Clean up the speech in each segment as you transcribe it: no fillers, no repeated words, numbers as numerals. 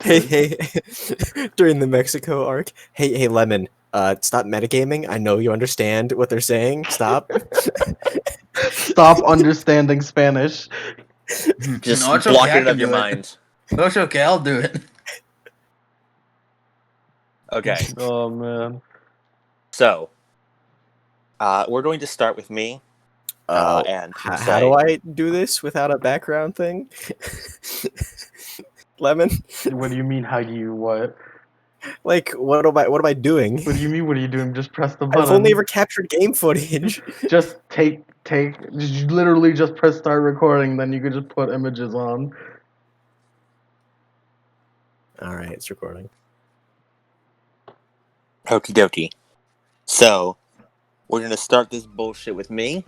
Hey, during the Mexico arc. Hey, Lemon. Stop metagaming. I know you understand what they're saying. Stop. Stop understanding Spanish. Just No, it's block okay, I it out of can your do it. mind. No, it's okay, I'll do it. Okay, Oh man. so we're going to start with me. And How do I do this without a background thing? Lemon? What do you mean? How do you what? Like, what am I doing? What do you mean? What are you doing? Just press the button. I've only ever captured game footage. Just literally just press start recording. Then you could just put images on. All right, it's recording. Okie dokie. So we're gonna start this bullshit with me.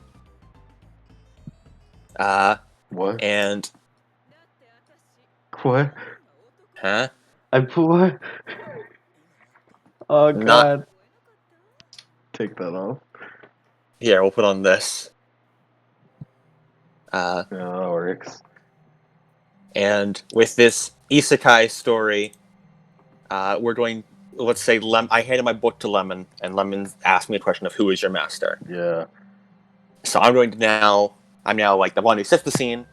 What? And What? huh? I put what? Oh Not- god. Take that off. Here, we'll put on this. Yeah, that works. And with this isekai story, we're going. Let's say I handed my book to Lemon, and Lemon asked me a question of who is your master. Yeah. So I'm going to now. I'm now like the one who sets the scene,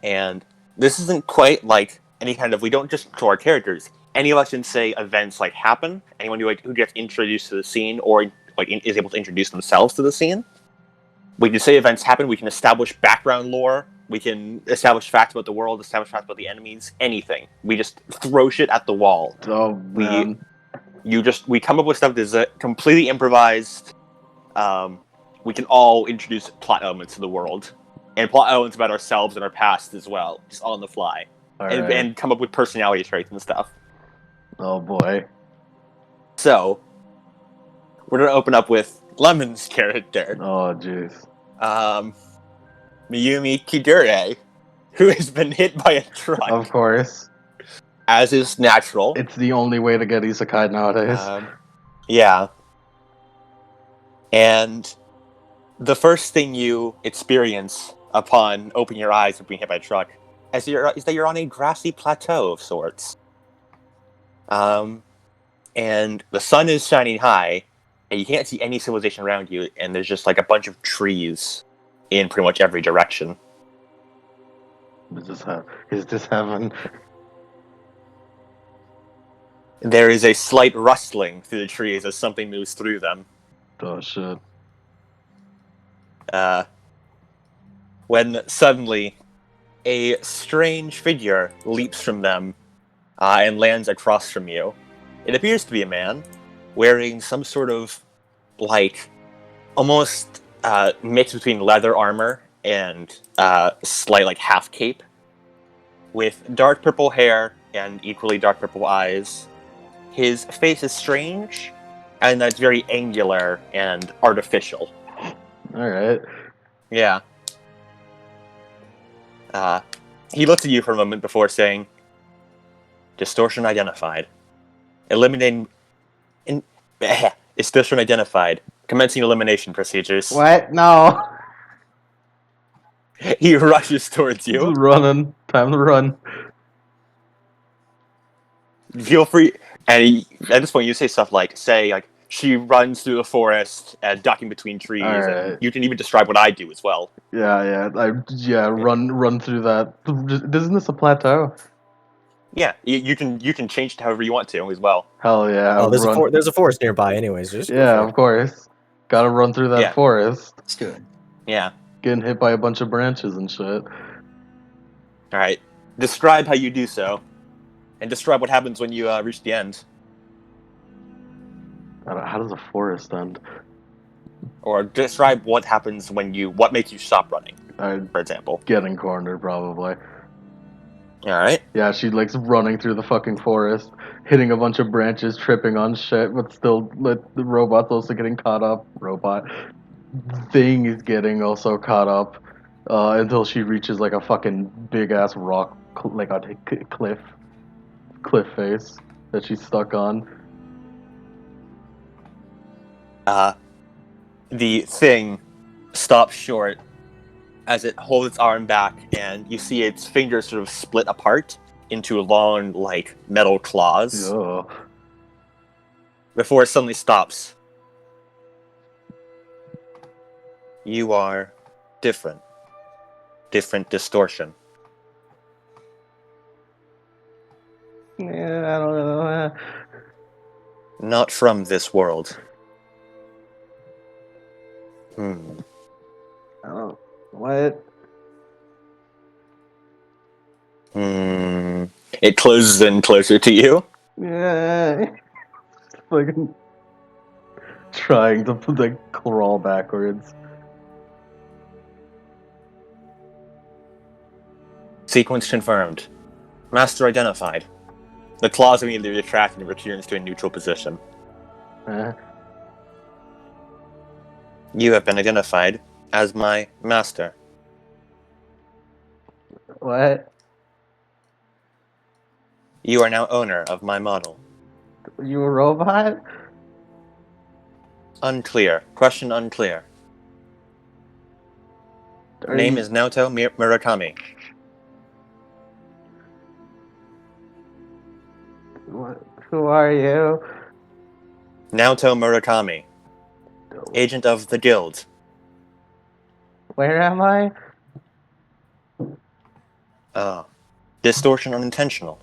and this isn't quite like any kind of. We don't just show our characters. Any of us can say events like happen. Anyone who gets introduced to the scene or is able to introduce themselves to the scene. We can say events happen. We can establish background lore. We can establish facts about the world. Establish facts about the enemies. Anything. We just throw shit at the wall. Oh man. We come up with stuff that's completely improvised. We can all introduce plot elements to the world, and plot elements about ourselves and our past as well, just all on the fly, and come up with personality traits and stuff. Oh boy. So we're gonna open up with Lemon's character, Oh jeez. Miyumi Kidure, who has been hit by a truck, Of course. as is natural. It's the only way to get isekai nowadays. Yeah. And the first thing you experience upon opening your eyes and being hit by a truck is that you're on a grassy plateau of sorts. And the sun is shining high, and you can't see any civilization around you, and there's just like a bunch of trees in pretty much every direction. Is this heaven? There is a slight rustling through the trees as something moves through them. Oh shit. When suddenly a strange figure leaps from them and lands across from you. It appears to be a man wearing some sort of almost mix between leather armor and slight half cape, with dark purple hair and equally dark purple eyes. His face is strange, and that's very angular and artificial. Alright. Yeah. He looks at you for a moment before saying, "Distortion identified. Eliminating... Distortion identified. Commencing elimination procedures." What? No. He rushes towards you. Running. Time to run. Feel free... And at this point, you say stuff like, she runs through the forest, ducking between trees, Alright. and you can even describe what I do as well. Yeah. Run through that. Isn't this a plateau? Yeah, you can change it however you want to as well. Hell yeah. Oh, there's a forest nearby, anyways. Just go Yeah, for it. of course. Gotta run through that Yeah. forest. Let's do it. Yeah. Getting hit by a bunch of branches and shit. Alright. Describe how you do so. And describe what happens when you reach the end. How does a forest end? Or describe what happens what makes you stop running, for example. Getting cornered, probably. Alright. Yeah, she running through the fucking forest, hitting a bunch of branches, tripping on shit, but still, the robot's also getting caught up. Robot thing is getting also caught up until she reaches a fucking big ass rock, a cliff face that she's stuck on. The thing stops short as it holds its arm back, and you see its fingers sort of split apart, into long, like, metal claws Ugh. before it suddenly stops. You are different. Different distortion. Yeah, I don't know. Not from this world. Hmm. I don't. What? Hmm. It closes in closer to you. Yeah. Fucking trying to like crawl backwards. Sequence confirmed. Master identified. The claws immediately retract and returns to a neutral position. You have been identified as my master. What? You are now owner of my model. You a robot? Unclear. Question unclear. Are Name you- is Naoto Murakami. What? Who are you? Naoto Murakami. Agent of the Guild. Where am I? Distortion unintentional.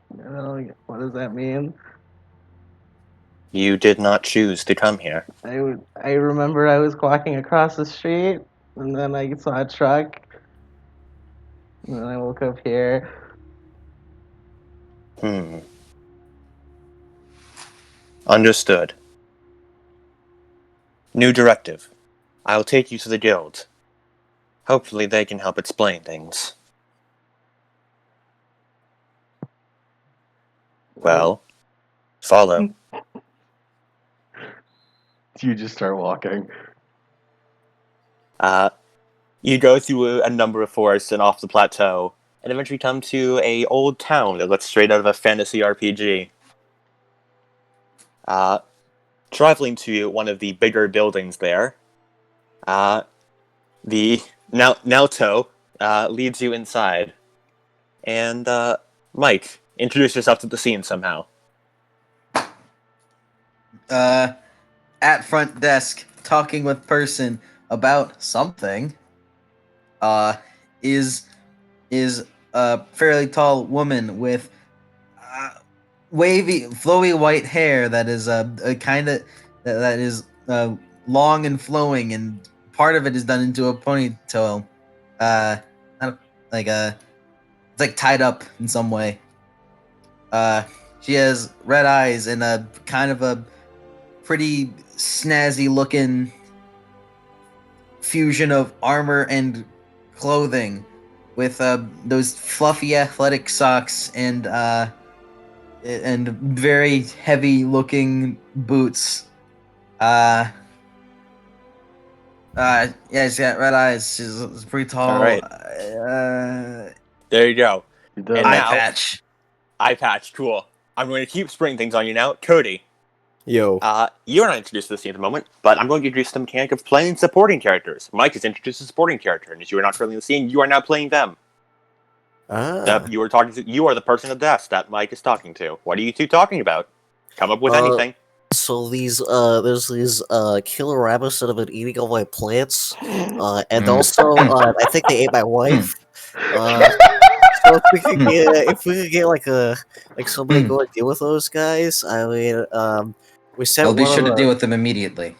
What does that mean? You did not choose to come here. I remember I was walking across the street, and then I saw a truck, and then I woke up here. Understood. New directive. I'll take you to the guild. Hopefully they can help explain things. Well, follow. You just start walking. You go through a number of forests and off the plateau, and eventually come to a old town that looks straight out of a fantasy RPG. Traveling to one of the bigger buildings there, the Naoto leads you inside. And, Mike, introduce yourself to the scene somehow. At front desk, talking with person about something. Is a fairly tall woman with wavy, flowy white hair that is a kind of that is long and flowing, and part of it is done into a ponytail. Not like it's like tied up in some way. She has red eyes and a kind of a pretty snazzy looking fusion of armor and clothing, with those fluffy athletic socks and very heavy looking boots. Yeah, she's got red eyes. She's pretty tall. All right. There you go. You did. And Eye now- patch. Eye patch, cool. I'm going to keep springing things on you now. Cody, Yo. you're not introduced to the scene at the moment, but I'm going to introduce the mechanic of playing supporting characters. Mike is introduced to the supporting character, and as you are not currently in the scene, you are now playing them. You are talking to. You are the person at the desk that Mike is talking to. What are you two talking about? Come up with anything. So there's these killer rabbits that have been eating all my plants, and also I think they ate my wife. So if we could get like somebody to go and deal with those guys, I mean, we sent I'll be one sure of to the- deal with them immediately.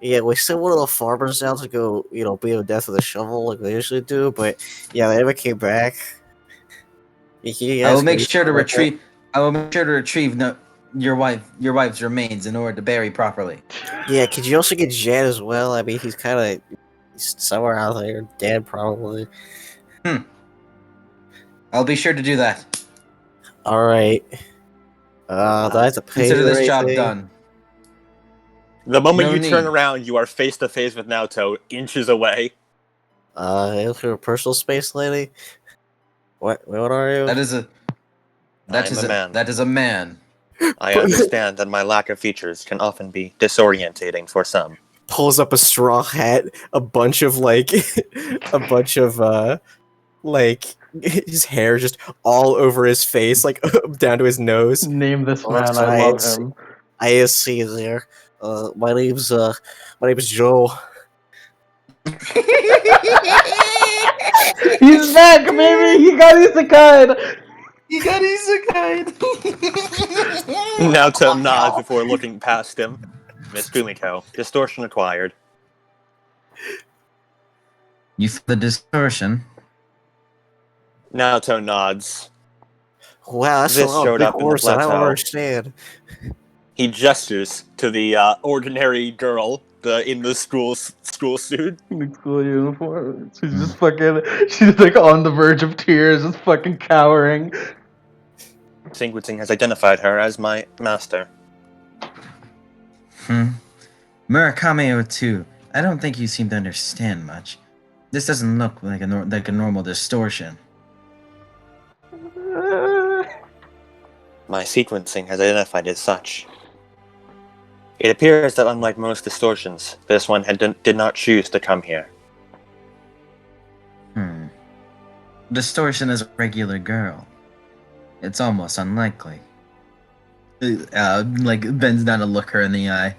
Yeah, we sent one of the farmers down to go, beat them to death with a shovel like they usually do, but yeah, they never came back. I will make sure to retrieve. I will make sure to retrieve your wife's remains in order to bury properly. Yeah, could you also get Jan as well? I mean, he's somewhere out there, dead probably. I'll be sure to do that. All right. Do I have to pay Consider you or this job anything? done. The moment no you turn need. around, you are face to face with Naoto, inches away. Into a personal space, lady. What are you? That is a. I am a man. That is a man. I understand that my lack of features can often be disorientating for some. Pulls up a straw hat, a bunch of like his hair just all over his face, like down to his nose. Name this Oh, man. that's I love right. him. I see there. My name's Joe. He's back, baby. He got isekai. You got isekai. Naoto nods before looking past him. Miss Fumiko, distortion acquired. You feel the distortion. Naoto nods. Wow, that's a This lot showed of up big in the words that I don't plateau. understand. He gestures to the ordinary girl in the school suit. In the school uniform. She's just fucking. She's like on the verge of tears, just fucking cowering. Sequencing has identified her as my master. Murakami O2, I don't think you seem to understand much. This doesn't look like a normal distortion. My sequencing has identified as such. It appears that unlike most distortions, this one did not choose to come here. Distortion is a regular girl. It's almost unlikely. Like bends down to look her in the eye.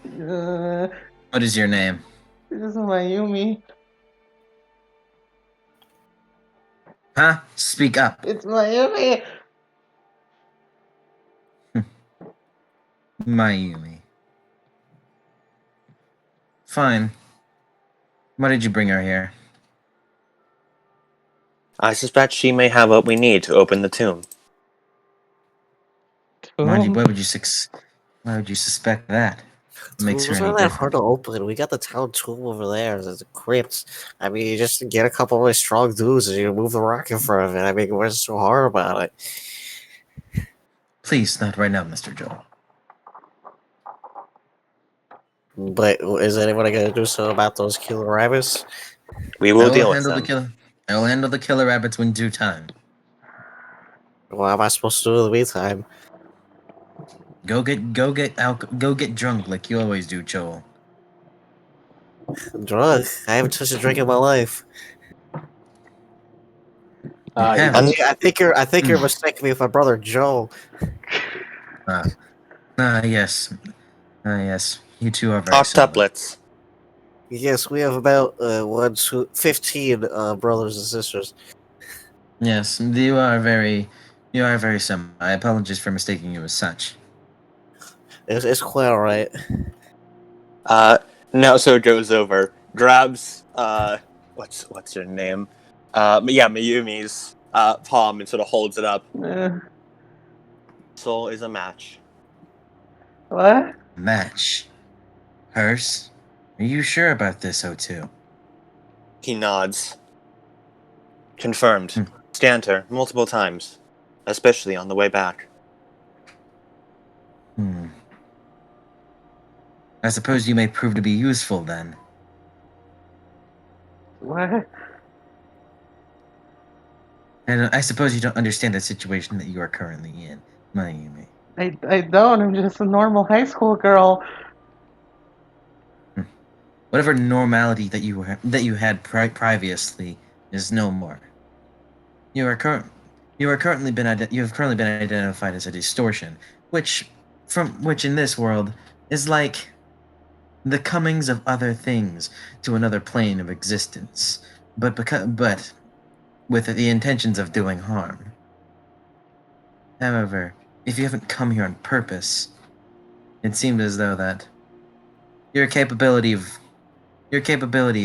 What is your name? This is Mayumi. Huh? Speak up. It's Mayumi. Mayumi. Fine. Why did you bring her here? I suspect she may have what we need to open the tomb. Why would you suspect that? Makes her It's any not that different. hard to open. We got the town tomb over there. There's a crypt. I mean, you just get a couple of really strong dudes and you move the rock in front of it. I mean, what's so hard about it? Please, not right now, Mr. Joel. But is anyone gonna do something about those killer rabbits? We I will will deal with handle them. the killer. I will handle the killer rabbits in due time. What am I supposed to do in the meantime? Go get drunk like you always do, Joel. Drunk? I haven't touched a drink in my life. Yeah. I think you're mistaking me with my brother Joe. Yes. Yes. You two are very similar. Octuplets. Yes, we have about 15 brothers and sisters. Yes, you are very similar. I apologize for mistaking you as such. It's quite alright. Naoto goes over, grabs what's her name? Mayumi's palm and sort of holds it up. Soul is a match. What? Match. Hearse? Are you sure about this, O2? He nods. Confirmed. Scanned her multiple times, especially on the way back. I suppose you may prove to be useful then. What? And I suppose you don't understand the situation that you are currently in, Mayumi. I don't. I'm just a normal high school girl. Whatever normality that you had previously is no more. You have currently been identified as a distortion, which in this world is like the comings of other things to another plane of existence, but with the intentions of doing harm. However, if you haven't come here on purpose, it seemed as though that your capability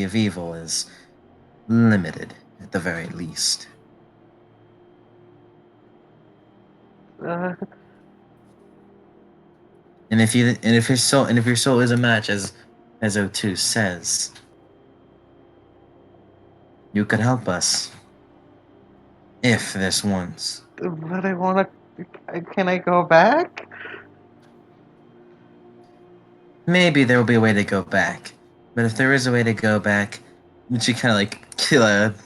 of evil is limited at the very least. And if your soul is a match, as O2 says, you could help us. If this once. But I wanna. Can I go back? Maybe there will be a way to go back. But if there is a way to go back, she kind of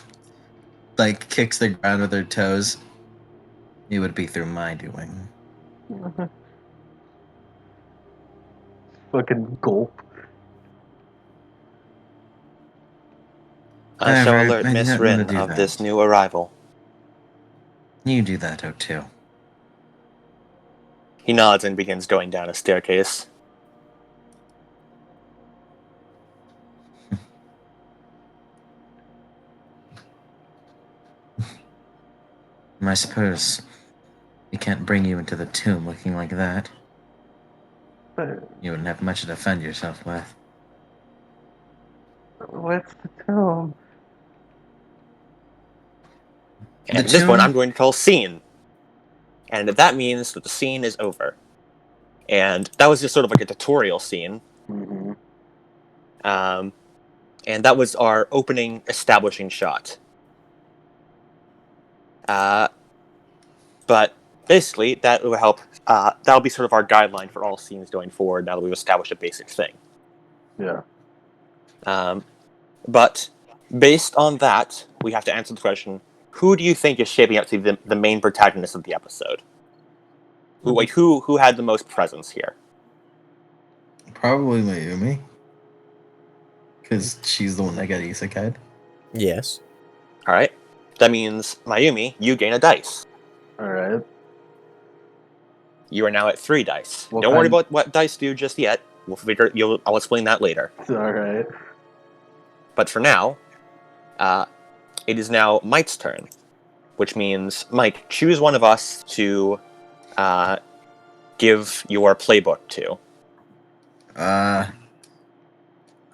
like kicks the ground with her toes. It would be through my doing. Fucking gulp. I shall However, alert I do Miss not want to Rin do of that. this new arrival. You do that, O2. He nods and begins going down a staircase. I suppose we can't bring you into the tomb looking like that. But You wouldn't have much to defend yourself with. what's the tomb? And The at this point, tomb- I'm going to call scene. And that means that the scene is over. And that was just sort of like a tutorial scene. Mm-hmm. And that was our opening establishing shot. But basically, that will help. That'll be sort of our guideline for all scenes going forward. Now that we've established a basic thing. Yeah. But based on that, we have to answer the question: who do you think is shaping up to be the main protagonist of the episode? Who had the most presence here? Probably Mayumi. Because she's the one that got isekai'd. Yes. All right. That means Mayumi, you gain a dice. All right. You are now at 3 dice. What Don't worry kind- about what dice do just yet. We'll figure. I'll explain that later. All right. But for now, it is now Mike's turn, which means Mike, choose one of us to give your playbook to.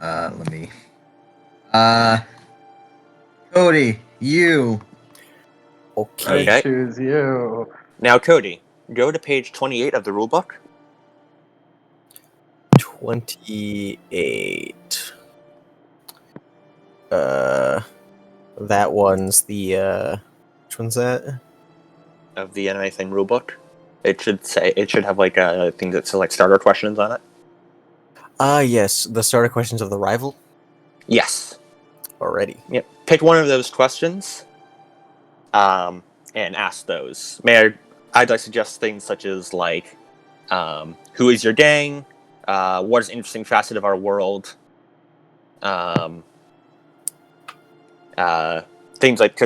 Let me. Cody, you. Okay. Okay. I choose you. Now, Cody, go to page 28 of the rulebook. 28. That one's the which one's that? Of the Anime Thing rulebook. It should have like a thing that says like starter questions on it. Yes, the starter questions of the rival Yes. already. Yep. Pick one of those questions, and ask those. I'd like to suggest things such as like, who is your gang? What is an interesting facet of our world? Things like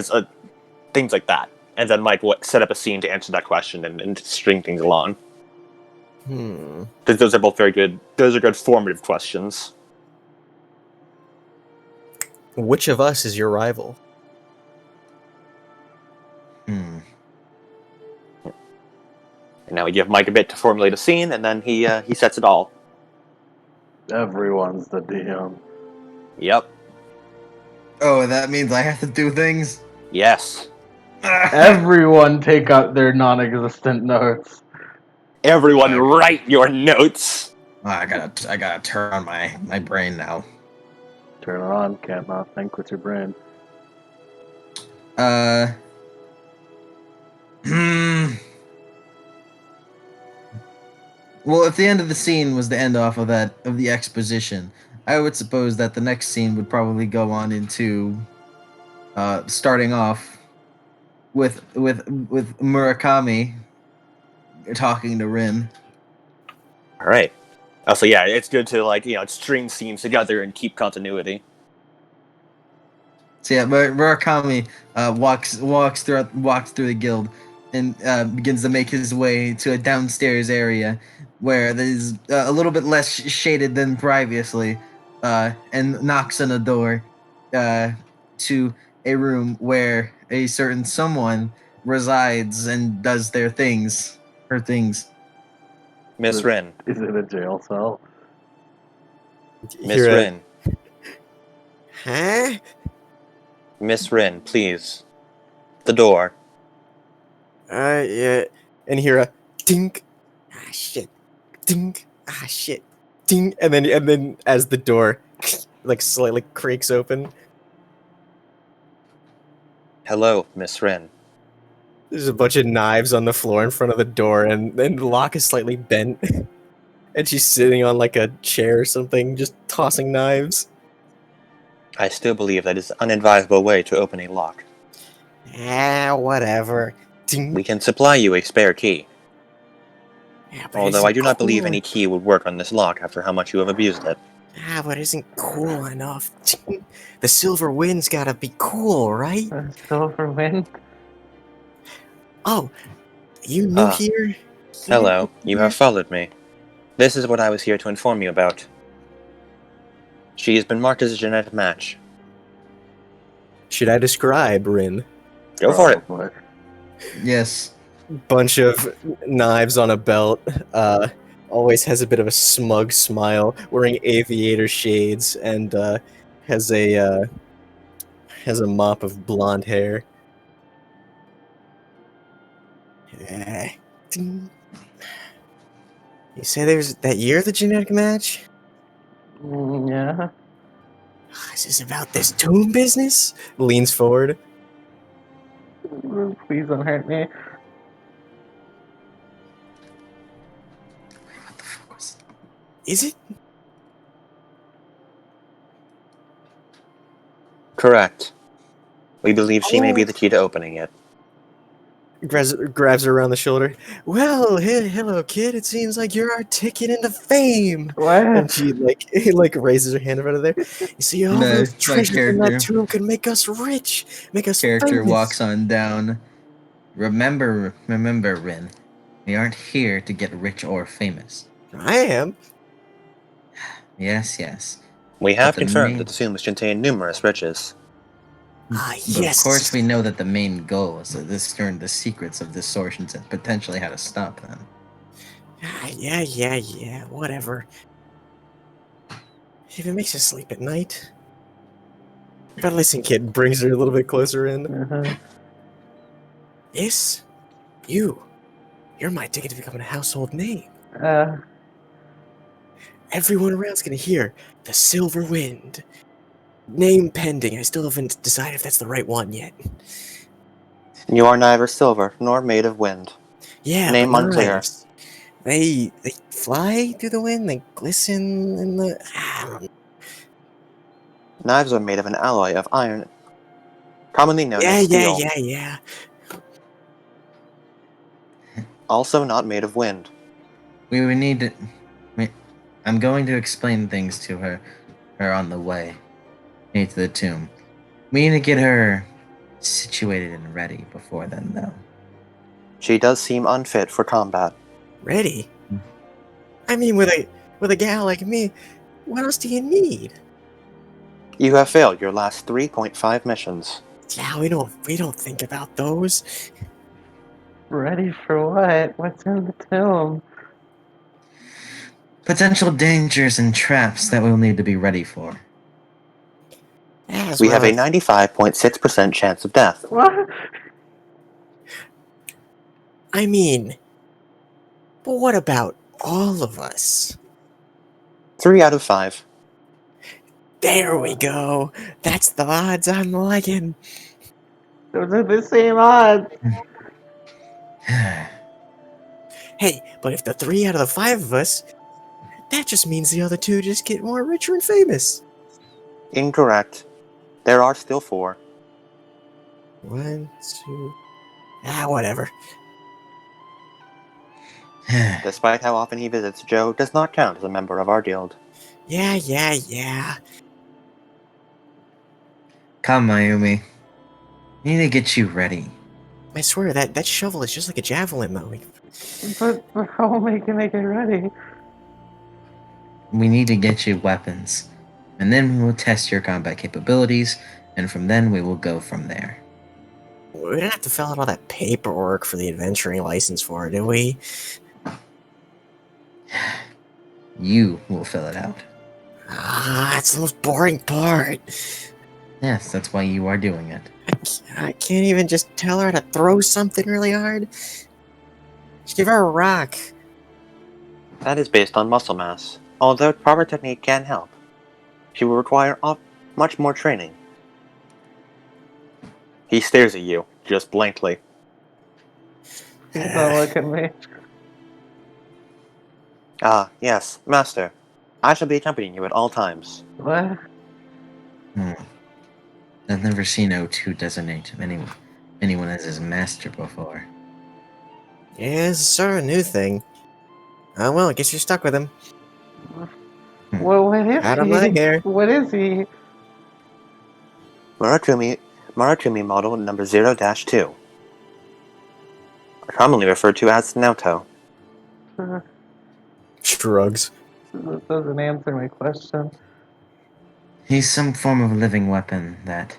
that. And then Mike will set up a scene to answer that question and string things along. Those are both very good. Those are good formative questions. Which of us is your rival? Hmm. And now we give Mike a bit to formulate a scene, and then he sets it all. Everyone's the DM. Yep. Oh, that means I have to do things? Yes. Everyone take out their non-existent notes. Everyone, write your notes. I gotta turn on my brain now. Turn it on. Can't not think with your brain. Well, if the end of the scene was the end off of the exposition, I would suppose that the next scene would probably go on into starting off with Murakami talking to Rin. All right. So yeah, it's good to string scenes together and keep continuity. So yeah, Murakami walks through the guild and begins to make his way to a downstairs area where there's a little bit less shaded than previously, and knocks on a door to a room where a certain someone resides and does her things. Miss Rin. Is it a jail cell? Miss Rin. Huh? Miss Rin, please. The door. Yeah. And hear a dink. Ah shit. Dink. Ah shit. Ding. And then as the door like slightly creaks open, Hello, Miss Rin. there's a bunch of knives on the floor in front of the door, and then the lock is slightly bent. And she's sitting on like a chair or something, just tossing knives. I still believe that is an unadvisable way to open a lock. Whatever. Ding. We can supply you a spare key. Yeah, but Although isn't I do not believe cool any key would work on this lock after how much you have abused it. but isn't cool enough. Ding. The silver wind's gotta be cool, right? Silver wind. Oh, you new Ah, here? Hello, you have followed me. This is what I was here to inform you about. She has been marked as a genetic match. Should I describe Rin? Go for it. Probably. Yes. Bunch of knives on a belt. Always has a bit of a smug smile. Wearing aviator shades and has a mop of blonde hair. Ding. You say there's that you're the genetic match? Yeah. Is this about this tomb business? Leans forward. Please don't hurt me. What the fuck was Is it? Correct. We believe she may be the key to opening it. Grabs her around the shoulder. Well, hello, kid. It seems like you're our ticket into fame. And What? she like raises her hand over there. You see, all No, those my treasures in that character. tomb could make us rich, make us Character famous. walks on down. Remember, Rin. We aren't here to get rich or famous. I am. Yes. We have But the confirmed main- that the tombs contain numerous riches. But Yes. of course, we know that the main goal is to discern the secrets of this source and potentially how to stop them. Yeah. Whatever. If it makes us sleep at night. But listen, kid. Brings her a little bit closer in. Uh-huh. Yes, you're my ticket to becoming a household name. Everyone around's gonna hear the Silver Wind. Name pending. I still haven't decided if that's the right one yet. You are neither silver nor made of wind. Yeah, Name but unclear. knives. They fly through the wind. They glisten in the. I don't know. Knives are made of an alloy of iron, commonly known as steel. Yeah. Also not made of wind. We would need to. I'm going to explain things to her on the way to the tomb. We need to get her situated and ready before then, though. She does seem unfit for combat. Ready? I mean, with a gal like me, what else do you need? You have failed your last 3.5 missions. Yeah, we don't think about those. Ready for what? What's in the tomb? Potential dangers and traps that we'll need to be ready for. As We have a well. 95.6% chance of death. What? I mean, but what about all of us? 3 out of 5. There we go. That's the odds I'm liking. Those are the same odds. Hey, but if the 3 out of the 5 of us, that just means the other 2 just get more richer and famous. Incorrect. There are still 4. 1, 2. Whatever. Despite how often he visits, Joe does not count as a member of our guild. Yeah. Come, Mayumi. We need to get you ready. I swear that shovel is just like a javelin, though. But how am I gonna get ready? We need to get you weapons. And then we will test your combat capabilities, and from then we will go from there. We didn't have to fill out all that paperwork for the adventuring license for it, do we? You will fill it out. That's the most boring part. Yes, that's why you are doing it. I can't even just tell her to throw something really hard. Just give her a rock. That is based on muscle mass, although proper technique can help. She will require much more training. He stares at you, just blankly. Don't look at me. Ah, yes, Master. I shall be accompanying you at all times. What? I've never seen O2 designate anyone as his master before. Yeah, it's sort of a new thing. Oh well, I guess you're stuck with him. Well, what is Out of he? my hair. What is he? Murakami model number 0-2. commonly referred to as Naoto. Shrugs. That doesn't answer my question. He's some form of living weapon that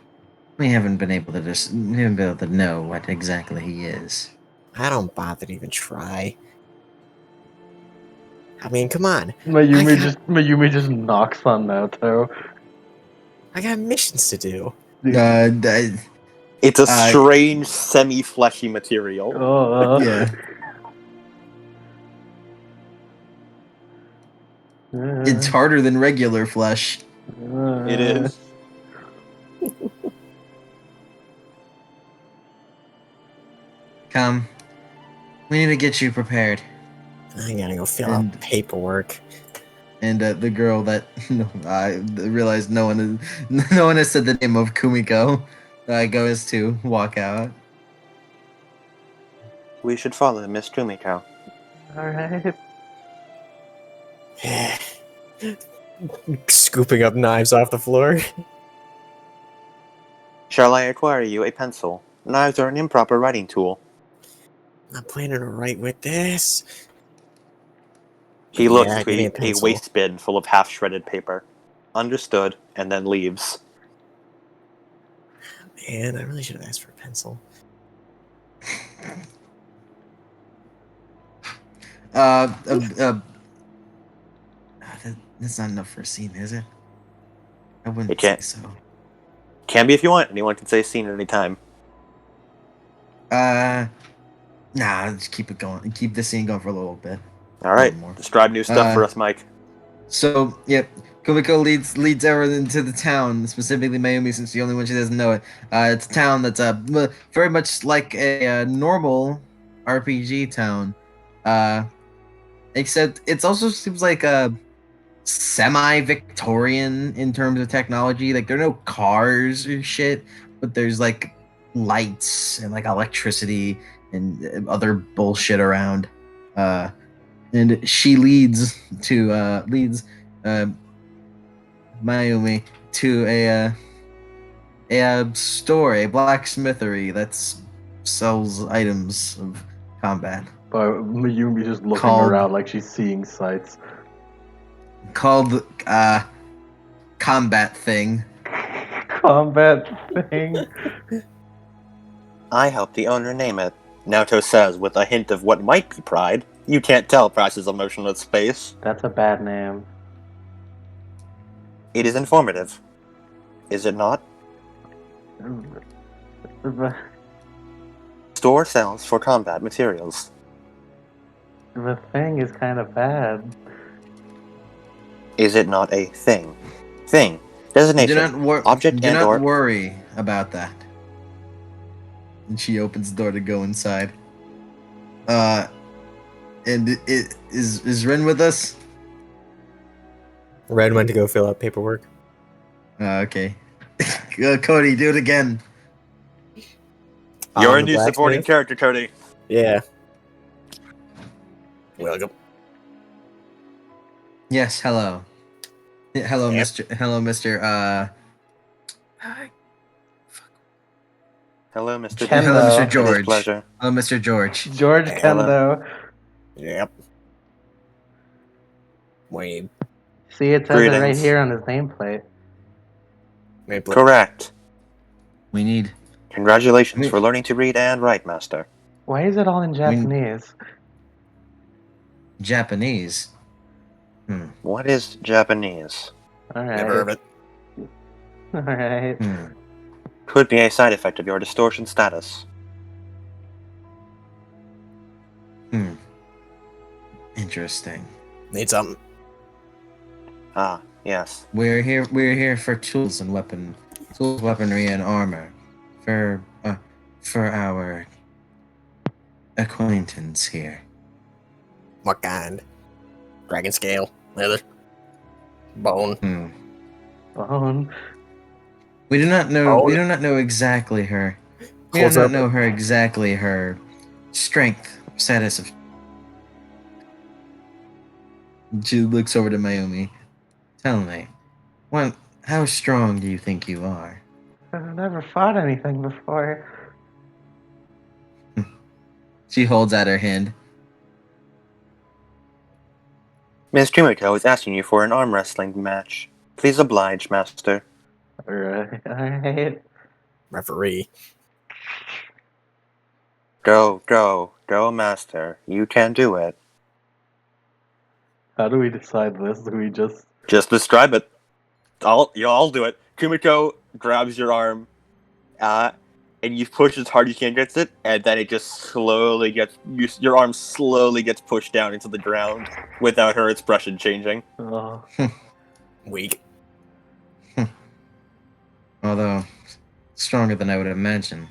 we haven't been able to know what exactly he is. I don't bother to even try. I mean, come on. Mayumi just knocks on Naoto. I got missions to do. It's a I- strange, semi-fleshy material. Yeah. It's harder than regular flesh. It is. Come. We need to get you prepared. I gotta go fill And- out paperwork. And the girl that I realized no one has said the name of Kumiko goes to walk out. We should follow Miss Kumiko. Alright. Scooping up knives off the floor. Shall I acquire you a pencil? Knives are an improper writing tool. I'm planning to write with this. He Yeah, looks give me a to a pencil. waste bin full of half-shredded paper. Understood, and then leaves. Man, I really should have asked for a pencil. That's not enough for a scene, is it? I wouldn't It can't- say so. Can be if you want. Anyone can say scene at any time. Nah, just keep it going. Keep the scene going for a little bit. All right, One more. describe new stuff for us, Mike. So, yep, Kumiko leads everyone into the town, specifically Mayumi, since the only one she doesn't know it. It's a town that's very much like a normal RPG town, except it also seems like a semi-Victorian in terms of technology. Like there are no cars or shit, but there's like lights and like electricity and other bullshit around. And she leads Mayumi to a store, a blacksmithery that sells items of combat But Mayumi just looking Called- around like she's seeing sights. called Combat Thing. Combat thing. I helped the owner name it. Naoto says with a hint of what might be pride. You can't tell Price's emotionless face. That's a bad name. It is informative. Is it not? The Store sells for combat materials. thing is kind of bad. Is it not a thing? Thing. Designation. Object do and not or- worry about that. And she opens the door to go inside. And it is Ren with us? Red went to go fill out paperwork. Okay. Cody, do it again. You're On a the new supporting blacksmith? character, Cody. Yeah. Welcome. Yes, hello. Hello, Yep. Mr. Hello, Mr. Ken- Hello, Hello. Mr. It is George. pleasure. Hello, Mr. George. George Hello. Kendo. Yep. Wayne. See, it says it right Greetings. here on his nameplate. Maple. Correct. We need Congratulations Me- for learning to read and write, Master. Why is it all in Japanese? Japanese. What is Japanese? Alright. Never heard of it. Alright. Could be a side effect of your distortion status. Interesting. Need something. Ah, yes. We're here for tools, weaponry, and armor. For our acquaintance here. What kind? Dragon scale? Leather? Bone? Bone. We do not know. Oh. We do not know exactly her. We do Close not up. know her strength, status of. She looks over to Mayumi. Tell me, how strong do you think you are? I've never fought anything before. She holds out her hand. Miss Kimiko is asking you for an arm wrestling match. Please oblige, Master. Alright. Referee. Go, Master. You can do it. How do we decide this? Do we just... Just describe it. I'll do it. Kumiko grabs your arm, and you push as hard as you can against it, and then it just slowly gets... Your arm slowly gets pushed down into the ground without her expression changing. Oh. Weak. Although, stronger than I would imagine.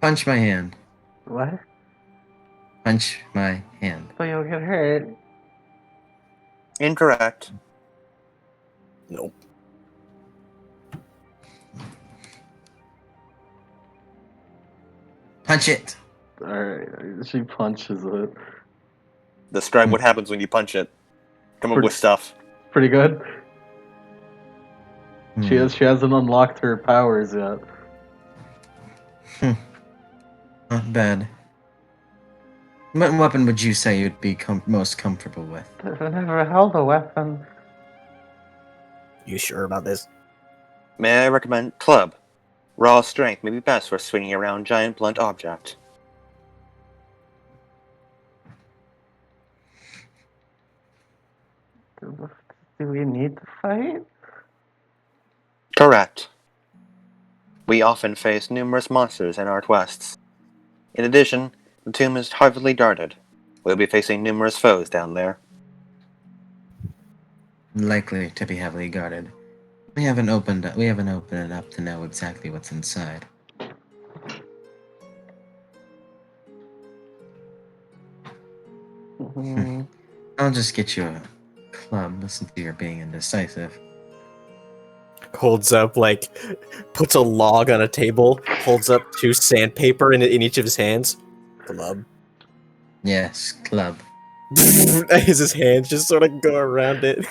Punch my hand. What? Punch my hand. So you'll get hurt. Incorrect. Nope. Punch it. Alright, she punches it. Describe what happens when you punch it. Come up with stuff. Pretty good. Hmm. She hasn't unlocked her powers yet. Not bad. What weapon would you say you'd be most comfortable with? I've never held a weapon. You sure about this? May I recommend club? Raw strength may be best for swinging around giant blunt object. Do we need to fight? Correct. We often face numerous monsters in our quests. In addition, the tomb is heavily guarded. We'll be facing numerous foes down there. Likely to be heavily guarded. We haven't opened it up to know exactly what's inside. I'll just get you a club. Listen to your being indecisive. Holds up, like, puts a log on a table, holds up 2 sandpaper in each of his hands. Club. Yes, club. As his hands just sort of go around it.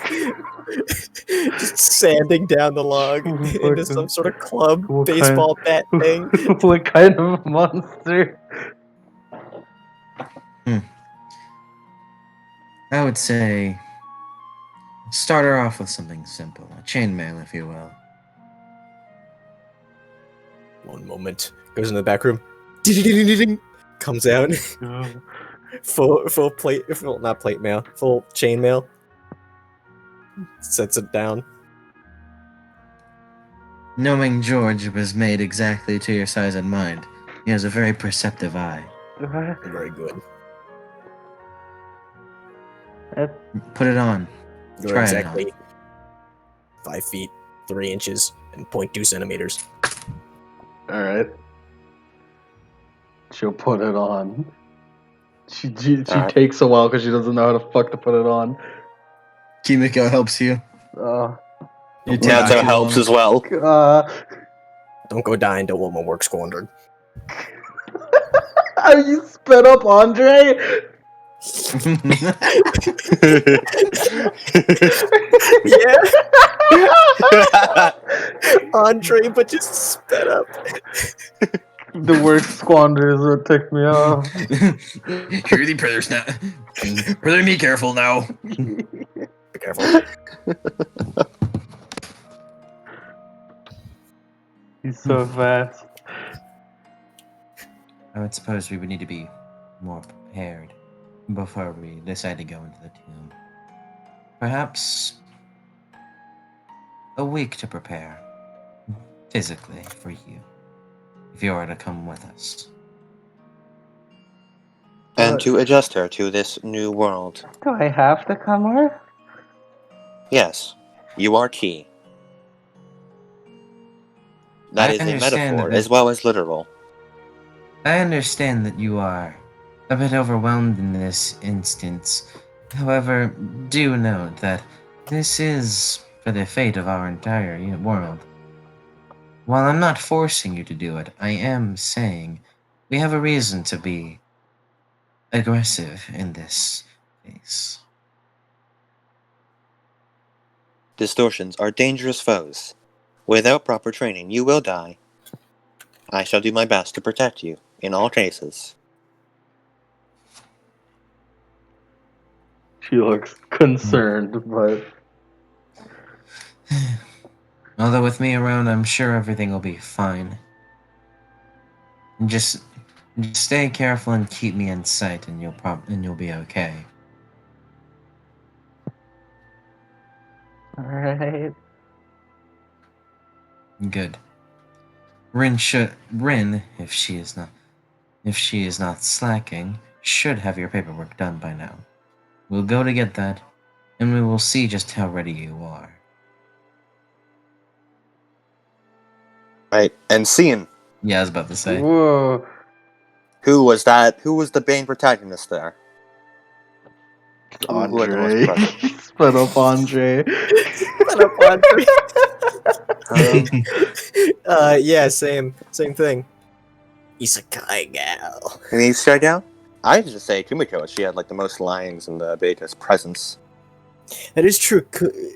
Just sanding down the log into some sort of club What baseball bat thing. What kind of monster? I would say start her off with something simple. A chainmail, if you will. One moment. Goes in the back room. Ding-ding-ding-ding-ding. Comes out. Full plate, not plate mail, full chain mail. Sets it down. Knowing George was made exactly to your size and mind, he has a very perceptive eye. Very good. Put it on. You're Try it exactly 5 feet, 3 inches, and 0.2 centimeters. Alright. She'll put it on. She takes a while because she doesn't know how the fuck to put it on. Kimiko helps you. You Naruto helps as well. Don't go dying, don't want my work squandered. Are you spit up Andre? Yeah, Andre, but just sped up. The word squander is what ticked me off. Really, brother's not. Brother, be careful now. Be careful. He's so fast. I would suppose we would need to be more prepared before we decide to go into the tomb. Perhaps a week to prepare, physically, for you, if you are to come with us. And to adjust her to this new world. Do I have to come with? Yes, you are key. That I is a understand metaphor that as well as literal. I understand that you are a bit overwhelmed in this instance. However, do note that this is for the fate of our entire world. While I'm not forcing you to do it, I am saying we have a reason to be aggressive in this case. Distortions are dangerous foes. Without proper training, you will die. I shall do my best to protect you, in all cases. She looks concerned, but Although with me around, I'm sure everything will be fine. And just stay careful and keep me in sight, and you'll be okay. alright. Good. Rin, if she is not slacking, should have your paperwork done by now. We'll go to get that, and we will see just how ready you are. Right, and scene. Yeah, I was about to say. Whoa. Who was that? Who was the main protagonist there? Who had the most Andre. pressure? Sped up Andre. Yeah, same thing. Isekai gal. Can you strike down? I would just say Kumiko. She had like the most lines in the Beta's presence. That is true.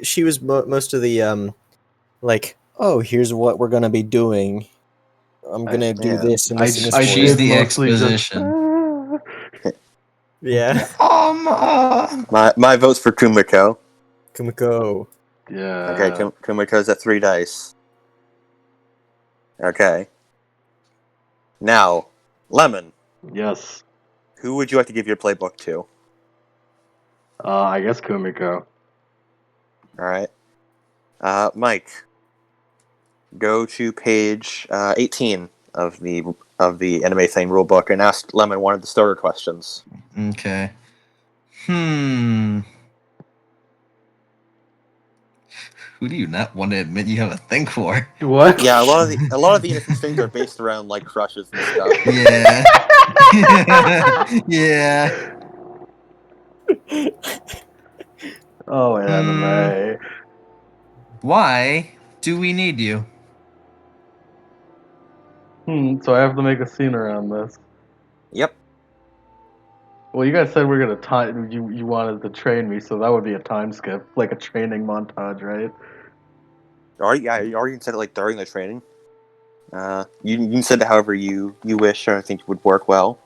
She was most of the like, oh, here's what we're gonna be doing. I'm gonna do yeah. this and this and this. I for She's you. did the mostly just- exposition. Yeah, My vote's for Kumiko. Kumiko. Yeah. Okay, Kumiko's at 3 dice. Okay. Now, Lemon, Yes. who would you like to give your playbook to? I guess Kumiko. Alright. Mike, go to page 18 of the Anime Thing rulebook and ask Lemon one of the starter questions. Okay. Who do you not want to admit you have a thing for? What? Yeah, a lot of the innocent things are based around like crushes and stuff. Yeah. Yeah. Oh, anime. Why do we need you? So I have to make a scene around this. Yep. Well, you guys said we're gonna time. You wanted to train me, so that would be a time skip, like a training montage, right? Or you can set it like during the training. You can set it however you wish, or I think it would work well.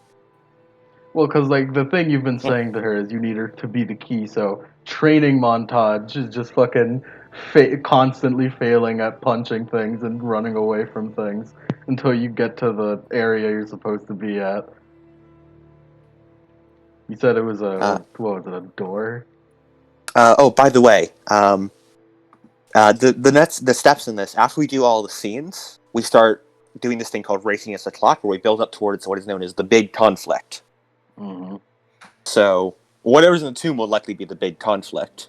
Well, because like the thing you've been saying to her is you need her to be the key. So training montage is just fucking constantly failing at punching things and running away from things until you get to the area you're supposed to be at. You said it was what was it, a door? Oh, by the way, the steps in this, after we do all the scenes, we start doing this thing called racing against the clock, where we build up towards what is known as the big conflict. Mm-hmm. So whatever's in the tomb will likely be the big conflict.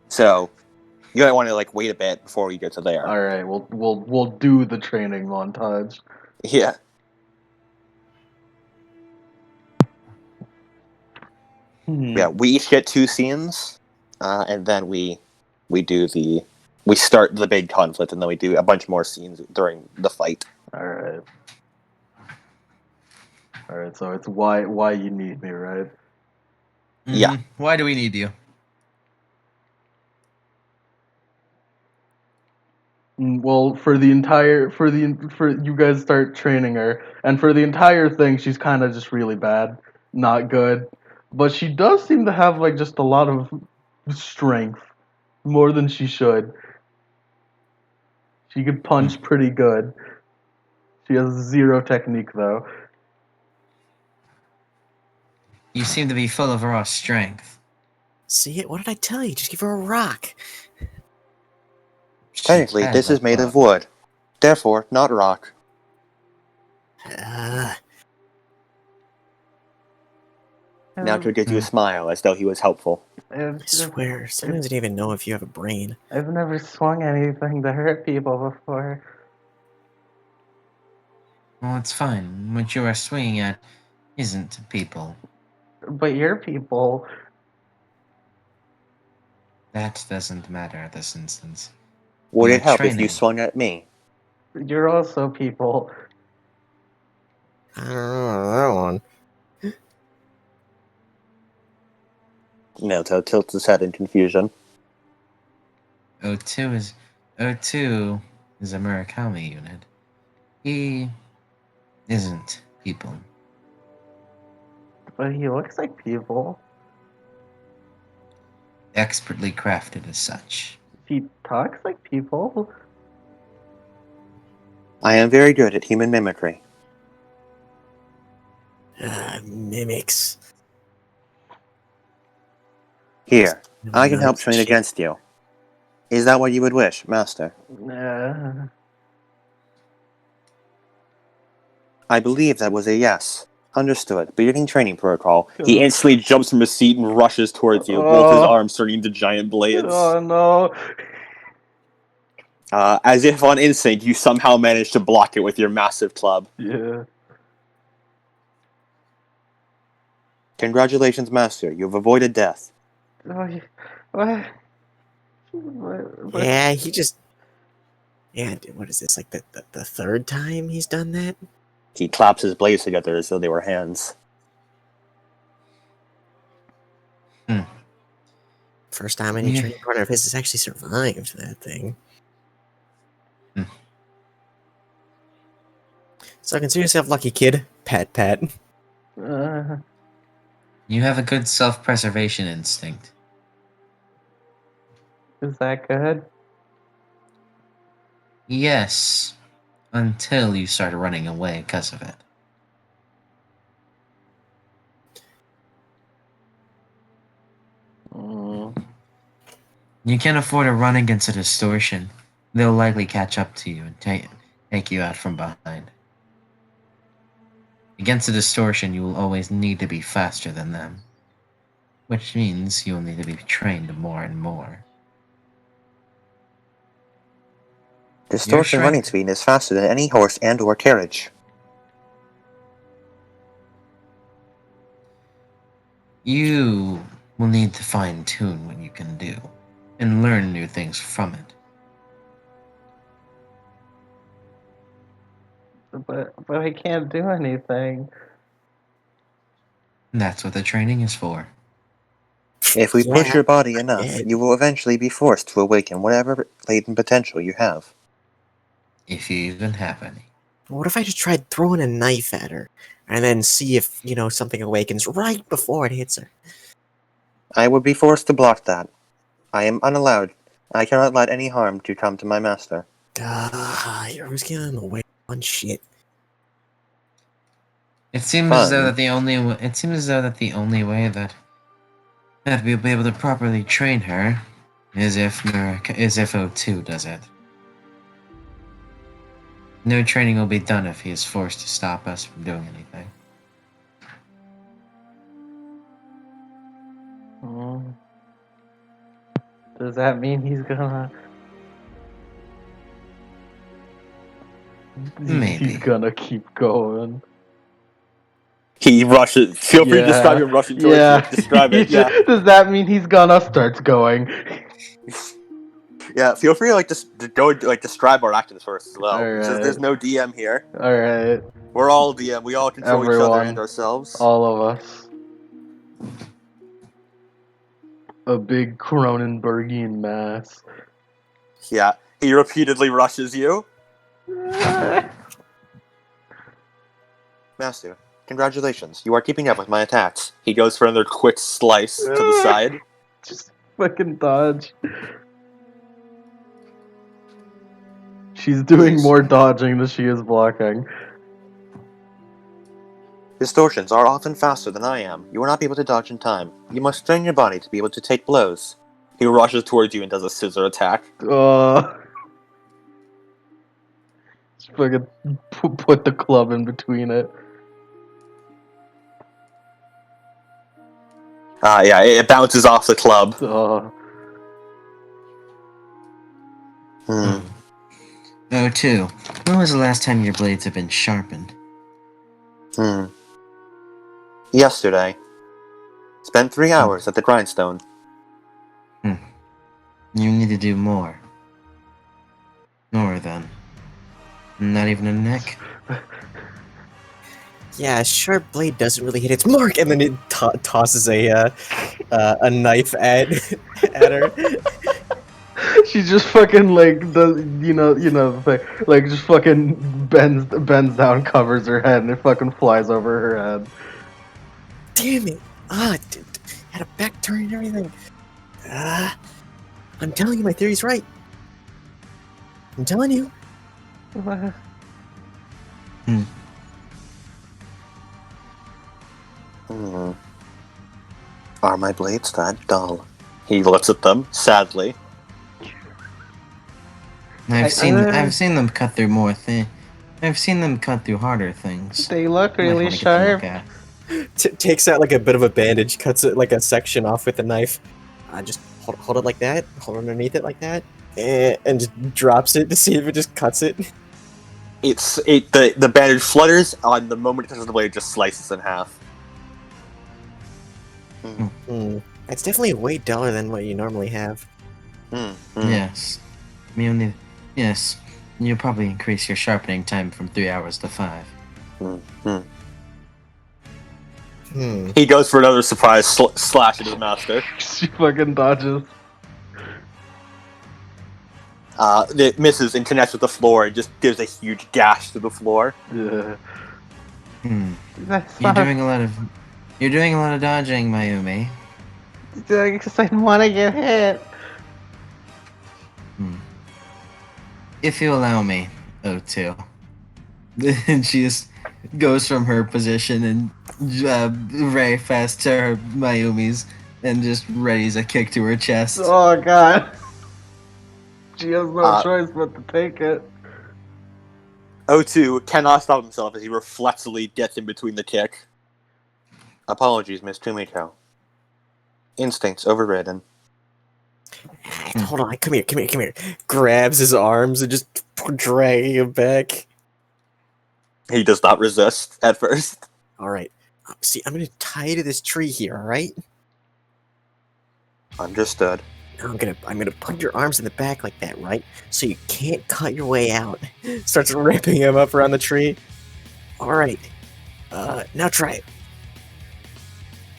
So you might want to like wait a bit before we get to there. All right, we'll do the training montage. Yeah. Yeah, we each get 2 scenes, and then we start the big conflict, and then we do a bunch more scenes during the fight. All right. So it's why you need me, right? Yeah. Why do we need you? Well, for you guys start training her, and for the entire thing, she's kind of just really bad, not good. But she does seem to have like just a lot of strength, more than she should. She could punch pretty good. She has 0 technique though. You seem to be full of raw strength. See it? What did I tell you? Just give her a rock. Technically, She's this bad is made like of wood, therefore not rock. Now to get you a smile, as though he was helpful. I swear, sometimes I didn't even know if you have a brain. I've never swung anything to hurt people before. Well, it's fine. What you are swinging at isn't people. But you're people. That doesn't matter at this instance. Would We it are help if you training. swung at me? You're also people. I don't know that one. Naoto tilts his head in confusion. O2 is a Murakami unit. He isn't people. But he looks like people. Expertly crafted as such. He talks like people. I am very good at human mimicry. Mimics. Here, I can help Nuts train shit. against you. Is that what you would wish, Master? I believe that was a yes. Understood. Beginning training protocol. He instantly jumps from his seat and rushes towards you, both his Oh. arms turning into giant blades. Oh no. As if on instinct, you somehow manage to block it with your massive club. Yeah. Congratulations, Master. You've avoided death. Oh, what? What? Yeah, he just. Yeah, what is this? Like the third time he's done that? He claps his blades together as though they were hands. First time any Yeah. training partner of his has actually survived that thing. Hmm. So consider yourself lucky, kid. Pat, pat. You have a good self-preservation instinct. Is that good? Yes, until you start running away because of it. You can't afford to run against a distortion. They'll likely catch up to you and take you out from behind. Against a distortion, you will always need to be faster than them, which means you will need to be trained more and more. Distortion strength- running speed is faster than any horse and or carriage. You will need to fine-tune what you can do, and learn new things from it. But I can't do anything. That's what the training is for. If we push Yeah, your body enough, yeah. you will eventually be forced to awaken whatever latent potential you have. If you even have any. What if I just tried throwing a knife at her and then see if, something awakens right before it hits her? I would be forced to block that. I am unallowed. I cannot let any harm to come to my master. You're always getting in the way on shit. It seems as though Fun. that the only way that we'll be able to properly train her is if O2 does it. No training will be done if he is forced to stop us from doing anything. Does that mean he's gonna? Maybe. He's gonna keep going. He rushes. Feel free to describe him rushing towards Yeah. you. Describe it. Yeah. Does that mean he's gonna starts going? Yeah. Feel free to to go describe our actions first as well. Alright. Since there's no DM here. All right, We're all DM. We all control each other Everyone. and ourselves. all of us. A big Cronenbergian mass. Yeah. He repeatedly rushes you. Master, congratulations. You are keeping up with my attacks. He goes for another quick slice to the side. Just fucking dodge. She's doing more dodging than she is blocking. Distortions are often faster than I am. You will not be able to dodge in time. You must strain your body to be able to take blows. He rushes towards you and does a scissor attack. Just fucking put the club in between it. Yeah, it bounces off the club. Hmm. O2, when was the last time your blades have been sharpened? Yesterday. Spent 3 hours at the grindstone. You need to do more. More then. Not even a neck? Yeah, a sharp blade doesn't really hit its mark, and then it tosses a knife at her. She's just fucking like the thing, like just fucking bends down, covers her head, and it fucking flies over her head. Damn it! Had a back turn and everything. I'm telling you, my theory's right. I'm telling you. Are my blades that dull? He looks at them sadly. I've seen them cut through more thing. I've seen them cut through harder things. They look Might really wanna get to look sharp. at. Takes out like a bit of a bandage, cuts it like a section off with a knife. Just hold it like that, hold it underneath it like that, and just drops it to see if it just cuts it. The bandage flutters on the moment it touches the blade, it just slices in half. It's definitely way duller than what you normally have. Yes. Yes. You'll probably increase your sharpening time from 3 hours to 5. He goes for another surprise slash at his master. She fucking dodges. It misses and connects with the floor and just gives a huge gash to the floor. Yeah. You're doing a lot of dodging, Mayumi. Because I didn't want to get hit. If you allow me, O2. And she just goes from her position and very fast to her Mayumi's and just readies a kick to her chest. Oh god. She has no choice but to take it. O2 cannot stop himself as he reflexively gets in between the kick. Apologies, Miss Tomiko. Instincts overridden. Hold on, come here. Grabs his arms and just dragging him back. He does not resist at first. Alright. See, I'm gonna tie you to this tree here, alright? Understood. Now I'm gonna put your arms in the back like that, right? So you can't cut your way out. Starts ripping him up around the tree. Alright. Now try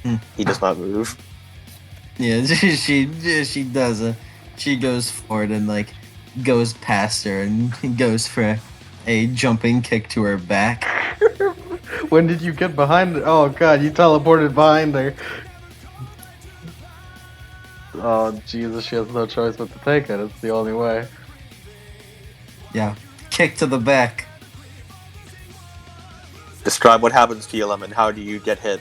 it. He does not move. Yeah, she does a. She goes forward and like goes past her and goes for a jumping kick to her back. When did you get behind her? Oh god, you teleported behind her. Oh Jesus, she has no choice but to take it. It's the only way. Yeah, kick to the back. Describe what happens to you, Lemon. How do you get hit?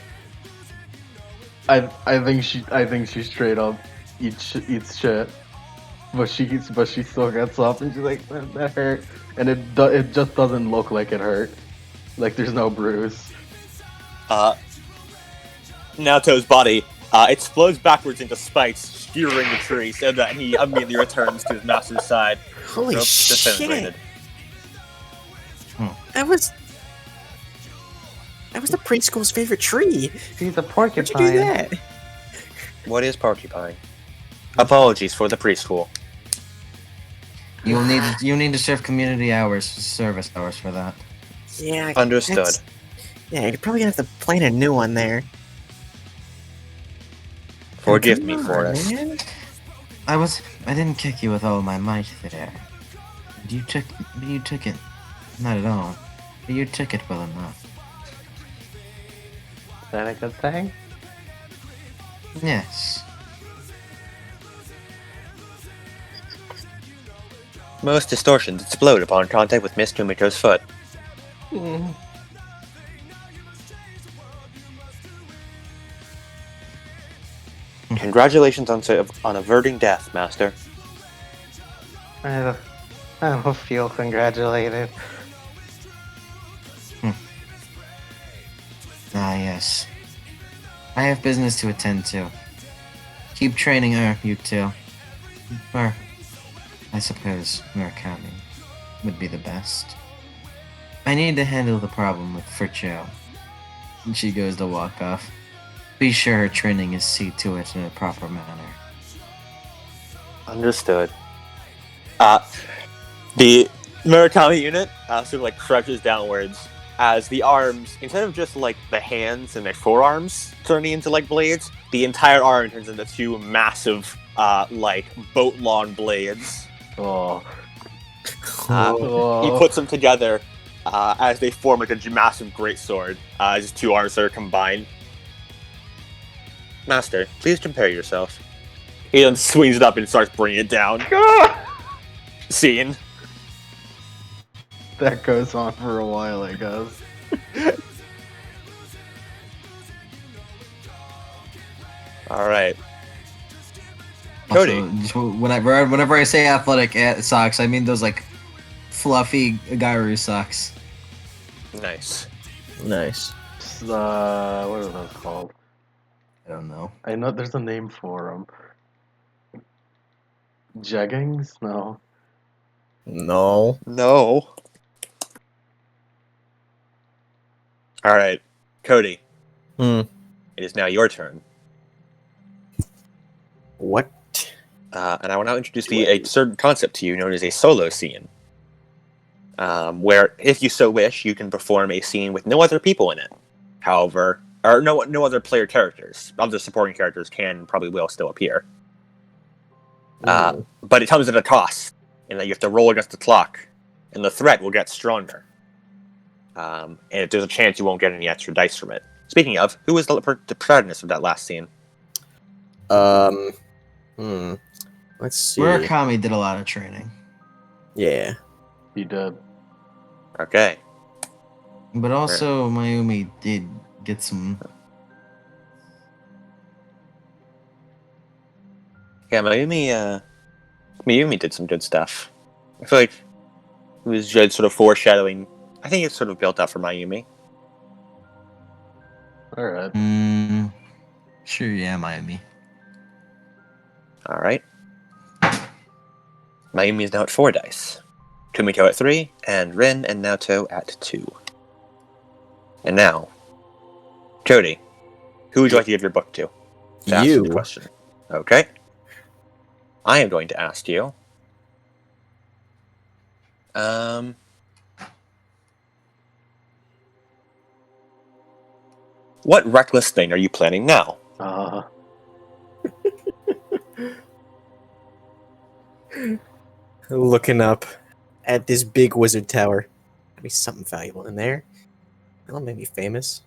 I think she straight up eats shit, but she still gets up and she's like that hurt, and it just doesn't look like it hurt, like there's no bruise. Naoto's body explodes backwards into spikes, skewering the tree, so that he immediately returns to his master's side. Holy shit! Disintegrated. That was the preschool's favorite tree. She's a porcupine. Why'd you do that? What is porcupine? Apologies for the preschool. You'll need to serve community hours, service hours for that. Yeah. Understood. Yeah, you're probably gonna have to plan a new one there. Forgive Come me, on, Forrest. man. I didn't kick you with all my might there. You took it. Not at all. But you took it well enough. Is that a good thing? Yes. Most distortions explode upon contact with Miss Tomiko's foot. Congratulations on averting death, Master. I don't feel congratulated. Ah, yes. I have business to attend to. Keep training her, you two. Or, I suppose Murakami would be the best. I need to handle the problem with Furcho. And she goes to walk off. Be sure her training is see to it in a proper manner. Understood. The Murakami unit sort of like crouches downwards as the arms, instead of just like the hands and their forearms turning into like blades, the entire arm turns into two massive, like boat-long blades. Oh. He puts them together, as they form like a massive greatsword as his two arms are combined. Master, please compare yourself. He then swings it up and starts bringing it down. Scene. That goes on for a while, I guess. Alright. Cody. Also, whenever I say athletic socks, I mean those like fluffy Gairu socks. Nice. Nice. What are those called? I don't know. I know there's a name for them. Jeggings? No. No. No. Alright. Cody. Hmm. It is now your turn. What? And I will now introduce a certain concept to you known as a solo scene. Where, if you so wish, you can perform a scene with no other people in it. However, or no other player characters. Other supporting characters can probably will still appear. But it comes at a cost, in that you have to roll against the clock, and the threat will get stronger. And if there's a chance you won't get any extra dice from it. Speaking of, who was the protagonist of that last scene? Let's see. Murakami did a lot of training, Yeah. He did. Okay. but also Mayumi did get some. Yeah, Mayumi did some good stuff. I feel like it was just sort of foreshadowing. I think it's sort of built up for Mayumi. Alright. Sure, yeah, Mayumi. Alright. Mayumi is now at 4 dice. Kumiko at 3, and Rin and Naoto at 2. And now, Cody, who would you like to give your book to? Ask You. the question. Okay. I am going to ask you. What reckless thing are you planning now? Looking up at this big wizard tower. Gotta be something valuable in there. That'll make me famous.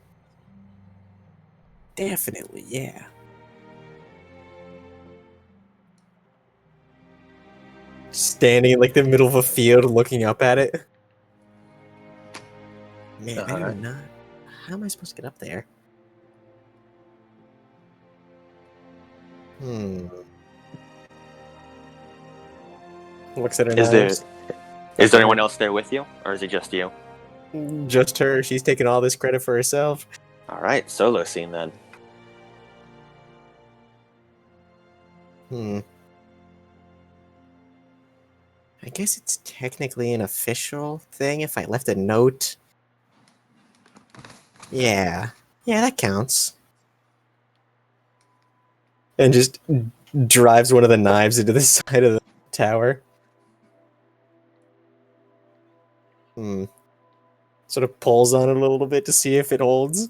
Definitely, yeah. Standing in like the middle of a field looking up at it. Man, I Alright. do not. How am I supposed to get up there? Looks at her Is knives. there anyone else there with you, or is it just you? Just her. She's taking all this credit for herself. All right, solo scene then. I guess it's technically an official thing if I left a note. Yeah. Yeah, that counts. And just drives one of the knives into the side of the tower. Sort of pulls on it a little bit to see if it holds.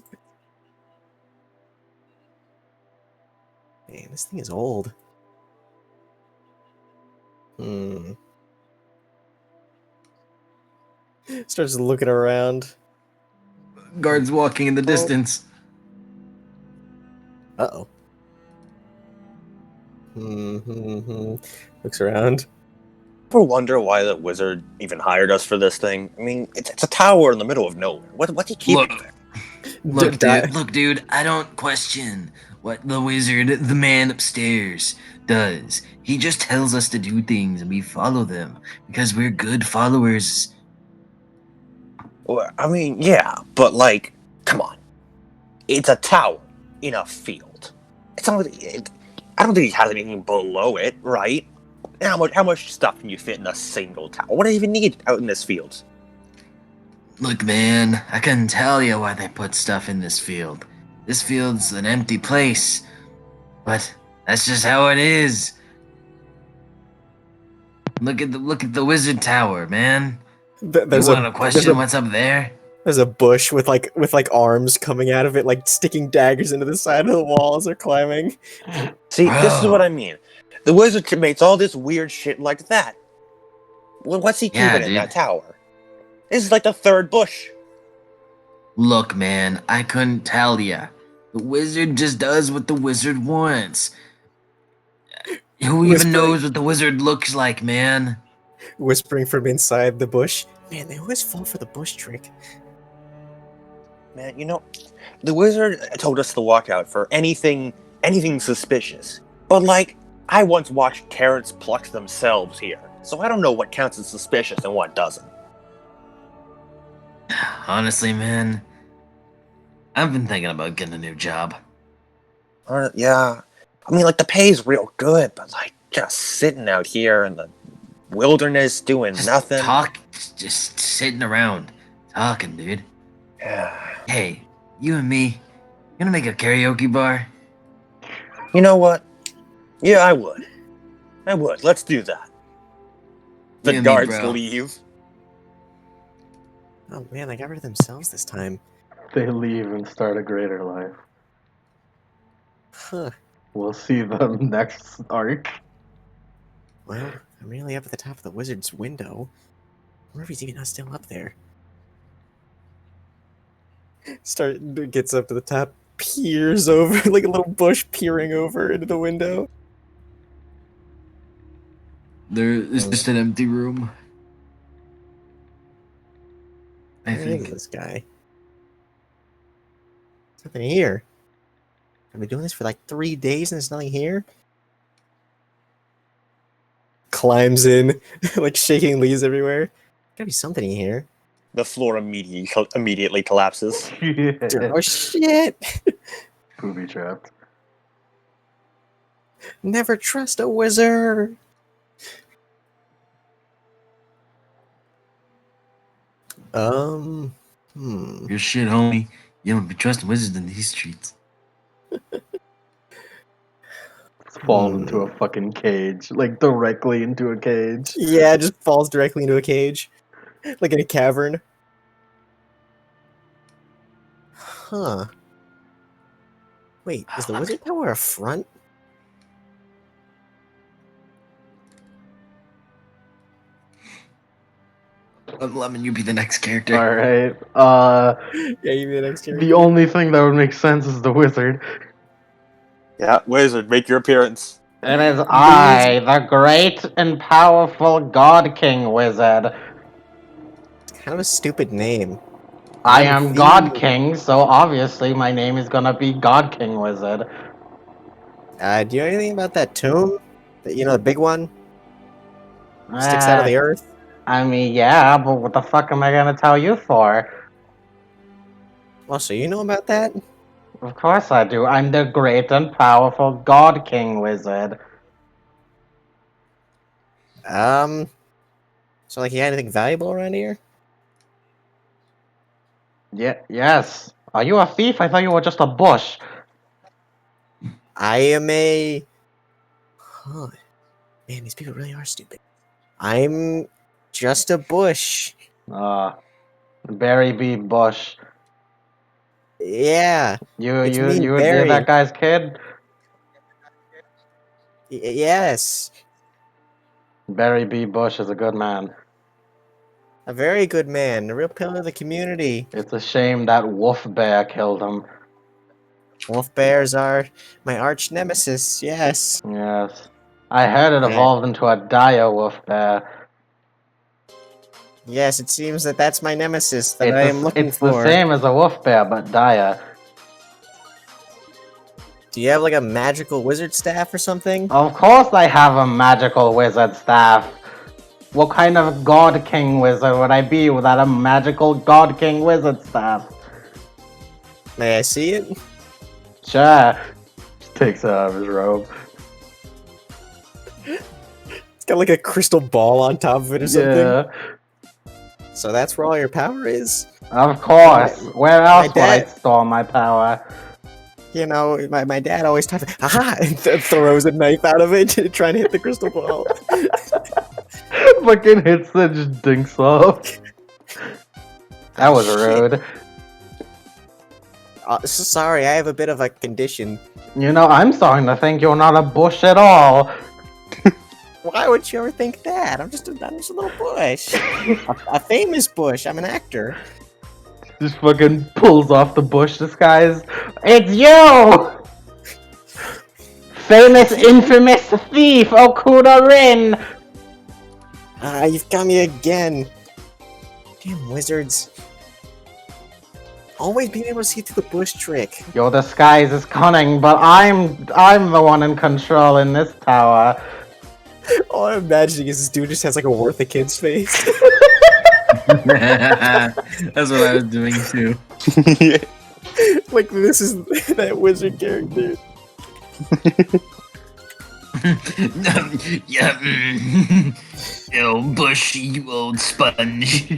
Man, this thing is old. Starts looking around. Guards walking in the distance. Uh-oh. Looks around. Ever wonder why the wizard even hired us for this thing? I mean, it's a tower in the middle of nowhere. What's he keeping there? Look, dude, I don't question what the wizard, the man upstairs, does. He just tells us to do things and we follow them because we're good followers. Well, I mean, yeah, but like, come on. It's a tower in a field. It's not. I don't think he has anything below it, right? And how much stuff can you fit in a single tower? What do you even need out in this field? Look, man, I couldn't tell you why they put stuff in this field. This field's an empty place, but that's just how it is. Look at the wizard tower, man. There's You want to question what's up there? There's a bush with like arms coming out of it, like sticking daggers into the side of the wall as they're climbing. See, this is what I mean. The wizard makes all this weird shit like that. What's he keeping in that tower? This is like the third bush. Look, man, I couldn't tell ya. The wizard just does what the wizard wants. Who even Whispering. knows what the wizard looks like, man? Whispering from inside the bush. Man, they always fall for the bush trick. Man, you know, the wizard told us to watch out for anything suspicious. But like, I once watched carrots pluck themselves here, so I don't know what counts as suspicious and what doesn't. Honestly, man, I've been thinking about getting a new job. Yeah, I mean, like the pay's real good, but like just sitting out here in the wilderness doing nothing. Just sitting around, talking, dude. Yeah. Hey, you and me, gonna make a karaoke bar? You know what? Yeah, I would. Let's do that. The You and me, guards bro. leave. Oh man, they got rid of themselves this time. They leave and start a greater life. Huh. We'll see them next arc. Well, I'm really up at the top of the wizard's window. I wonder if he's even still up there. Gets up to the top, peers over like a little bush peering over into the window. It's just an empty room. I Where is think. this guy? There's nothing here. I've been doing this for like 3 days and there's nothing here. Climbs in, like shaking leaves everywhere. Gotta be something in here. The floor immediately collapses. Oh shit! Booby trapped. Never trust a wizard. Hmm. Your shit, homie. You don't be trusting wizards in these streets. Fall into a fucking cage. Like, directly into a cage. Yeah, it just falls directly into a cage, like in a cavern. Huh. Wait, is the wizard tower a front? Lemon, you be the next character. Alright. Yeah, you be the next character. The only thing that would make sense is the wizard. Yeah, wizard, make your appearance. It is I, the great and powerful God King Wizard. Kind of a stupid name. I I'm am the- God King, so obviously my name is gonna be God King Wizard. Do you know anything about that tomb? The big one? Sticks out of the earth? I mean, yeah, but what the fuck am I gonna tell you for? Oh, so you know about that? Of course I do. I'm the great and powerful God King Wizard. So like you got anything valuable around here? Yes. Are you a thief? I thought you were just a bush. I am a... Huh. Man, these people really are stupid. I'm just a bush. Barry B. Bush. Yeah. You It's you me, you Barry. did that guy's kid? Yes. Barry B. Bush is a good man. A very good man. A real pillar of the community. It's a shame that Wolf Bear killed him. Wolf bears are my arch nemesis. Yes. Yes. I heard it Yeah. evolved into a dire wolf bear. Yes, it seems that that's my nemesis that It's, I am looking it's for. the same as a wolf bear, but dire. Do you have like a magical wizard staff or something? Of course I have a magical wizard staff. What kind of God King wizard would I be without a magical God King wizard staff? May I see it? Sure. Just takes it out of his robe. It's got like a crystal ball on top of it or something. Yeah. So that's where all your power is? Of course. Where else would I dad- store my power? You know, my dad always talks, aha, and throws a knife out of it trying to hit the crystal ball. Fucking hits it, just dinks off. That was rude. Sorry, I have a bit of a condition. You know, I'm starting to think you're not a bush at all. Why would you ever think that? I'm just a little bush. A famous bush. I'm an actor. Just fucking pulls off the bush disguise. It's you! Famous, infamous thief, Okuda Rin! Ah, you've got me again. Damn wizards. Always being able to see through the bush trick. Your disguise is cunning, but I'm the one in control in this tower. All I'm imagining is this dude just has like a Worth a Kid's face. That's what I was doing too. Like, this is that wizard character. Yeah. Oh, Bush, you old sponge.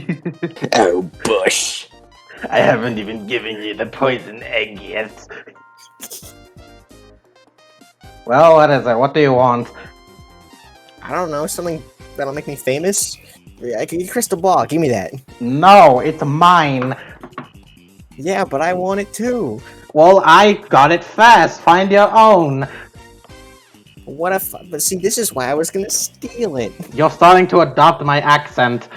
Oh, Bush. I haven't even given you the poison egg yet. Well, what is it? What do you want? I don't know, something that'll make me famous? I can get crystal ball, give me that. No, it's mine. Yeah, but I want it too. Well, I got it fast. Find your own. What if? But see, this is why I was gonna steal it. You're starting to adopt my accent.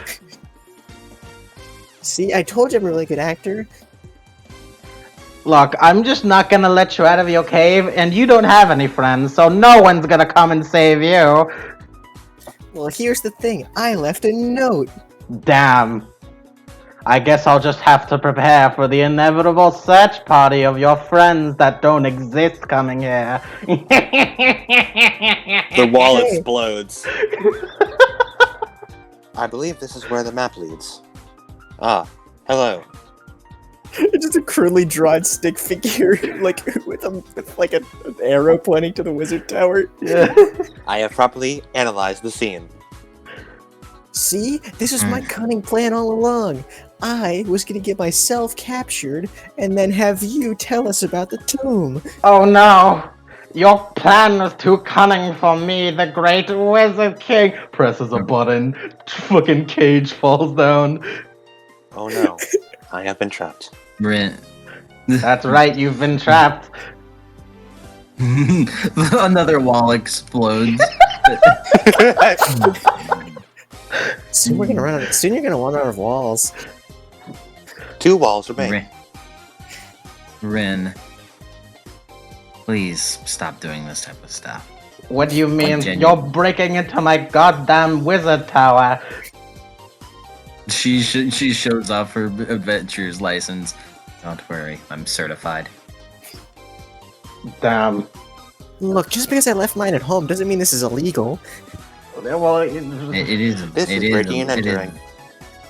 See, I told you I'm a really good actor. Look, I'm just not gonna let you out of your cave, and you don't have any friends, so no one's gonna come and save you. Well, here's the thing. I left a note. Damn. I guess I'll just have to prepare for the inevitable search party of your friends that don't exist coming here. The wall explodes. I believe this is where the map leads. Ah, hello. It's just a crudely drawn stick figure, like with an arrow pointing to the wizard tower. Yeah. I have properly analyzed the scene. See, this is my cunning plan all along. I was gonna get myself captured and then have you tell us about the tomb. Oh no! Your plan was too cunning for me, the great wizard king! Presses a button, fucking cage falls down. Oh no, I have been trapped. Rin. That's right, you've been trapped. Another wall explodes. Soon we're gonna run out. Soon you're gonna run out of walls. 2 walls remain. Rin. Please stop doing this type of stuff. What do you mean? genuine. You're breaking into my goddamn wizard tower. She shows off her adventurer's license. Don't worry, I'm certified. Damn. Look, just because I left mine at home doesn't mean this is illegal. Well, It is. This is breaking and entering.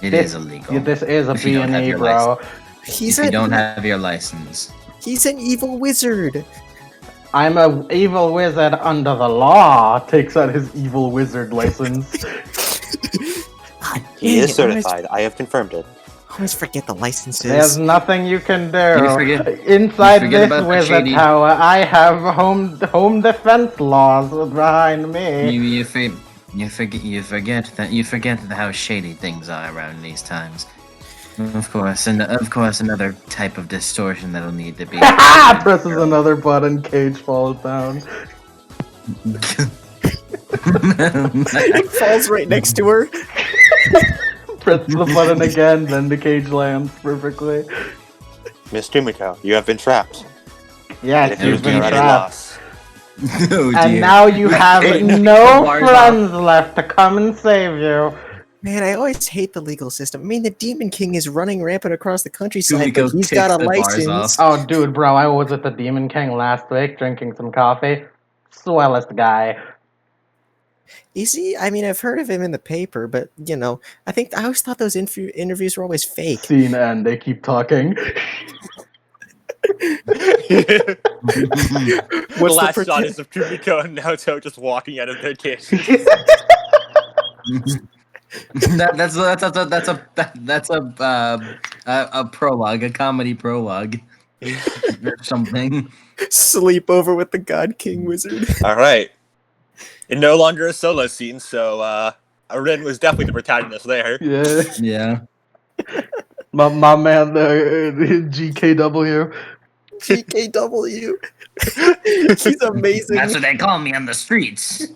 It is illegal. this is a If you don't have B&E, your bro. He's If you don't have your license. He's an evil wizard. I'm a evil wizard under the law. Takes out his evil wizard license. God, He dang is it, certified. I have confirmed it. I always forget the licenses. There's nothing you can do. You forget- Inside you forget this about the wizard shady- tower, I have home defense laws behind me. You forget how shady things are around these times. Of course, another type of distortion that'll need to be. Presses another button, cage falls down. It falls right next to her. Presses the button again, then the cage lands perfectly. Miss Dumiko, you have been trapped. Yes, If you you you've gain been any trapped. loss. Oh, And dear. now you have Hey, no bars friends left to come and save you. Man, I always hate the legal system. I mean, the Demon King is running rampant across the countryside, Kumiko but he's kicks got a the bars license. off. Oh, dude, bro, I was at the Demon King last week drinking some coffee. Swellest guy. Is he? I mean, I've heard of him in the paper, but you know, I always thought those interviews were always fake. Scene end, they keep talking. The What's last the shot is of Kumiko and Naoto just walking out of their cage. That's a prologue, a comedy prologue, or something. Sleepover with the God King Wizard. All right. And no longer a solo scene, so Rin was definitely the protagonist there. Yeah. Yeah. My man, the GKW. GKW. He's amazing. That's what they call me on the streets.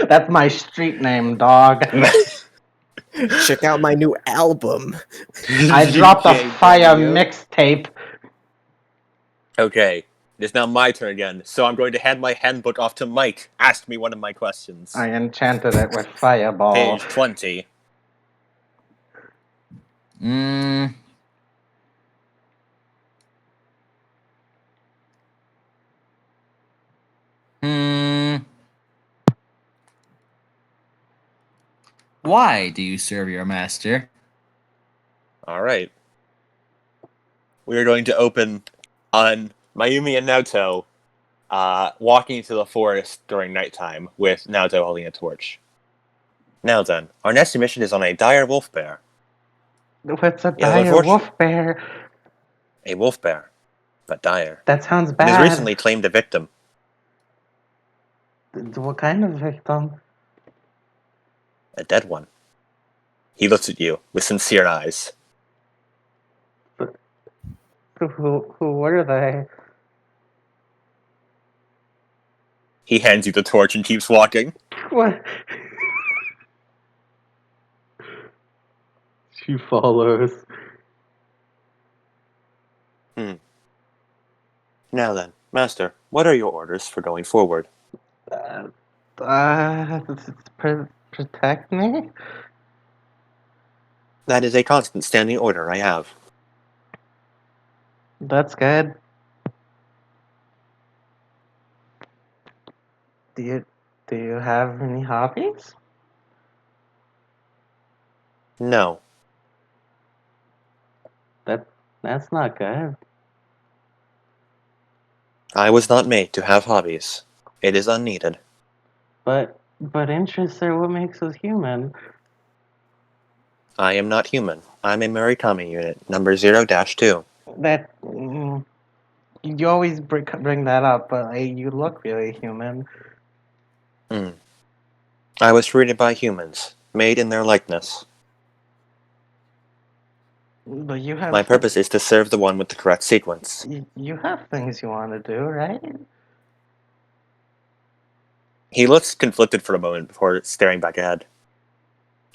That's my street name, dog. Check out my new album. I dropped a fire GKW. mixtape. Okay, it is now my turn again, so I'm going to hand my handbook off to Mike. Ask me one of my questions. I enchanted it with fireball. Page 20. Mm. Hmm. Why do you serve your master? Alright. We are going to open on Mayumi and Naoto walking into the forest during nighttime with Naoto holding a torch. Now then, our next mission is on a dire wolf bear. What's a Yeah, dire unfortunately- wolf bear? A wolf bear, but dire. That sounds It has bad. recently claimed a victim. What kind of victim? A dead one. He looks at you with sincere eyes. Who were they? He hands you the torch and keeps walking. What? She follows. Now then, Master, what are your orders for going forward? Protect me? That is a constant standing order I have. That's good. Do you have any hobbies? No. That's not good. I was not made to have hobbies. It is unneeded. But interests are what makes us human. I am not human. I'm a Murakami unit, number 0-2. That you always bring that up, but you look really human. I was created by humans, made in their likeness. But you have My purpose is to serve the one with the correct sequence. You have things you want to do, right? He looks conflicted for a moment before staring back ahead.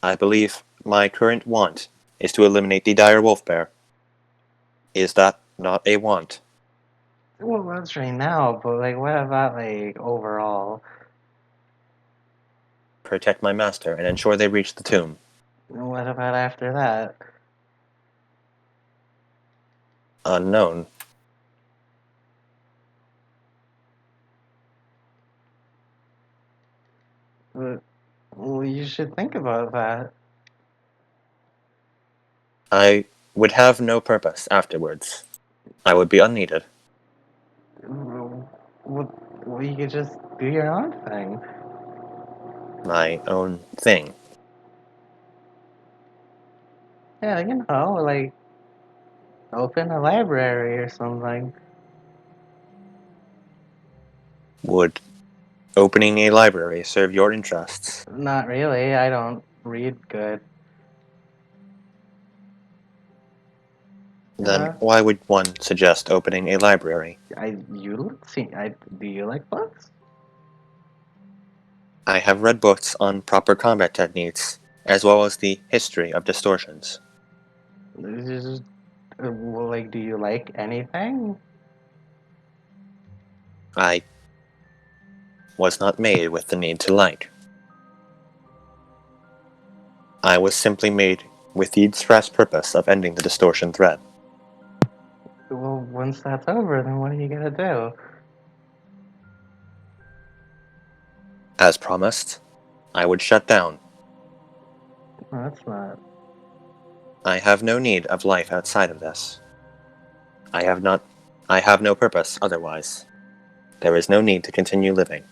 I believe my current want is to eliminate the dire wolf bear. Is that not a want? Well, that's right now, but what about overall? Protect my master and ensure they reach the tomb. What about after that? Unknown. Well, you should think about that. I would have no purpose afterwards. I would be unneeded. Well, you could just do your own thing. My own thing. Yeah, open a library or something. Would opening a library serve your interests? Not really. I don't read good. Then why would one suggest opening a library? Do you like books? I have read books on proper combat techniques, as well as the history of distortions. Do you like anything? I was not made with the need to like. I was simply made with the express purpose of ending the distortion threat. Well, once that's over, then what are you gonna do? As promised, I would shut down. Well, that's not. I have no need of life outside of this. I have no purpose otherwise. There is no need to continue living.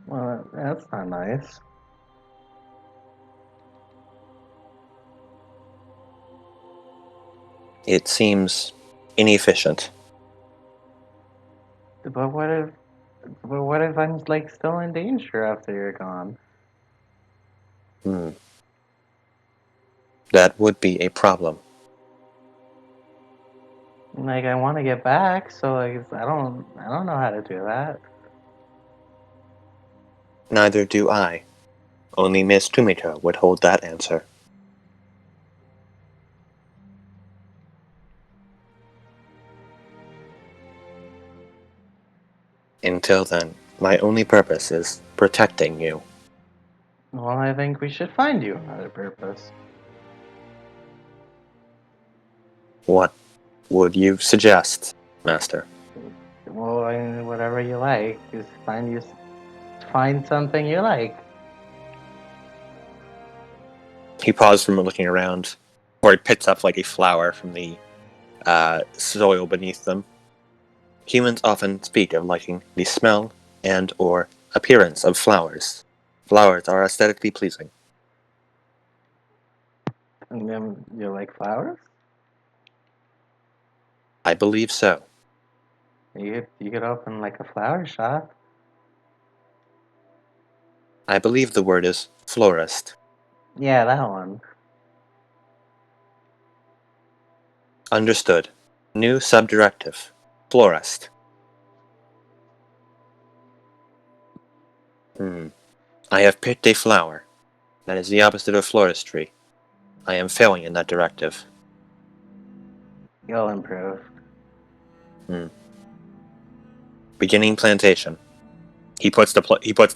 Well, that's not nice. It seems inefficient. But what if I'm still in danger after you're gone? That would be a problem. Like, I want to get back, so like, I don't know how to do that. Neither do I. Only Miss Tomita would hold that answer. Until then, my only purpose is protecting you. Well, I think we should find you another purpose. What would you suggest, Master? Well, whatever you like. Just find something you like. He paused from looking around, or he picks up like a flower from the soil beneath them. Humans often speak of liking the smell and or appearance of flowers. Flowers are aesthetically pleasing. And then you like flowers? I believe so. You could open like a flower shop. I believe the word is florist. Yeah, that one. Understood. New subdirective. Florist. I have picked a flower. That is the opposite of floristry. I am failing in that directive. You'll improve. Beginning plantation. He puts the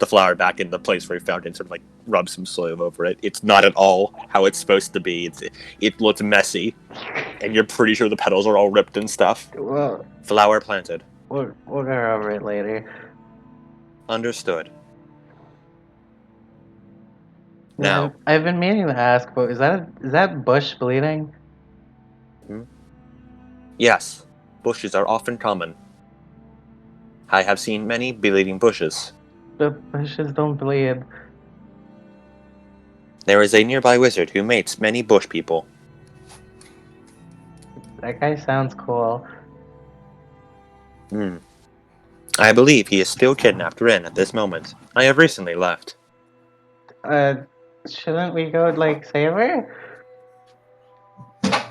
flower back in the place where he found it and sort of like rubs some soil over it. It's not at all how it's supposed to be. It looks messy, and you're pretty sure the petals are all ripped and stuff. Well, Flower planted. we'll go over it later. Understood. Now, I've been meaning to ask, but is that bush bleeding? yes, bushes are often common. I have seen many bleeding bushes. The bushes don't bleed. There is a nearby wizard who mates many bush people. That guy sounds cool. I believe he is still kidnapped Rin at this moment. I have recently left. Shouldn't we go like save her?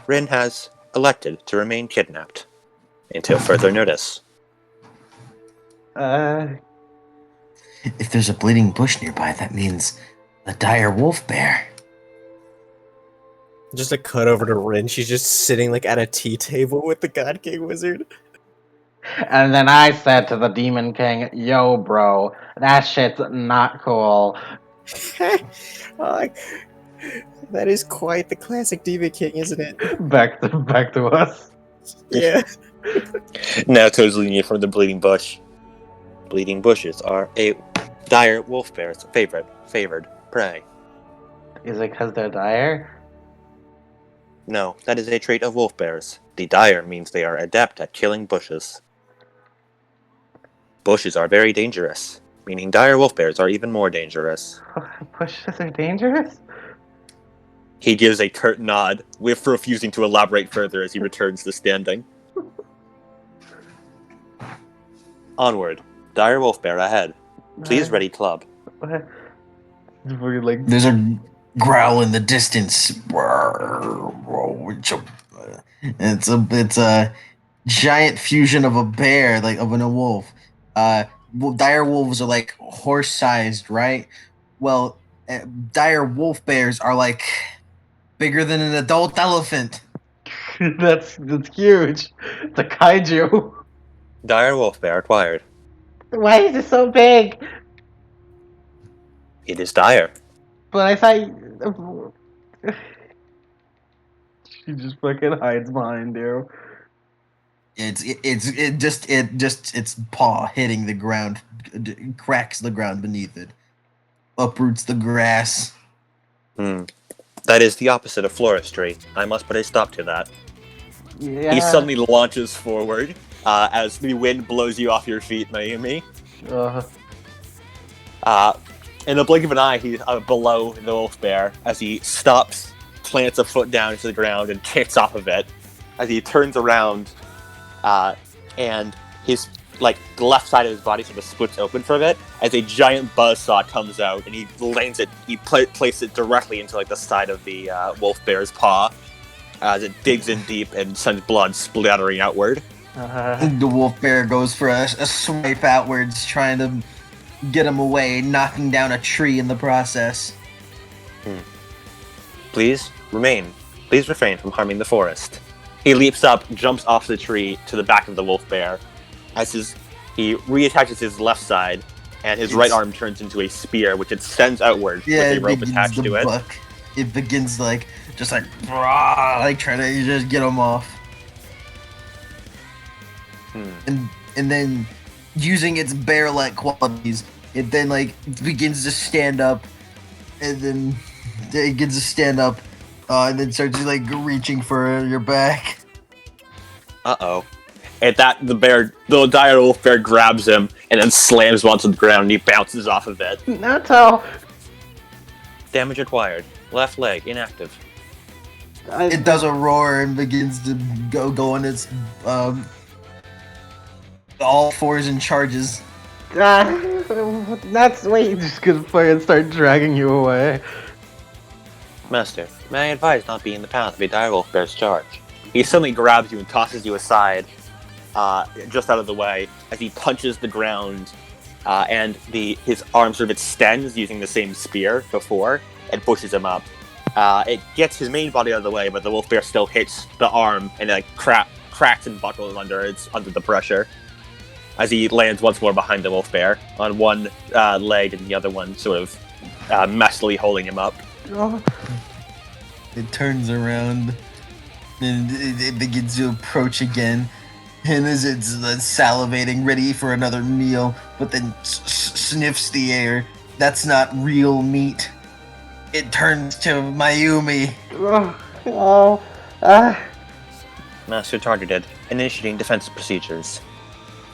Rin has elected to remain kidnapped until further notice. If there's a bleeding bush nearby, that means a dire wolf bear. Just a cut over to Rin. She's just sitting like at a tea table with the God King wizard. And then I said to the Demon King, "Yo, bro, that shit's not cool." Oh, that is quite the classic Demon King, isn't it? Back to us. Yeah. Now Toad's leading you from the bleeding bush. Bleeding bushes are a dire wolf bear's favored prey. Is it because they're dire? No, that is a trait of wolf bears. The dire means they are adept at killing bushes. Bushes are very dangerous, meaning dire wolf bears are even more dangerous. Bushes are dangerous? He gives a curt nod, with refusing to elaborate further as he returns to standing. Onward. Dire wolf bear ahead. Please ready club. We're like, There's a growl in the distance. It's a giant fusion of a bear, like of a wolf. Dire wolves are like horse-sized, right? Well, dire wolf bears are like bigger than an adult elephant. that's huge. It's a kaiju. Dire wolf bear acquired. Why is it so big? It is dire. But I thought she just fucking hides behind you. Its paw hitting the ground cracks the ground beneath it, uproots the grass. That is the opposite of floristry. I must put a stop to that. Yeah. He suddenly launches forward as the wind blows you off your feet, Mayumi. In the blink of an eye, he's below the wolf bear as he stops, plants a foot down into the ground, and kicks off of it. As he turns around, and his the left side of his body sort of splits open for a bit as a giant buzzsaw comes out, and he lands it. He places it directly into the side of the wolf bear's paw, as it digs in deep and sends blood splattering outward. The wolf bear goes for a swipe outwards, trying to get him away, knocking down a tree in the process. Please remain. Please refrain from harming the forest. He leaps up, jumps off the tree to the back of the wolf bear. He reattaches his left side, and his right arm turns into a spear, which it sends outward with a rope attached to it. Buck. It begins like trying to just get him off. And then using its bear-like qualities, it then begins to stand up, and then it begins to stand up, and then starts reaching for your back. Uh-oh. At that, the dire wolf bear grabs him and then slams him onto the ground, and he bounces off of it. Nato! Damage acquired. Left leg inactive. It does a roar and begins to go on its all fours and charges. That's wait. Just gonna fucking start dragging you away. Master, may I advise not be in the path of a dire wolf bear's charge? He suddenly grabs you and tosses you aside, just out of the way, as he punches the ground, and his arm sort of extends using the same spear before, and pushes him up. It gets his main body out of the way, but the wolf bear still hits the arm and cracks and buckles under the pressure, as he lands once more behind the wolf bear on one leg and the other one sort of messily holding him up. It turns around and it begins to approach again, and as it's salivating, ready for another meal, but then sniffs the air. That's not real meat. It turns to Mayumi. Master targeted, initiating defensive procedures.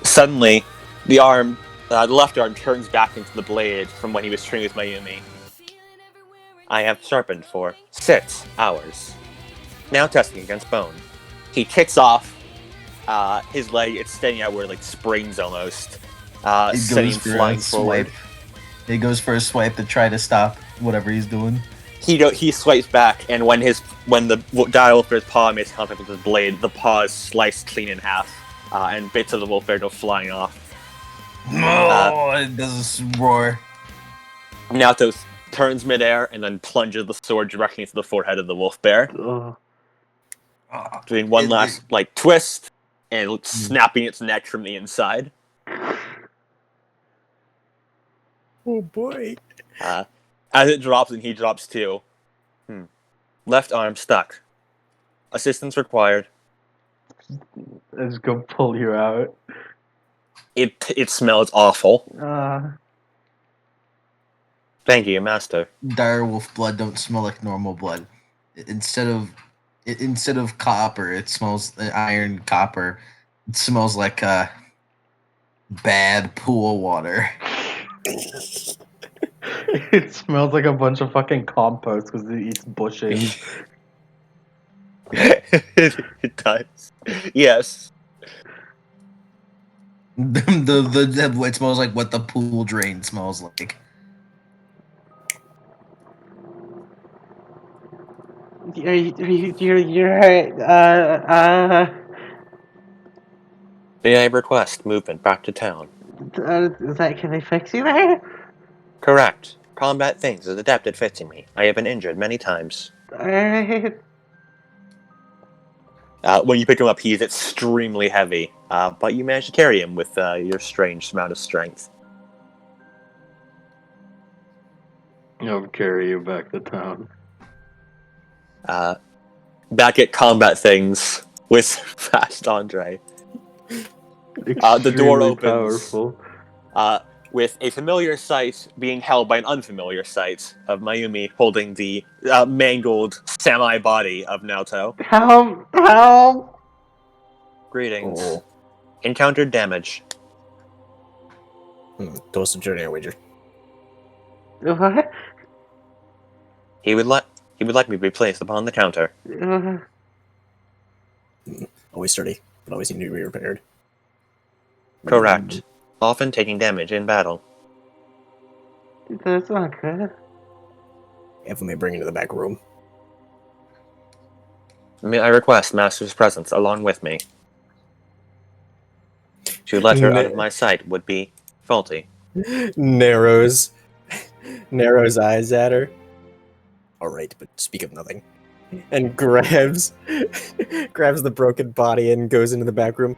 Suddenly, the left arm turns back into the blade from when he was training with Mayumi. I have sharpened for 6 hours. Now testing against bone. He kicks off his leg, extending outward like springs almost, sending him flying forward. He goes for a swipe to try to stop whatever he's doing. He swipes back, and when the dire wolf bear's paw makes contact with his blade, the paw is sliced clean in half, and bits of the wolf bear go flying off. It does a roar. Naoto turns midair and then plunges the sword directly into the forehead of the wolf bear, doing one last twist and snapping its neck from the inside. Oh boy. As it drops and he drops too. Left arm stuck. Assistance required. I just go pull you out. It smells awful. Thank you, Master. Dire wolf blood don't smell like normal blood. Instead of copper, it smells iron copper. It smells like bad pool water. It smells like a bunch of fucking compost because it eats bushings. It does. Yes. It smells like what the pool drain smells like. You're right. May I request movement back to town? Is that, can they fix you there? Correct. Combat things is adept at fixing me. I have been injured many times. Alright. When you pick him up, he's extremely heavy, but you manage to carry him with your strange amount of strength. I'll carry you back to town. Back at combat things with Fast Andre. The door opens. Powerful. With a familiar sight being held by an unfamiliar sight of Mayumi holding the mangled semi-body of Naoto. Help! Greetings. Oh. Encountered damage. Toast of journey, I wager. What? He would like me to be placed upon the counter. Always sturdy, but always need to be repaired. Correct. Often taking damage in battle. That's not good. If we may bring into the back room. May I request Master's presence along with me? To let her out of my sight would be faulty. narrows eyes at her. All right, but speak of nothing. And grabs the broken body and goes into the back room.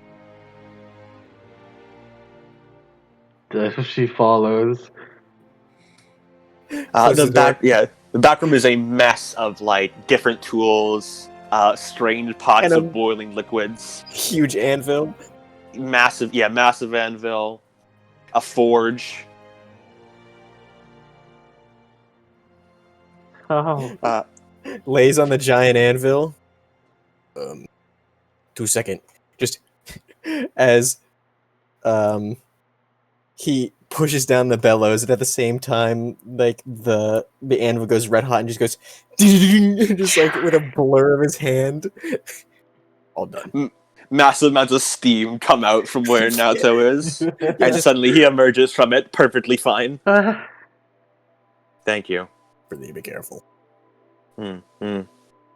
She follows. Closes the door. The back room is a mess of like different tools, strange pots And of boiling liquids, Huge anvil. massive anvil, a forge. Oh. Lays on the giant anvil. 2 second. Just as he pushes down the bellows, and at the same time, like the anvil goes red hot and just goes just like with a blur of his hand. All done. Massive amounts of steam come out from where Naoto is, and just- suddenly he emerges from it perfectly fine. Thank you. Really be careful.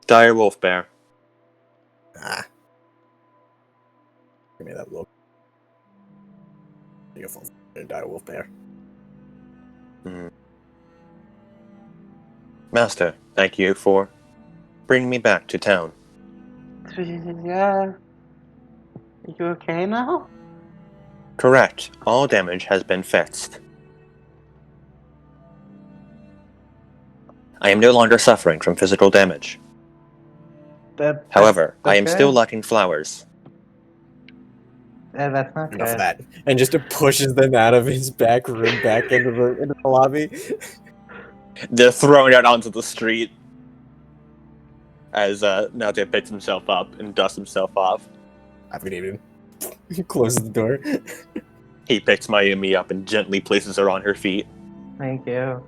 Dire wolf bear. Ah. Give me that look. Beautiful. Die wolf bear. Master, thank you for bringing me back to town. Yeah. You okay now? Correct. All damage has been fixed. I am no longer suffering from physical damage. However, I am still lacking flowers. That's not Enough of that. And just pushes them out of his back room back into the lobby. They're throwing it onto the street as Naoto picks himself up and dusts himself off. Have a good evening. He closes the door. He picks Mayumi up and gently places her on her feet. Thank you.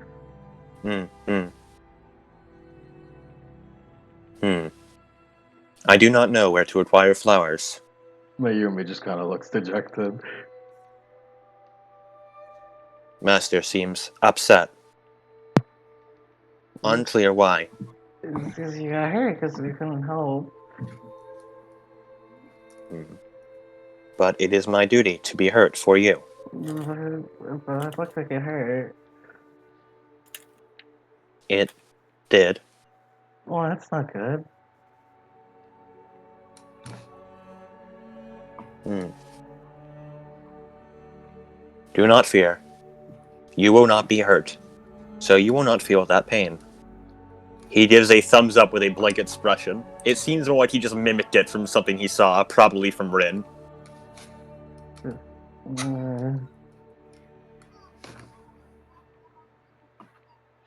I do not know where to acquire flowers. Mayumi just kind of looks dejected. Master seems upset. Unclear why. Because you got hurt because we couldn't help. But it is my duty to be hurt for you. But it looks like it hurt. It did. Well, that's not good. Do not fear. You will not be hurt, so you will not feel that pain. He gives a thumbs up with a blank expression. It seems more like he just mimicked it from something he saw, probably from Rin.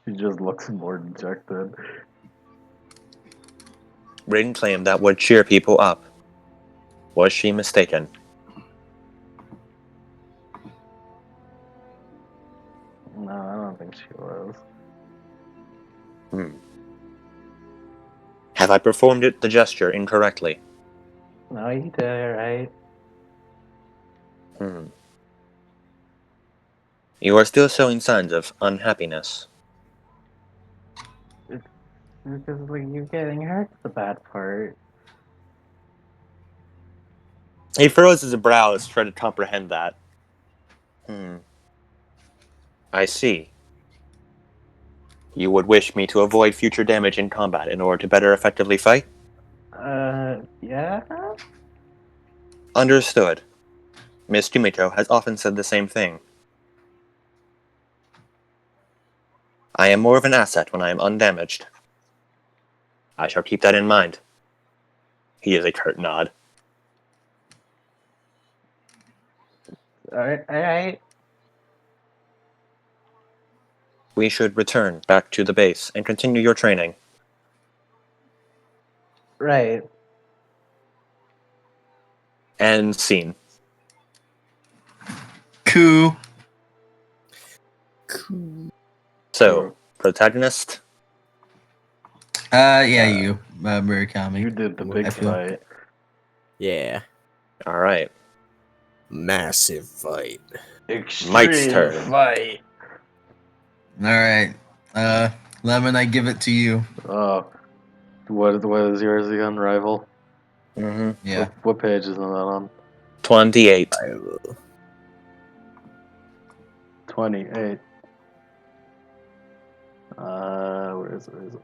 She just looks more dejected. Rin claimed that would cheer people up. Was she mistaken? No, I don't think she was. Have I performed the gesture incorrectly? No, you did it right. You are still showing signs of unhappiness. Because like you getting hurt's the bad part. He furrows his brows, trying to comprehend that. I see. You would wish me to avoid future damage in combat in order to better effectively fight? Yeah? Understood. Miss Yumito has often said the same thing. I am more of an asset when I am undamaged. I shall keep that in mind. He is a curt nod. Alright. We should return back to the base and continue your training. Right. End scene. Cool. So, protagonist? Yeah, you, Murakami. You did the big I feel- fight. Yeah. Alright. Massive fight. Mike's turn. Fight. All right, Lemon, I give it to you. What is yours again, rival? Mm-hmm. Yeah. What page is that on? 28. 28. Where is it? Where is it?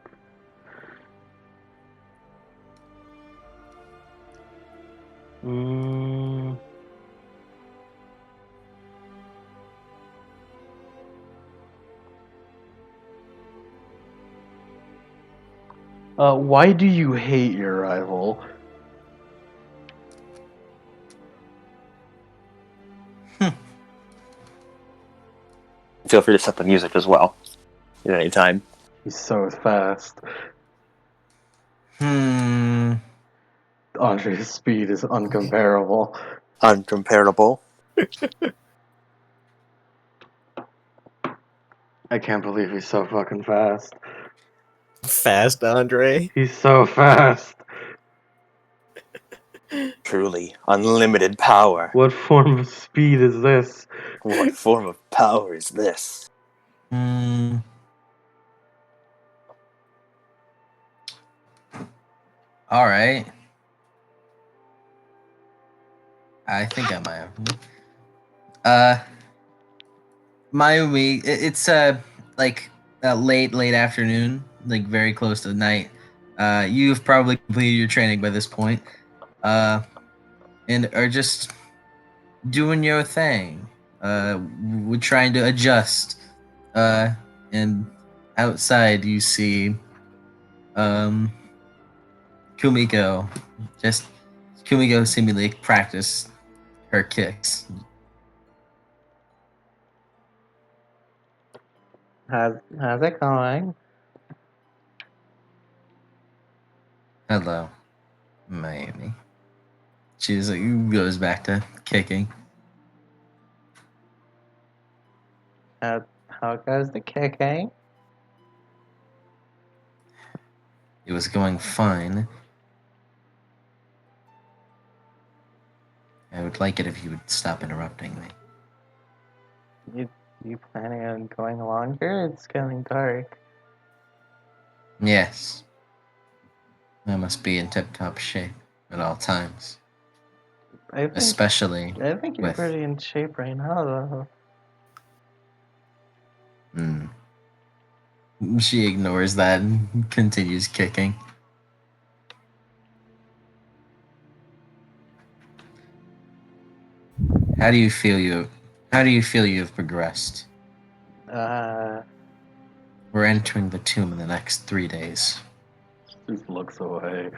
Mm. Why do you hate your rival? Feel free to set the music as well at any time. He's so fast. Andre's speed is uncomparable. Uncomparable. I can't believe he's so fucking fast. Fast, Andre. He's so fast. Truly unlimited power. What form of speed is this? What form of power is this? Hmm. All right. I think I might have. Mayumi, it's like late afternoon, like very close to night. You've probably completed your training by this point, and are just doing your thing. We're trying to adjust. And outside you see, um, Kumiko, just Kumiko seemingly practice her kicks. How's it going? Hello, Miami. She's like goes back to kicking. How goes the kicking? It was going fine. I would like it if you would stop interrupting me. You planning on going longer? It's getting dark. Yes, I must be in tip-top shape at all times, especially I think you're with. pretty in shape right now, though. Hmm. She ignores that and continues kicking. How do you feel you've progressed? We're entering the tomb in the next 3 days. Just looks away.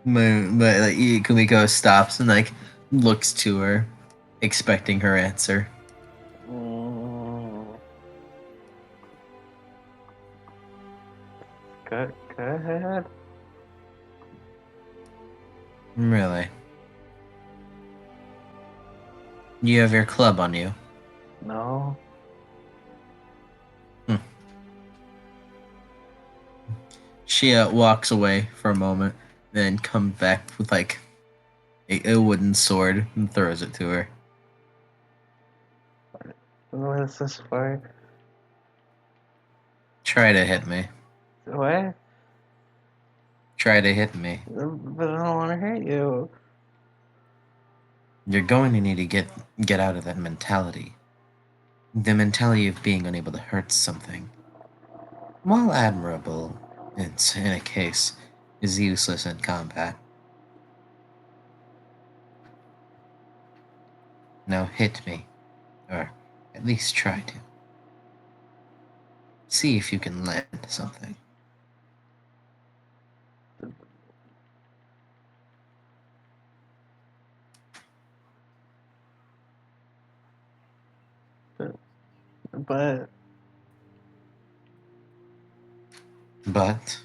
But like, Kumiko stops and like looks to her, expecting her answer. Good, good. Really? You have your club on you. No. She walks away for a moment, then comes back with like a wooden sword and throws it to her. What is this for? Try to hit me. What? Try to hit me. But I don't want to hurt you. You're going to need to get out of that mentality. The mentality of being unable to hurt something, while admirable, it's in a case, is useless in combat. Now hit me, or at least try to. See if you can land something. But But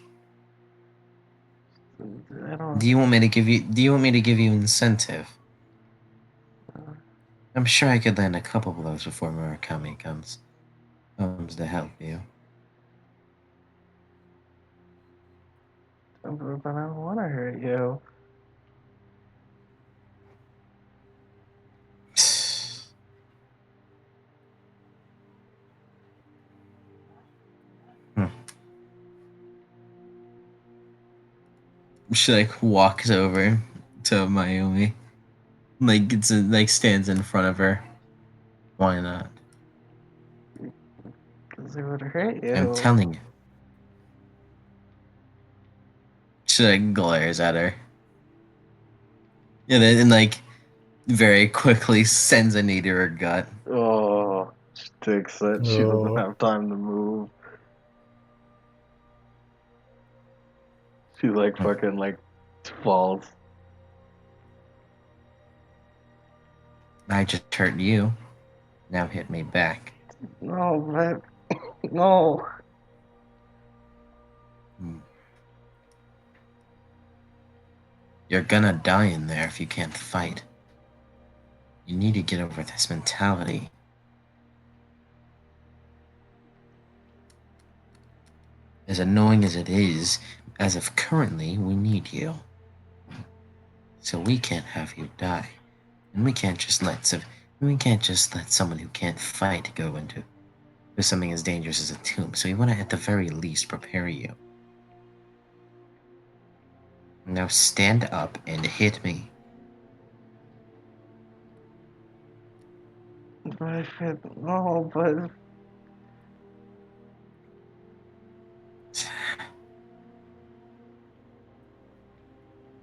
I don't. do you want me to give you incentive? I'm sure I could land a couple blows before Murakami comes to help you. But I don't want to hurt you. She like walks over to Mayumi, like stands in front of her. Why not? Because it would hurt you. I'm telling you. She like glares at her. And then like very quickly sends a knee to her gut. Oh, she takes it. She doesn't Oh. have time to move. She like fucking like falls. I just hurt you. Now hit me back. No, but no. You're gonna die in there if you can't fight. You need to get over this mentality. As annoying as it is, as of currently, we need you. So we can't have you die. And we can't just let someone who can't fight go into something as dangerous as a tomb. So we want to at the very least prepare you. Now stand up and hit me. No, but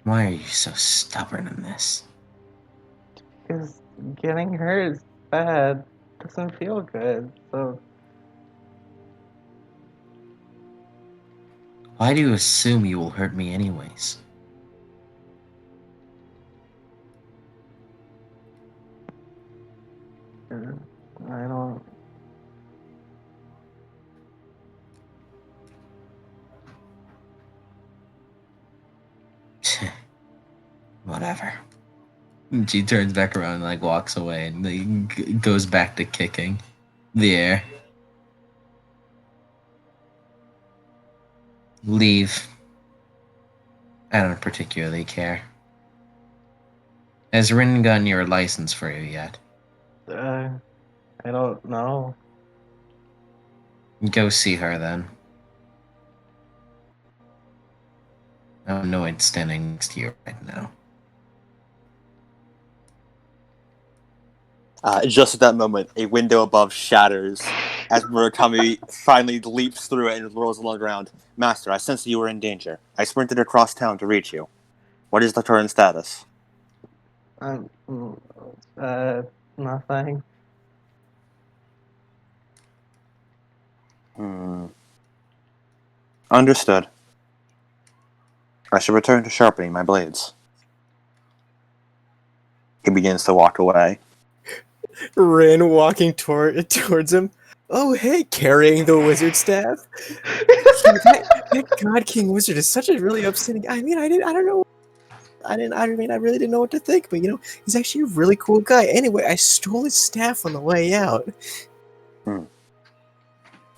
Why are you so stubborn in this? because getting hurt is bad. Doesn't feel good. So Why do you assume you will hurt me anyways? I don't. Whatever. And she turns back around and like walks away and like, goes back to kicking the air. Leave. I don't particularly care. Has Rin gotten your license for you yet? I don't know. Go see her then. I'm annoyed standing next to you right now. Just at that moment, a window above shatters as Murakami finally leaps through it and rolls along the ground. Master, I sensed you were in danger. I sprinted across town to reach you. What is the current status? Nothing. Understood. I should return to sharpening my blades. He begins to walk away. Rin walking towards him. Oh, hey, carrying the wizard staff. that God King wizard is such a really upsetting. I mean, I don't know. I really didn't know what to think, but he's actually a really cool guy. Anyway, I stole his staff on the way out.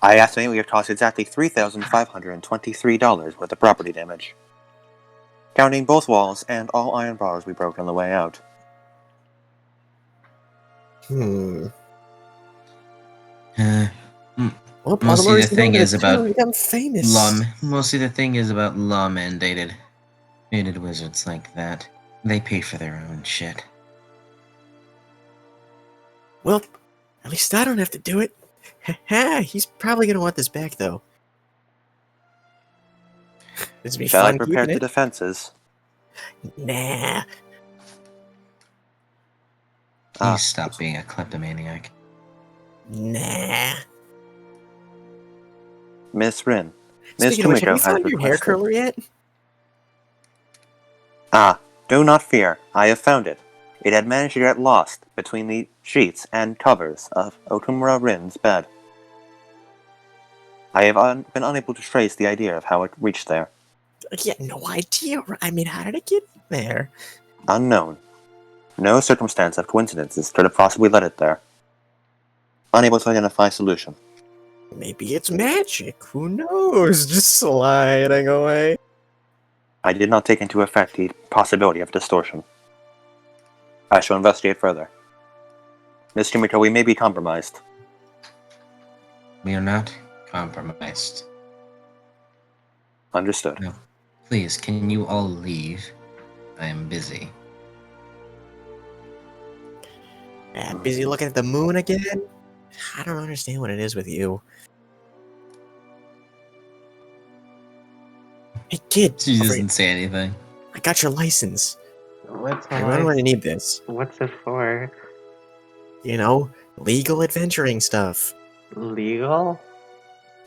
I estimate we have cost exactly $3,523 worth of property damage, counting both walls and all iron bars we broke on the way out. Well, Mostly the thing is about I'm famous. Mostly the thing is about law mandated wizards like that. They pay for their own shit. Well, at least I don't have to do it. He's probably gonna want this back, though. This be Shall I fun prepare keeping the it? defenses? Nah. Please stop being a kleptomaniac. Nah. Miss Rin, Miss Speaking of which, have Tomiko you has found your hair requested... curler yet? Do not fear. I have found it. It had managed to get lost between the sheets and covers of Okumura Rin's bed. I have been unable to trace the idea of how it reached there. Yeah, no idea. I mean, how did it get there? Unknown. No circumstance of coincidences could have possibly led it there. Unable to identify solution. Maybe it's magic. Who knows? Just sliding away. I did not take into effect the possibility of distortion. I shall investigate further. Miss Kimiko, we may be compromised. We are not compromised. Understood. No. Please, can you all leave? I am busy. Busy looking at the moon again? I don't understand what it is with you. Hey kid, She doesn't say anything. I got your license. What's You're going to need this. What's it for? You know, legal adventuring stuff. Legal?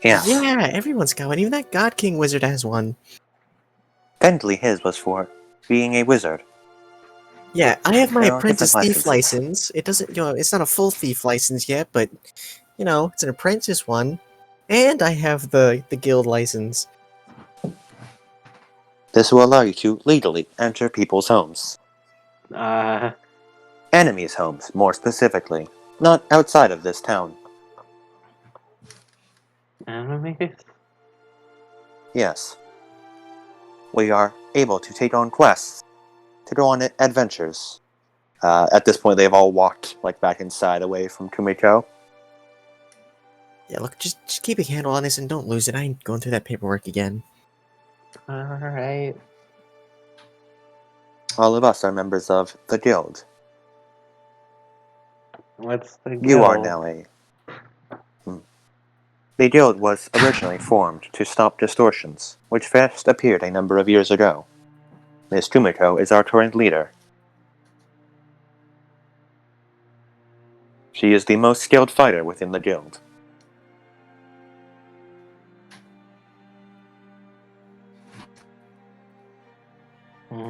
Yes. Yeah, everyone's got one. Even that God King wizard has one. Technically, his was for being a wizard. Yeah, I have my There are apprentice different thief licenses. license. It doesn't, it's not a full thief license yet, but it's an apprentice one. And I have the guild license. This will allow you to legally enter people's homes. Enemies' homes, more specifically. Not outside of this town. Enemies? Yes. We are able to take on quests, to go on adventures. At this point, they've all walked back inside, away from Kumiko. Yeah, look, just keep a handle on this and don't lose it. I ain't going through that paperwork again. Alright. All of us are members of the guild. What's the guild? You are now a... The guild was originally formed to stop distortions, which first appeared a number of years ago. Miss Kumiko is our current leader. She is the most skilled fighter within the guild.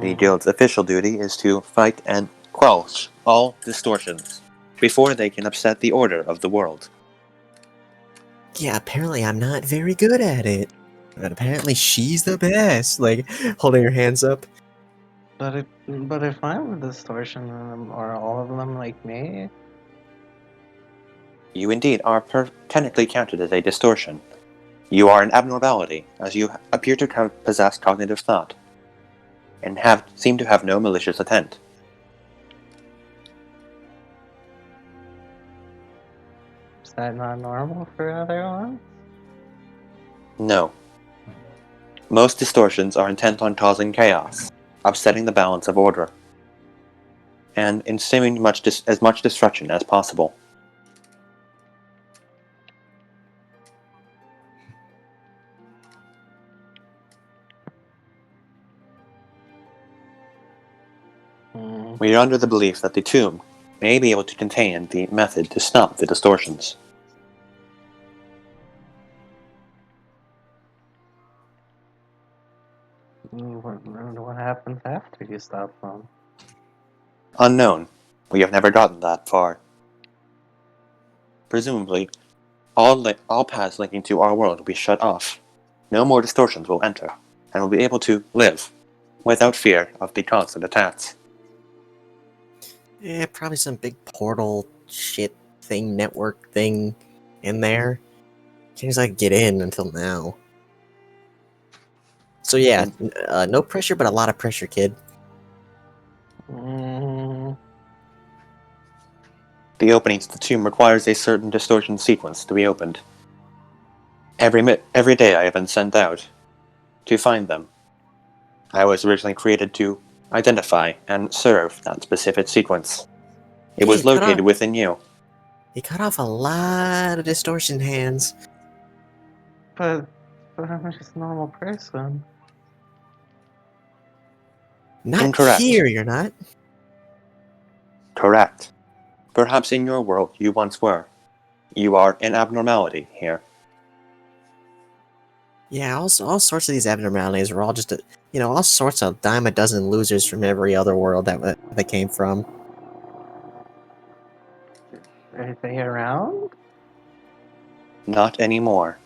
The guild's official duty is to fight and quench all distortions before they can upset the order of the world. Yeah, apparently I'm not very good at it. But apparently she's the best. Like, holding her hands up. But if I'm a distortion, are all of them like me? You indeed are technically counted as a distortion. You are an abnormality, as you appear to possess cognitive thought, and seem to have no malicious intent. Is that not normal for other ones? No. Most distortions are intent on causing chaos, upsetting the balance of order, and instilling as much destruction as possible. We are under the belief that the tomb may be able to contain the method to stop the distortions. What happens after you stop them? Unknown. We have never gotten that far. Presumably, all paths linking to our world will be shut off. No more distortions will enter, and will be able to live without fear of the constant attacks. Yeah, probably some big portal shit thing, network thing in there. Seems like get in until now. So yeah, no pressure, but a lot of pressure, kid. Mm, The opening to the tomb requires a certain distortion sequence to be opened. Every day I have been sent out to find them. I was originally created to identify and serve that specific sequence. It was Hey, cut located off. within you. He cut off a lot of distortion hands. but I'm just a normal person. Not Incorrect. here, you're not. Correct. Perhaps in your world you once were. You are an abnormality here. Yeah, all sorts of these abnormalities are all just, all sorts of dime a dozen losers from every other world that they came from. Are they around? Not anymore.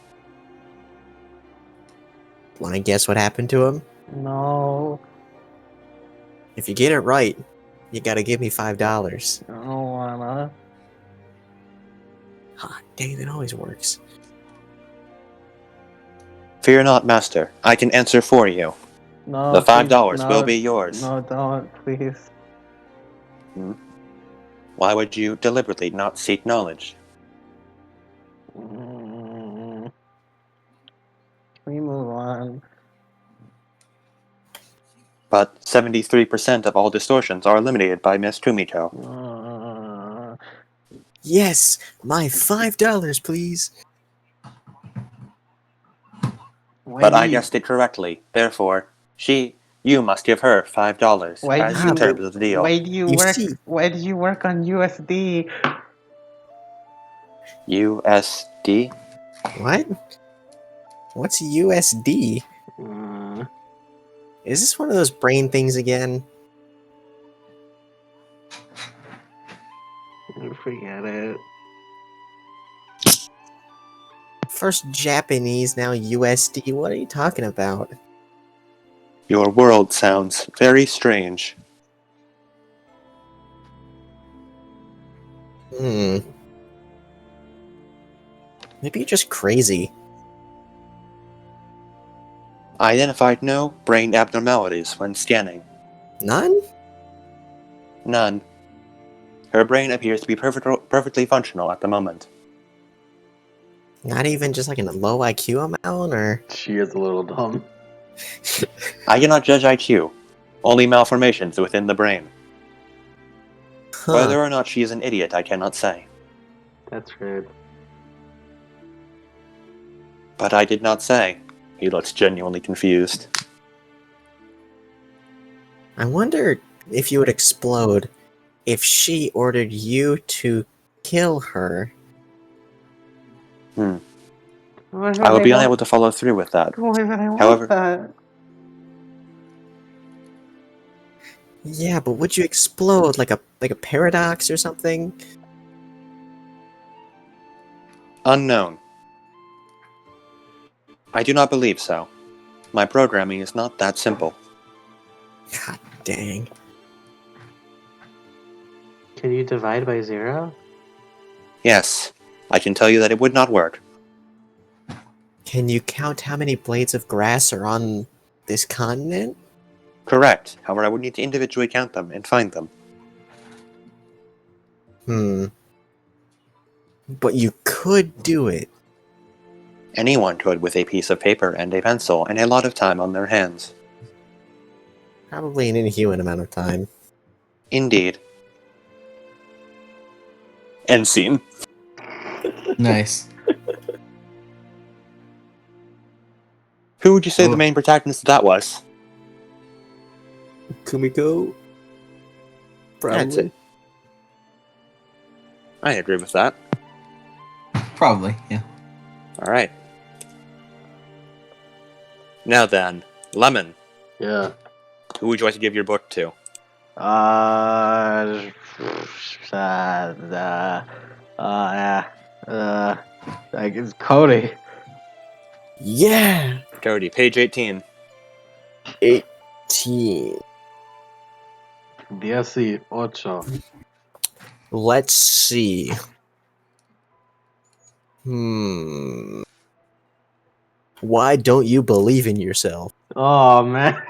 Wanna guess what happened to him? No. If you get it right, you gotta give me $5. I don't wanna. Ah, dang, it always works. Fear not, Master. I can answer for you. No. The $5 please, will no, be yours. No, don't, please. Why would you deliberately not seek knowledge? Can we move on? but 73% of all distortions are eliminated by Miss Kumiko. Yes, my $5, please. But I guessed it correctly. Therefore, you must give her $5 Why as do the you- terms of the deal. Why do you You work? see- Why do you work on USD? USD? What? What's USD? Mm, Is this one of those brain things again? forget it. First Japanese, now USD. What are you talking about? Your world sounds very strange. Maybe you're just crazy. I identified no brain abnormalities when scanning. None? None. Her brain appears to be perfectly functional at the moment. Not even just like in a low IQ amount, or? She is a little dumb. I cannot judge IQ, only malformations within the brain. Huh. Whether or not she is an idiot, I cannot say. That's right. But I did not say. He looks genuinely confused. I wonder if you would explode if she ordered you to kill her. Why would I will be want- unable to follow through with that. Why would I want However- that? Yeah, but would you explode like a paradox or something? Unknown. I do not believe so. My programming is not that simple. God dang. Can you divide by 0? Yes, I can tell you that it would not work. Can you count how many blades of grass are on this continent? Correct. However, I would need to individually count them and find them. But you could do it. Anyone could with a piece of paper and a pencil and a lot of time on their hands. Probably an inhuman amount of time. Indeed. End scene. Nice. Who would you say Oh. the main protagonist of that was? Kumiko? That's it. I agree with that. Probably, yeah. Alright. Now then, Lemon, Yeah. who would you like to give your book to? I guess Cody. Yeah! Cody, page 18. 18. Ocho. Let's see. Why don't you believe in yourself? Oh man.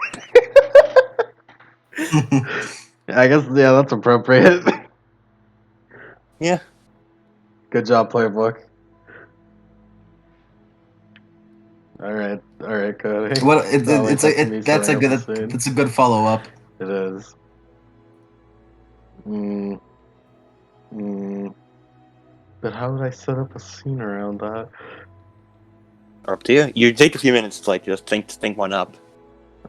I guess that's appropriate. Yeah. Good job, playbook. All right, Cody. Well, Probably that's me that's a setting good up the scene. that's a good follow up. It is. But how would I set up a scene around that? Up to you. You take a few minutes to like just think one up.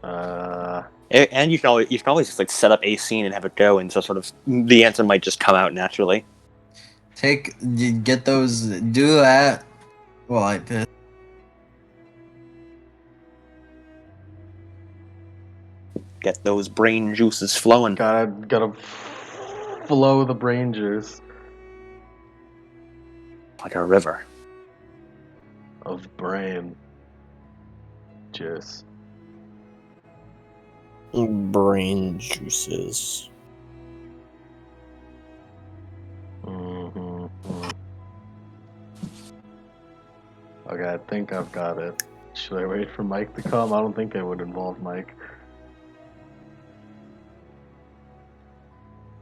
And you can always just like set up a scene and have it go, and so sort of the answer might just come out naturally. Get those, do that. Well, I did. Get those brain juices flowing. Gotta flow the brain juice Like a river. of brain juice. Brain juices. Mm-hmm. Okay, I think I've got it. Should I wait for Mike to come? I don't think I would involve Mike.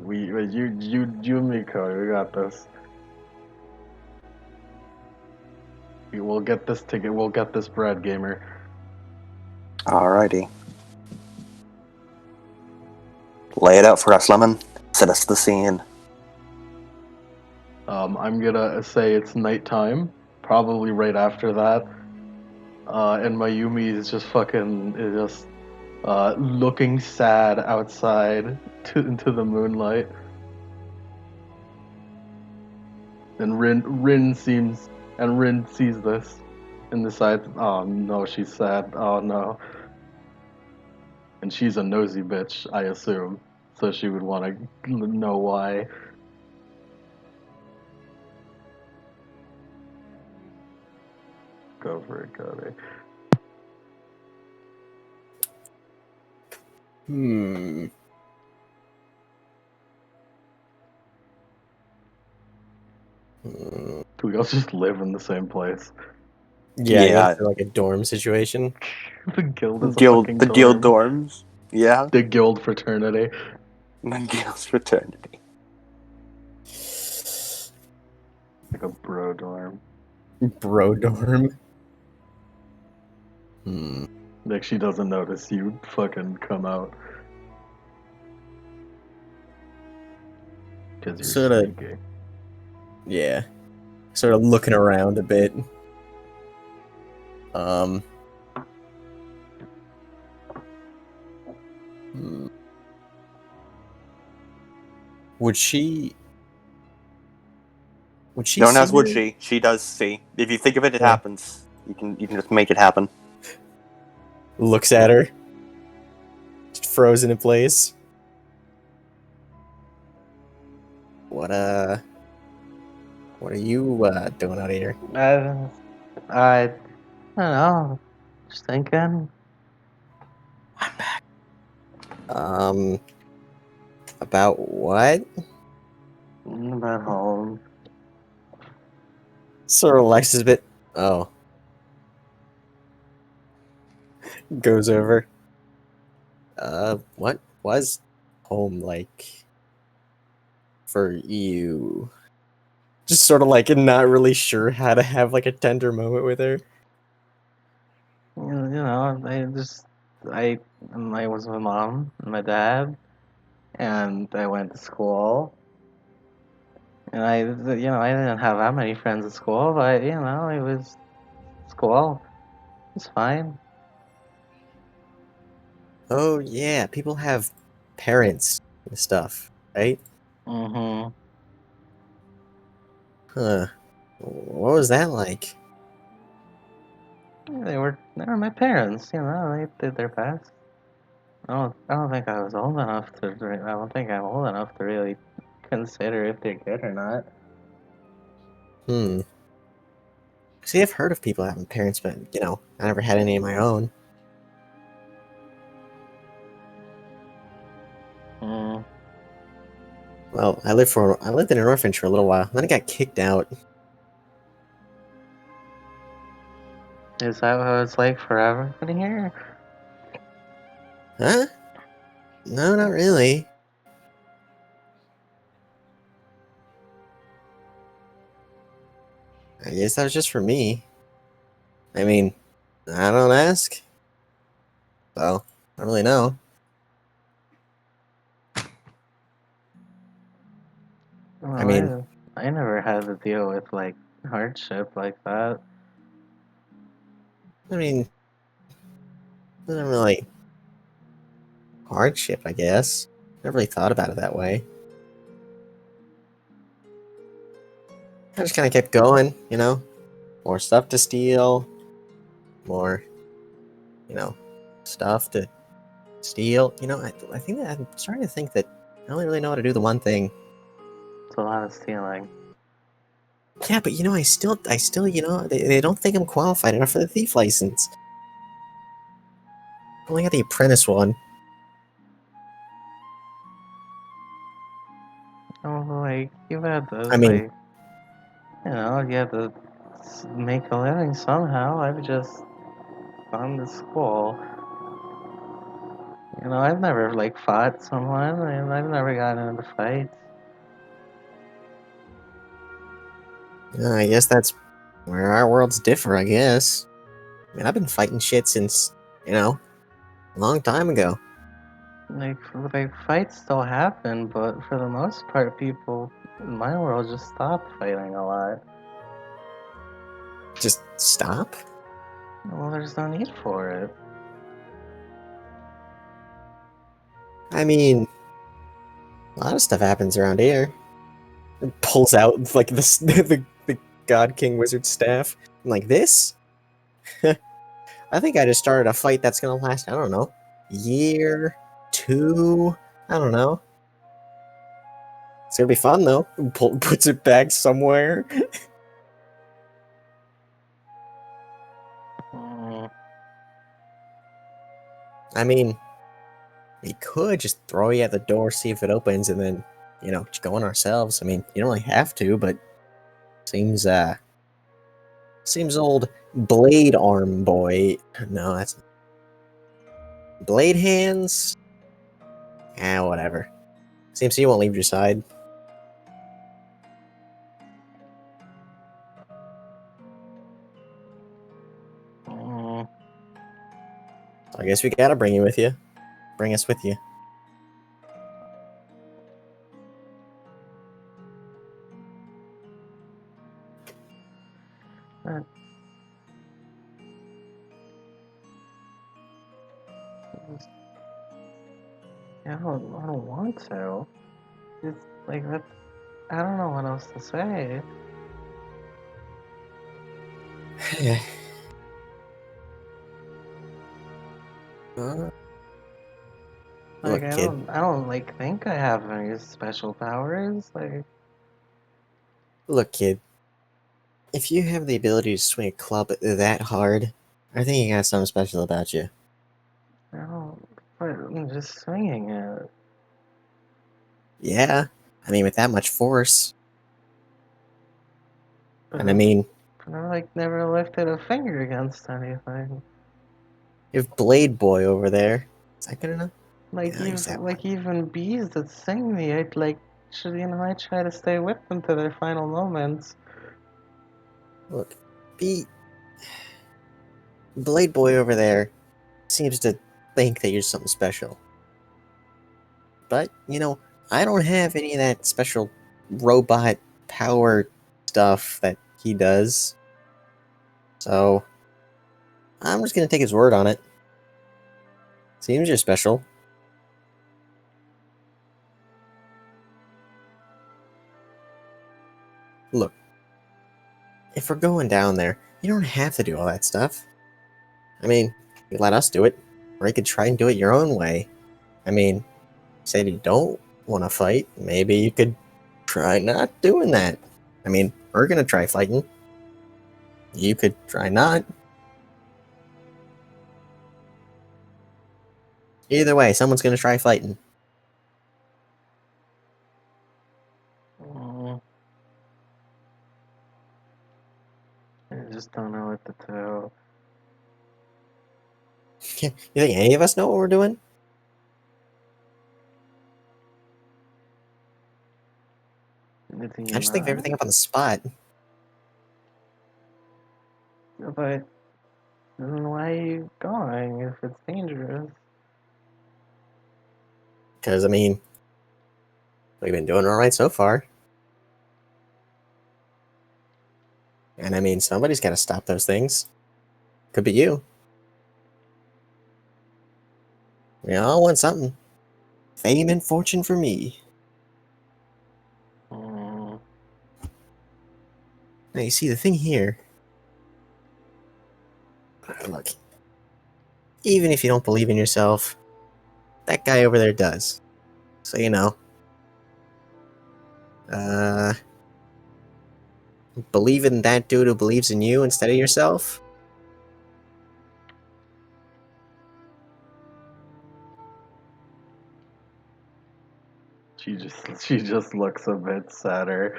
You and me, Cody. We got this. We'll get this ticket. We'll get this bread, gamer. Alrighty. Lay it out for us, Lemon. Set us the scene. I'm gonna say it's nighttime, probably right after that. And Mayumi is just looking sad outside into the moonlight. And Rin sees this and decides, oh no, she's sad. Oh no. And she's a nosy bitch, I assume. So she would want to know why. Go for it, Cody. Hmm. Hmm. Do we all just live in the same place? Yeah, Yeah. it's like a dorm situation. The guild is a fucking The guild dorm. dorms. Yeah. The guild fraternity. The guild's fraternity. Like a bro dorm. Bro dorm. Hmm. Like she doesn't notice you fucking come out. Because you're Sorta- sneaky. Yeah. Sort of looking around a bit. Um. hmm. Would she? Would she? Don't see ask would me? she. She does see. If you think of it, it Yeah. happens. You can just make it happen. Looks at her. Just frozen in place. What are you doing out here? I don't know. Just thinking. About what? About home. Sort of relaxes a bit. Oh. Goes over. What was home like for you? Just sort of like not really sure how to have like a tender moment with her. I was with mom and my dad, and I went to school. And I didn't have that many friends at school, but it was school. It's fine. Oh yeah, people have parents and stuff, right? Mm-hmm. Huh. What was that like? They were my parents. They did their best. I don't think I was old enough to. I don't think I'm old enough to really consider if they're good or not. See, I've heard of people having parents, but I never had any of my own. Mm. Well, I lived in an orphanage for a little while, then I got kicked out. Is that what it's like for everybody here? Huh? No, not really. I guess that was just for me. I mean, I don't ask. So, I don't really know. Well, I mean- I never had to deal with like hardship like that. I mean, it wasn't really hardship, I guess. Never really thought about it that way. I just kind of kept going, More stuff to steal. More, stuff to steal. I think that I'm starting to think that I only really know how to do the one thing. It's a lot of stealing. Yeah, but I still, they don't think I'm qualified enough for the thief license. I only got the apprentice one. Oh, like you had to. I mean- you had to make a living somehow. I've just gone to school. I've never like fought someone, and I've never gotten into fights. I guess that's where our worlds differ, I guess. I mean, I've been fighting shit since, a long time ago. like fights still happen, but for the most part, people in my world just stop fighting a lot. Just stop? Well, there's no need for it. I mean, a lot of stuff happens around here. And pulls out like this the God King Wizard staff. I'm like, this? I think I just started a fight that's gonna last, I don't know, year, two, I don't know. It's gonna be fun though. Puts it back somewhere. Mm, I mean, we could just throw you at the door, see if it opens, and then, just go in ourselves. I mean, you don't really have to, but seems old Blade Arm Boy. No, that's Blade Hands. Whatever. Seems he won't leave your side. mm, So I guess we gotta bring you with you. Bring us with you. uh, just- I don't want to. It's like that's. I don't know what else to say. Uh, Like Look, kid. I don't like think I have any special powers. Like Look, kid. If you have the ability to swing a club that hard, I think you got something special about you. I don't. But I'm just swinging it. Yeah. I mean, with that much force. But And I mean, but I like never lifted a finger against anything. you have Blade Boy over there. Is that good enough? Like Yeah, use that even like even bees that sing me, I'd like should I try to stay with them to their final moments. Look, Blade Boy over there seems to think that you're something special. But, I don't have any of that special robot power stuff that he does. So, I'm just gonna take his word on it. Seems you're special. Look, if we're going down there, you don't have to do all that stuff. I mean, you let us do it, or you could try and do it your own way. I mean, say you don't want to fight, maybe you could try not doing that. I mean, we're gonna try fighting. You could try not. Either way, someone's gonna try fighting. Mm, I just don't know what to do. You think any of us know what we're doing? I just think of everything up on the spot. But then why are you going if it's dangerous? Because, I mean, we've been doing alright so far. And I mean, somebody's got to stop those things. Could be you. We all want something. Fame and fortune for me. Mm, Now, you see, the thing here. Look. Even if you don't believe in yourself, that guy over there does. So, believe in that dude who believes in you instead of yourself? She just looks a bit sadder.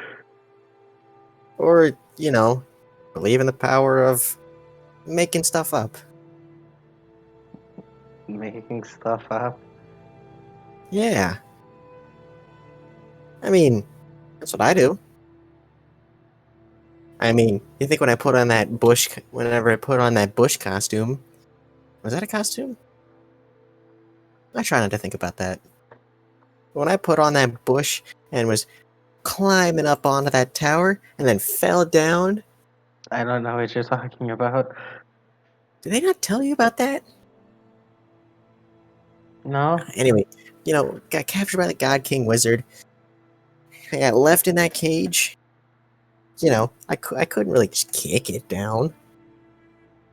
Or, believe in the power of making stuff up. making stuff up. Yeah. I mean, that's what I do. I mean, you think whenever I put on that bush costume, was that a costume? I try not to think about that. When I put on that bush and was climbing up onto that tower and then fell down, I don't know what you're talking about. did they not tell you about that? No? Anyway, got captured by the God King Wizard. I got left in that cage. I couldn't really just kick it down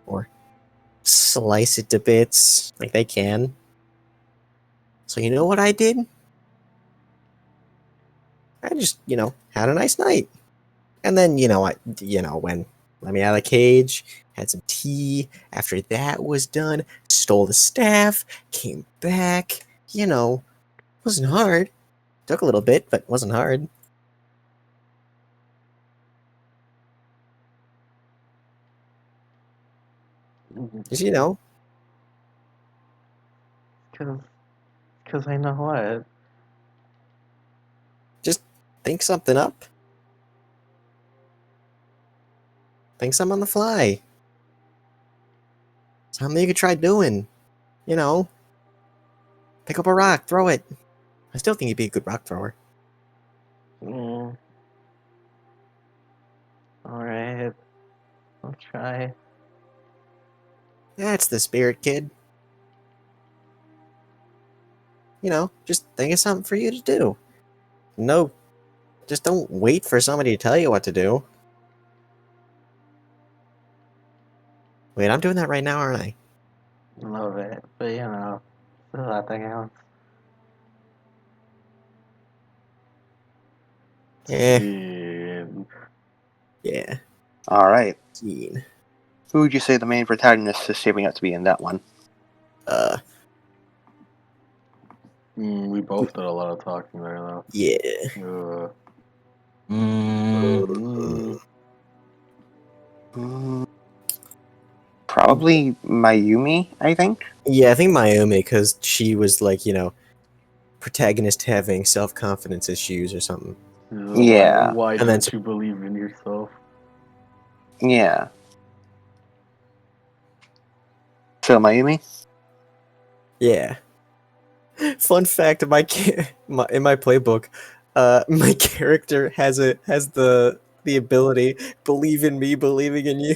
or slice it to bits like they can. So you know what I did? I just, had a nice night. And then, when let me out of the cage, had some tea. After that was done, stole the staff, came back. Wasn't hard. Took a little bit, but wasn't hard. Just, Because I know what. just think something up. Think something on the fly. Something you could try doing. Pick up a rock, throw it. I still think you'd be a good rock thrower. Mm. Alright. I'll try. That's the spirit, kid. Just think of something for you to do. No, just don't wait for somebody to tell you what to do. Wait, I'm doing that right now, aren't I? A little bit. But still that thing counts. Eh, Scene. yeah. All right. Scene. Who would you say the main protagonist is shaping up to be in that one? We both did a lot of talking there, though. Yeah. Mm, Probably Mayumi, I think. Yeah, I think Mayumi, because she was like, protagonist having self-confidence issues or something. Yeah. Why And then don't you believe in yourself? Yeah. So Mayumi? Yeah. Fun fact: in my playbook, my character has the ability believe in me, believing in you.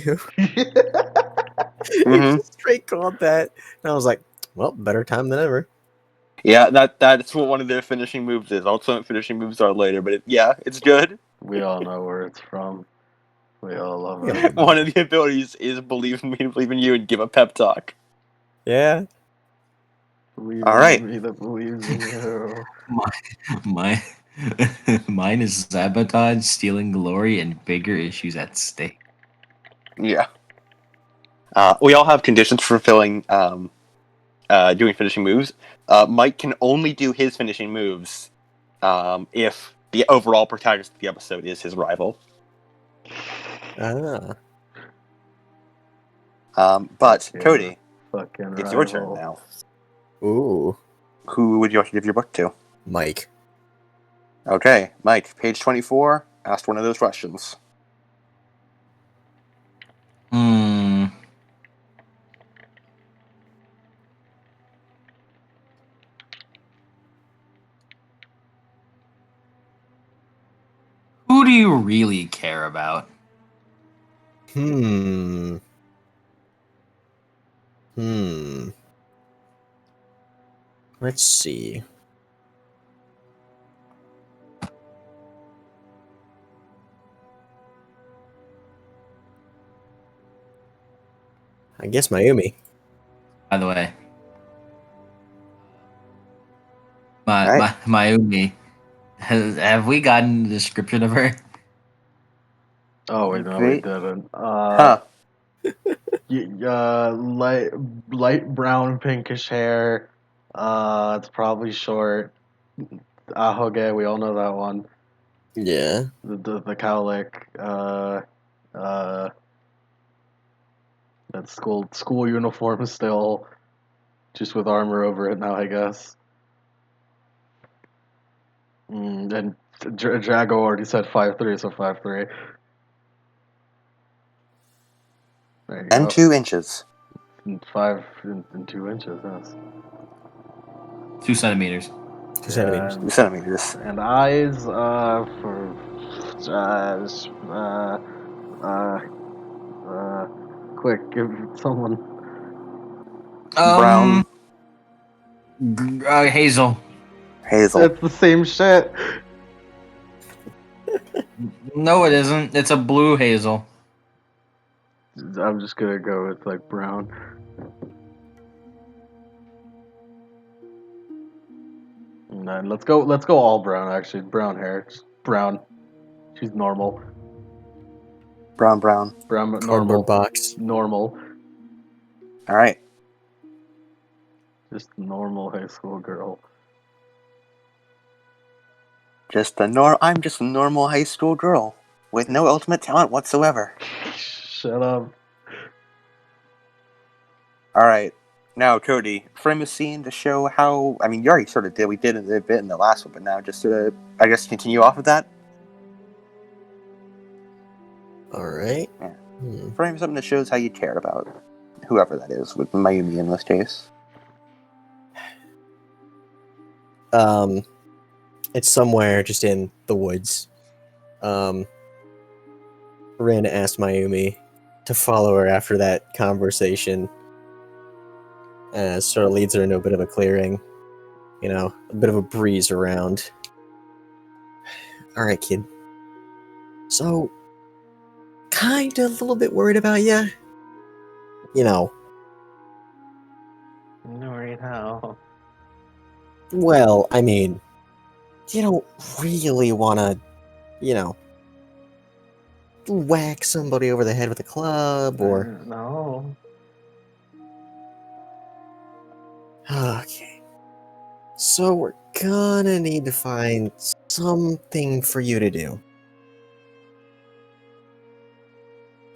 Mhm. It's straight called that, and I was like, well, better time than ever. Yeah, that's what one of their finishing moves is. Ultimate finishing moves are later, but it's good. We all know where it's from. We all love Yeah. it. One of the abilities is believe in me, believe in you, and give a pep talk. Yeah. Believe All in right. me that believes in you. my mine is sabotage, stealing glory, and bigger issues at stake. Yeah. We all have conditions for fulfilling doing finishing moves. Mike can only do his finishing moves if the overall protagonist of the episode is his rival. Ah. But Yeah. Cody, Fucking it's your turn rival. now. Ooh. Who would you like to give your book to? Mike. Okay, Mike, page 24. Ask one of those questions. Hmm. Who do you really care about? Hmm. Let's see. I guess Mayumi. By the way, All right. Mayumi. Have we gotten the description of her? Oh wait, no, we Wait. didn't. Huh. Light brown pinkish hair. It's probably short. Ahoge, we all know that one. Yeah. The cowlick. That school uniform still, just with armor over it now, I guess. And Jago already said 5'3", so 5'3". There you And go. 2 inches. And 5 and 2 inches. Yes. 2 centimeters. 2 centimeters. 2 centimeters. And eyes, for, quick, give someone. Brown. Hazel. Hazel. It's the same shit. No, it isn't. It's a blue hazel. I'm just gonna go with like brown. And then let's go all brown. Actually, brown hair, just brown. She's normal. Brown. Brown, but normal. Cardboard box. Normal. All right. Just normal high school girl. I'm just a normal high school girl with no ultimate talent whatsoever. Shut up. All right. Now, Cody, frame a scene to show how. I mean, you already sort of did. We did it a bit in the last one, but now just sort of, I guess, continue off of that. All right. Yeah. Hmm. Frame something that shows how you care about whoever that is, with Mayumi in this case. It's somewhere just in the woods. Rin asked Mayumi to follow her after that conversation. Sort of leads her into a bit of a clearing. You know, a bit of a breeze around. Alright, kid. So, kinda a little bit worried about you. You know, No worry how. well, I mean, you don't really want to, you know, whack somebody over the head with a club or... No. Okay. So we're gonna need to find something for you to do.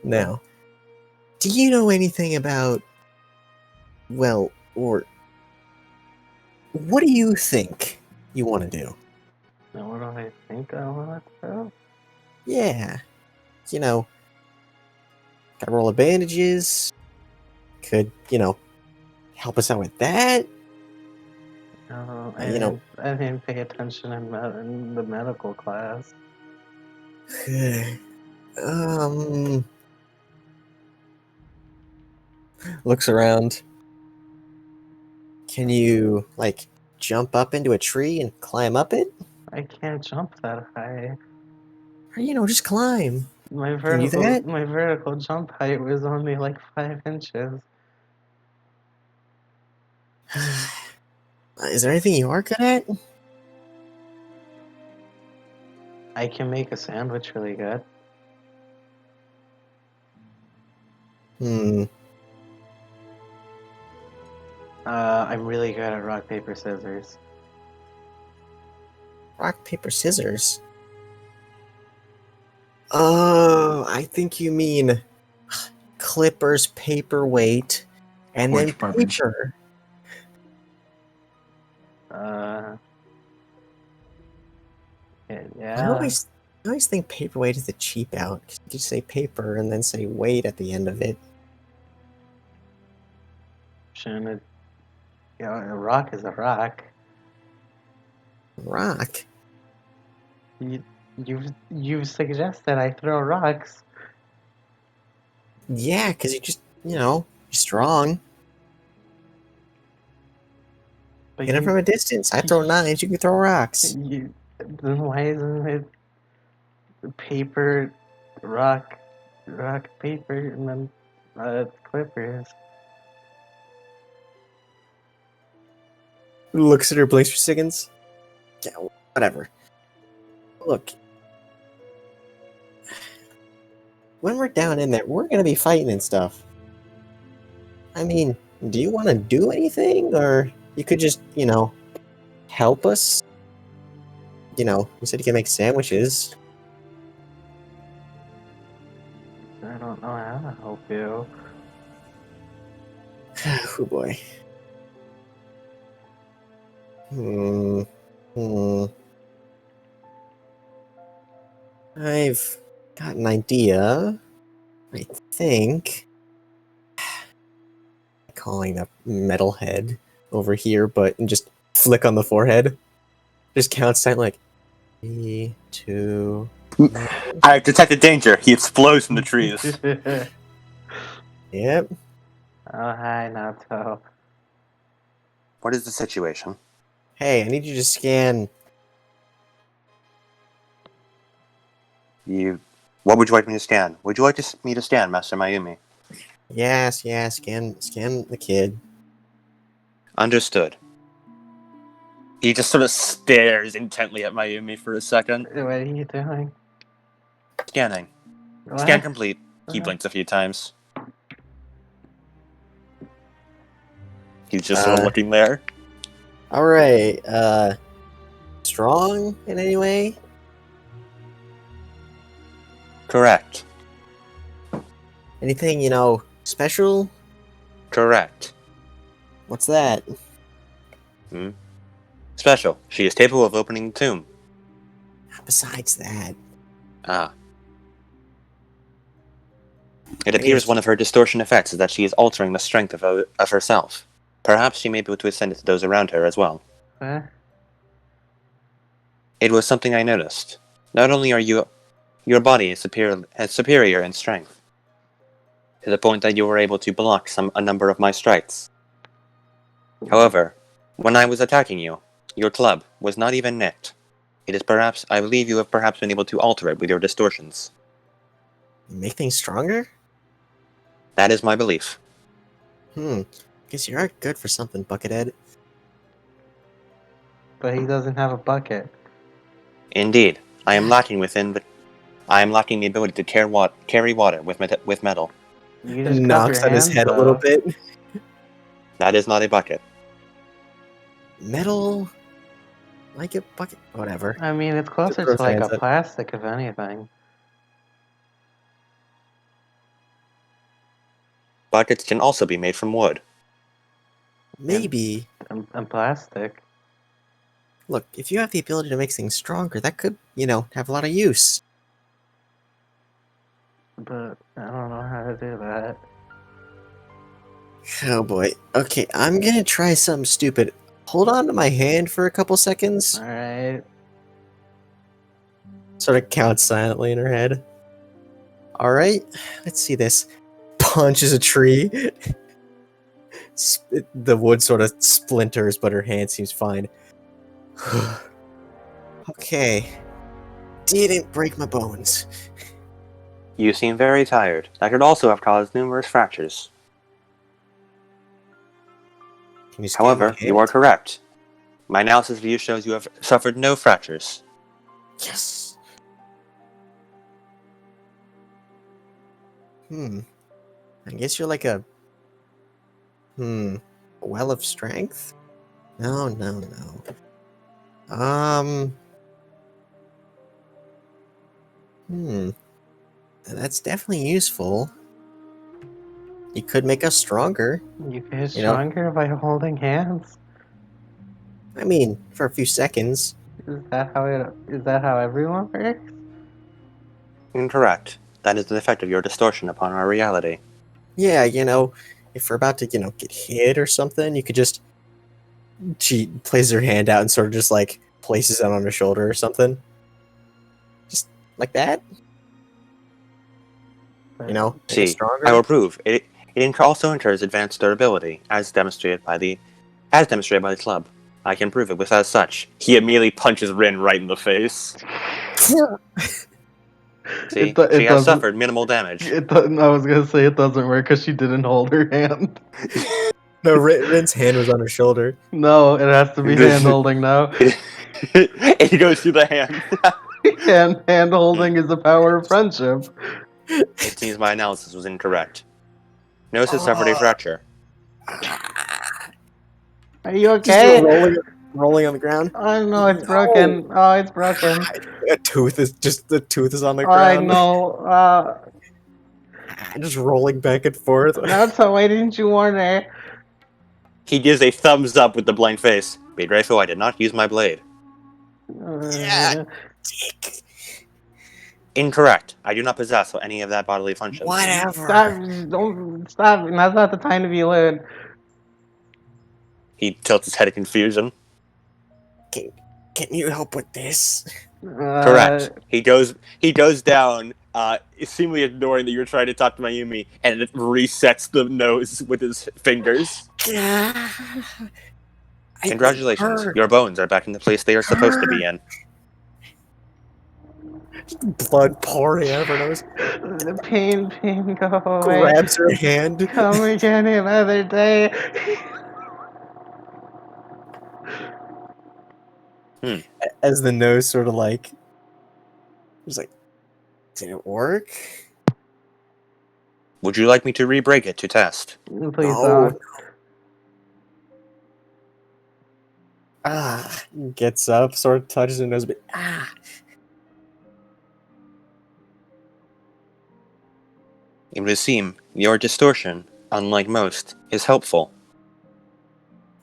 Now, do you know anything about... Well, or... What do you think you want to do? Now what do I think I want to do? Yeah. You know, got a roll of bandages. Could, you know, help us out with that. No, You know- I didn't pay attention in the medical class. Looks around. Can you, like, jump up into a tree and climb up it? I can't jump that high. Or, you know, just climb. My Can you do that? vertical jump height was only like 5 inches. Is there anything you are good at? I can make a sandwich really good. I'm really good at rock, paper, scissors. Rock, paper, scissors. Oh, I think you mean clippers, paperweight, and Porch then department. paper. Yeah. I always think paperweight is the cheap out. 'Cause you just say paper and then say weight at the end of it. Shouldn't it? Yeah, a rock is a rock. Rock. You suggested I throw rocks. Yeah, because you just, you know, you're strong. But Get it from a distance. I throw knives, you can throw rocks. then why isn't it paper, rock, paper, and then clippers? Looks at her, blinks for seconds. Yeah, whatever. Look. When we're down in there, we're gonna be fighting and stuff. I mean, do you want to do anything? Or you could just, you know, help us? You know, you said you can make sandwiches. I don't know how to help you. Oh boy. I've got an idea. I think. Calling the metalhead over here, but just flick on the forehead. Just counts down like 3, 2. I detected danger. He explodes from the trees. Yep. Oh, hi, Nato. What is the situation? Hey, I need you to scan. What would you like me to scan? Would you like me to scan, Master Mayumi? Yes, scan the kid. Understood. He just sort of stares intently at Mayumi for a second. What are you doing? Scanning. What? Scan complete. He Uh-huh. blinks a few times. He's just sort of looking there. All right. Strong in any way? Correct. Anything, special? Correct. What's that? Special. She is capable of opening the tomb. Besides that. Ah. It appears one of her distortion effects is that she is altering the strength of herself. Perhaps she may be able to extend it to those around her as well. What? It was something I noticed. Not only are your body is superior in strength, to the point that you were able to block a number of my strikes. However, when I was attacking you, your club was not even nicked. I believe you have perhaps been able to alter it with your distortions. Make things stronger? That is my belief. Guess you are good for something, Buckethead. But he doesn't have a bucket. Indeed, I am lacking the ability to carry water with metal. You just Knocks on his head a little bit. That is not a bucket. Metal? Like a bucket? Whatever. I mean, it's closer throws to like hands a up. plastic, if anything. Buckets can also be made from wood. Maybe. And plastic. Look, if you have the ability to make things stronger, that could, have a lot of use. But I don't know how to do that. Oh boy. Okay, I'm gonna try something stupid. Hold on to my hand for a couple seconds. Alright. Sort of counts silently in her head. Alright, let's see this. Punches a tree. The wood sort of splinters, but her hand seems fine. Okay. Didn't break my bones. You seem very tired. That could also have caused numerous fractures. Can you scan my However, you hand? are correct. My analysis of you shows you have suffered no fractures. Yes. I guess you're like a well of strength? No. That's definitely useful. You could make us stronger. You get You know- stronger by holding hands? I mean, for a few seconds. Is that how everyone works? Incorrect. That is the effect of your distortion upon our reality. Yeah, if we're about to, get hit or something, you could just. She places her hand out and sort of just like places it on her shoulder or something. Just like that, make us See, stronger. I will prove. It also ensures advanced durability, as demonstrated by the club. I can prove it with as such. He immediately punches Rin right in the face. See, It she has doesn't- suffered minimal damage. It doesn't, I was gonna say it doesn't work because she didn't hold her hand. No, Rin's hand was on her shoulder. No, it has to be hand holding now. It goes through the hand. Hand holding is the power of friendship. It seems my analysis was incorrect. Nose has suffered a fracture. Are you Just okay? rolling on the ground. Oh no, it's broken. Oh, it's broken. The tooth is on the I ground. know. Just rolling back and forth. So why didn't you warn her? He gives a thumbs up with the blank face. Be grateful I did not use my blade. Yeah. Incorrect. I do not possess any of that bodily function. Whatever. Don't stop. That's not the time to be lewd. He tilts his head in confusion. Can you help with this? Correct. He goes down, seemingly ignoring that you're trying to talk to Mayumi, and it resets the nose with his fingers. Congratulations, your bones are back in the place they are supposed to be in. Blood pouring out of her nose. The pain, go away. Grabs her hand. Come again another day. As the nose sort of like, was like, did it work? Would you like me to re-break it to test? Please No. don't. Gets up, sort of touches her nose, but It would seem your distortion, unlike most, is helpful.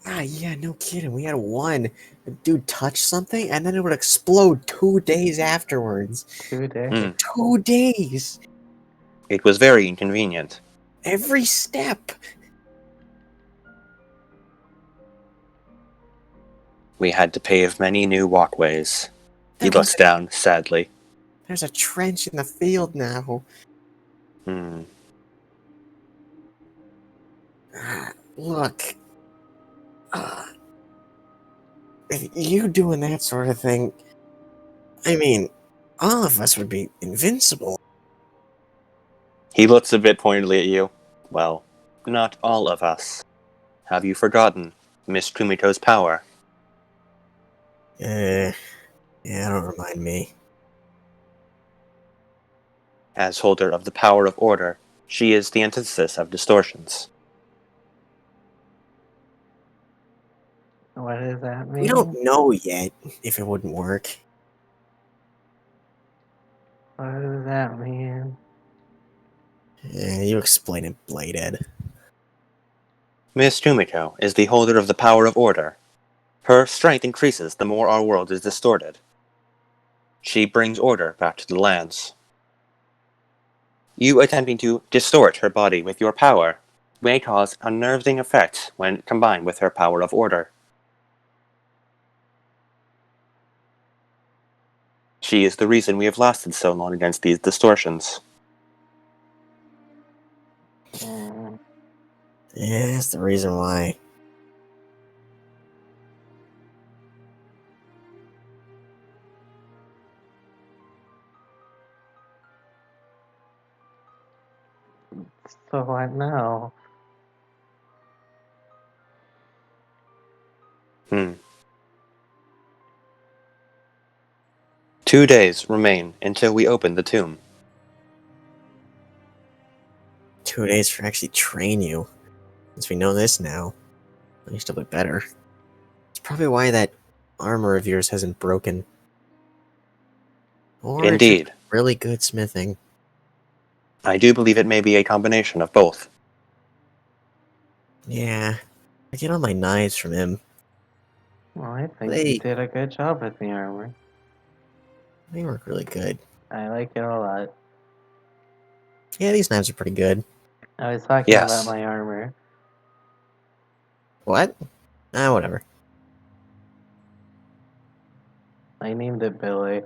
yeah, no kidding. We had one. The dude touched something, and then it would explode 2 days afterwards. 2 days. 2 days. It was very inconvenient. Every step. We had to pave many new walkways. He There looks was- down sadly. There's a trench in the field now. Look. If you doing that sort of thing, I mean, all of us would be invincible. He looks a bit pointedly at you. Well, not all of us. Have you forgotten Miss Kumito's power? Yeah, don't remind me. As holder of the power of order, she is the antithesis of distortions. What does that mean? We don't know yet if it wouldn't work. What does that mean? Yeah, you explain it, Bladehead. Miss Kumito is the holder of the power of order. Her strength increases the more our world is distorted. She brings order back to the lands. You attempting to distort her body with your power may cause unnerving effects when combined with her power of order. She is the reason we have lasted so long against these distortions. Mm, Yeah, that's the reason why. So what now? 2 days remain until we open the tomb. 2 days for actually train you. Since we know this now, at least a bit better. It's probably why that armor of yours hasn't broken. Or it's Indeed, really good smithing. I do believe it may be a combination of both. Yeah, I get all my knives from him. Well, I think They- you did a good job with the armor. They work really good. I like it a lot. Yeah, these knives are pretty good. I was talking Yes. about my armor. What? Whatever. I named it Billy.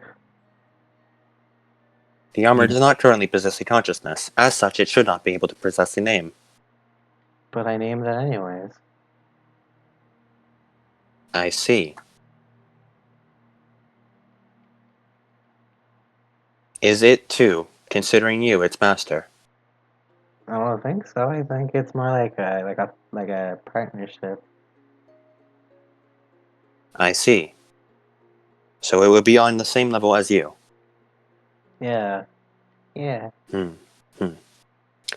The armor does not currently possess a consciousness. As such, it should not be able to possess a name. But I named it anyways. I see. Is it, too, considering you its master? I don't think so. I think it's more like a partnership. I see. So it would be on the same level as you. Yeah. Yeah.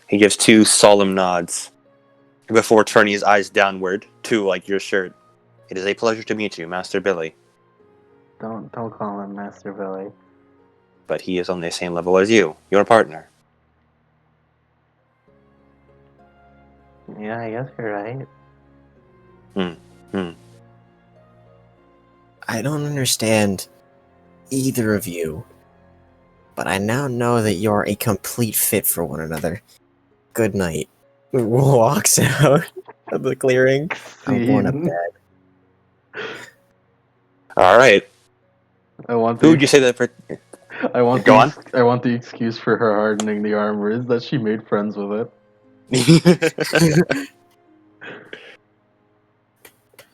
He gives 2 solemn nods before turning his eyes downward to, like, your shirt. It is a pleasure to meet you, Master Billy. Don't call him Master Billy. But he is on the same level as you, your partner. Yeah, I guess you're right. I don't understand either of you, but I now know that you're a complete fit for one another. Good night. Walks out of the clearing. I'm going to Scene. bed. All right. I want Who would you the say that? I want Go on. I want the excuse for her hardening the armor is that she made friends with it.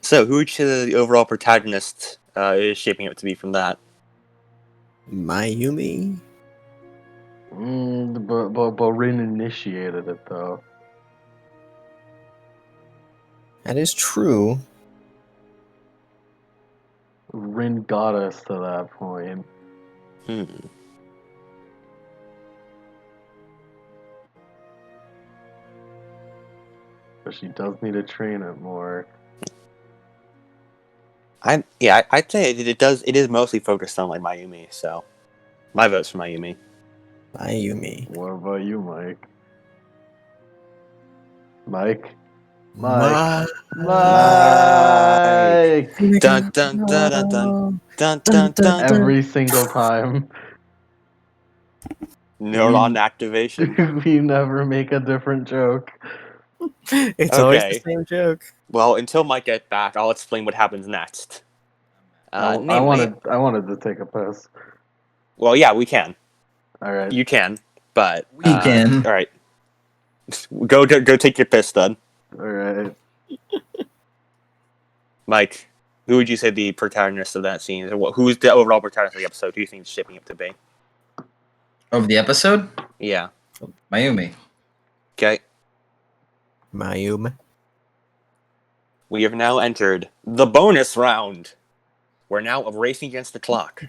So, who would you say the overall protagonist is shaping up to be from that? Mayumi? But Rin initiated it though. That is true. Rin got us to that point. Hmm. But she does need to train it more. I'd say it is mostly focused on like Mayumi. So, my vote's for Mayumi. Mayumi. What about you, Mike? Mike? Ma- Mike! Dun dun dun dun dun dun dun dun. Every single time. Neuron activation. We never make a different joke. It's always the Okay. same joke. Well, until Mike gets back, I'll explain what happens next. I Namely, wanted to take a piss. well, yeah, we can. Alright. You can, but We can. All right, go take your piss then, Alright. Mike. Who would you say the protagonist of that scene is? Who's the overall protagonist of the episode? Who do you think is shaping up to be? Of the episode, Yeah. Mayumi. Okay. Mayumi. We have now entered the bonus round. We're now racing against the clock,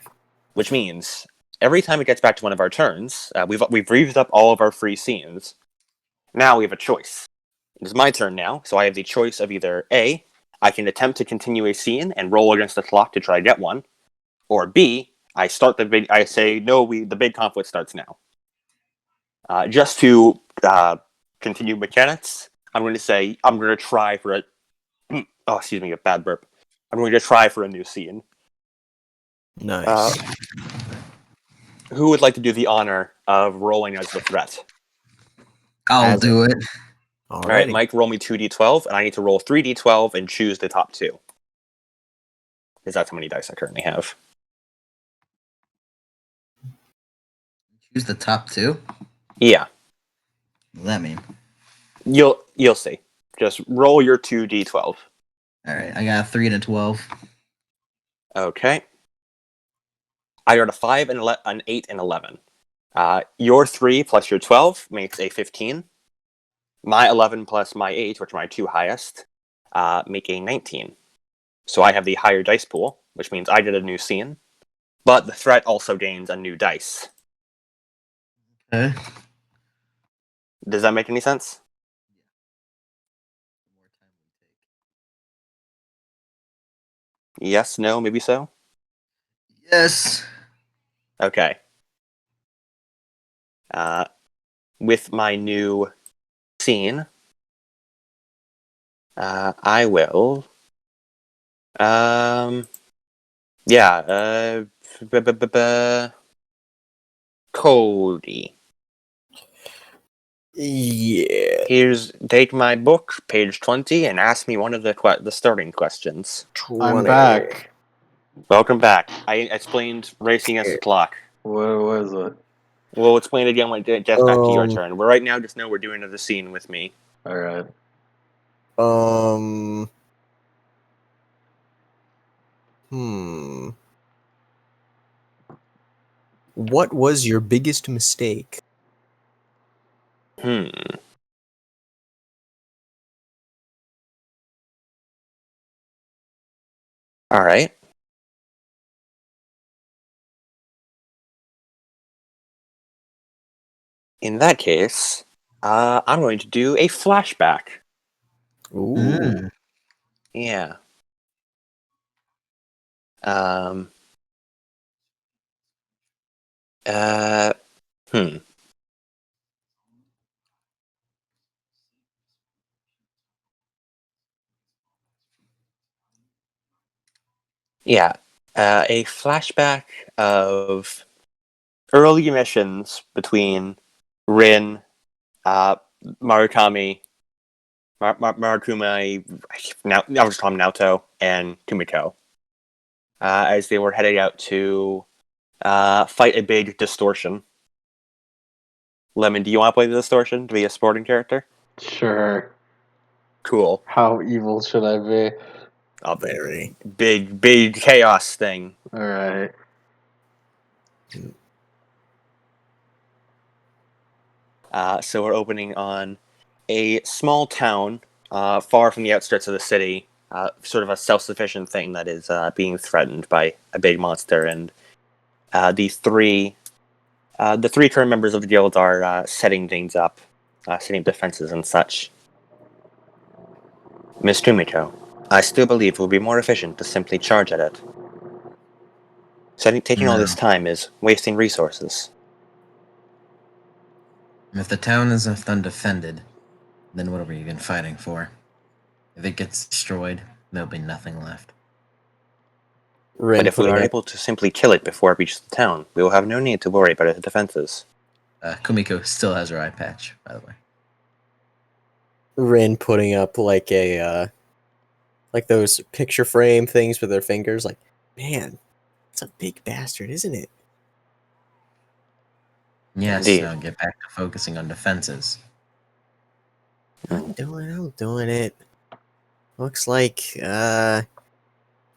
which means every time it gets back to one of our turns, we've used up all of our free scenes. Now we have a choice. It is my turn now, so I have the choice of either A, I can attempt to continue a scene and roll against the clock to try to get one, or B, I say no. The big conflict starts now. Just to continue mechanics, I'm going to try for a. Oh, excuse me, a bad burp. I'm going to try for a new scene. Nice. Who would like to do the honor of rolling as the threat? I'll do it. All right, Alrighty. Mike, roll me 2d12, and I need to roll 3d12 and choose the top two. Because that's how many dice I currently have. Choose the top two. Yeah, What does that mean? you'll see. Just roll your 2d12. All right, I got a 3 and a 12. Okay. I got a 5 and an 8 and 11. Your 3 plus your 12 makes a 15. My 11 plus my 8, which are my two highest, make a 19. So I have the higher dice pool, which means I did a new scene. But the threat also gains a new dice. Okay. Does that make any sense? Yes, no, maybe so? Yes. Okay. With my new scene, I will. Cody. Yeah. Take my book, page 20, and ask me one of the starting questions. I'm back. Welcome back. I explained racing against the clock. What was it? We'll explain it again when it gets back to your Um, turn. But right now, just know we're doing another scene with me. Alright. What was your biggest mistake? All right. In that case, I'm going to do a flashback. Ooh. Mm. Yeah. Yeah. A flashback of early missions between Rin, Marukami, Marukumi, now I'll just call him Naoto, and Kumiko. as they were heading out to fight a big distortion. Lemon, do you want to play the distortion to be a sporting character? Sure. Cool. How evil should I be? Oh, Very. big chaos thing. All right. So we're opening on a small town far from the outskirts of the city, sort of a self-sufficient thing that is being threatened by a big monster, and the three current members of the guild are setting things up, setting defenses and such. Miss Kumiko, I still believe it would be more efficient to simply charge at it. Taking all this time is wasting resources. If the town is left undefended, then what are we even fighting for? If it gets destroyed, there'll be nothing left. Rin But if we putting are up- able to simply kill it before it reaches the town, we will have no need to worry about its defenses. Kumiko still has her eye patch, by the way. Rin putting up like a like those picture frame things with their fingers. Like, man, it's a big bastard, isn't it? Yes, Indeed. now get back to focusing on defenses. I'm doing it. Looks like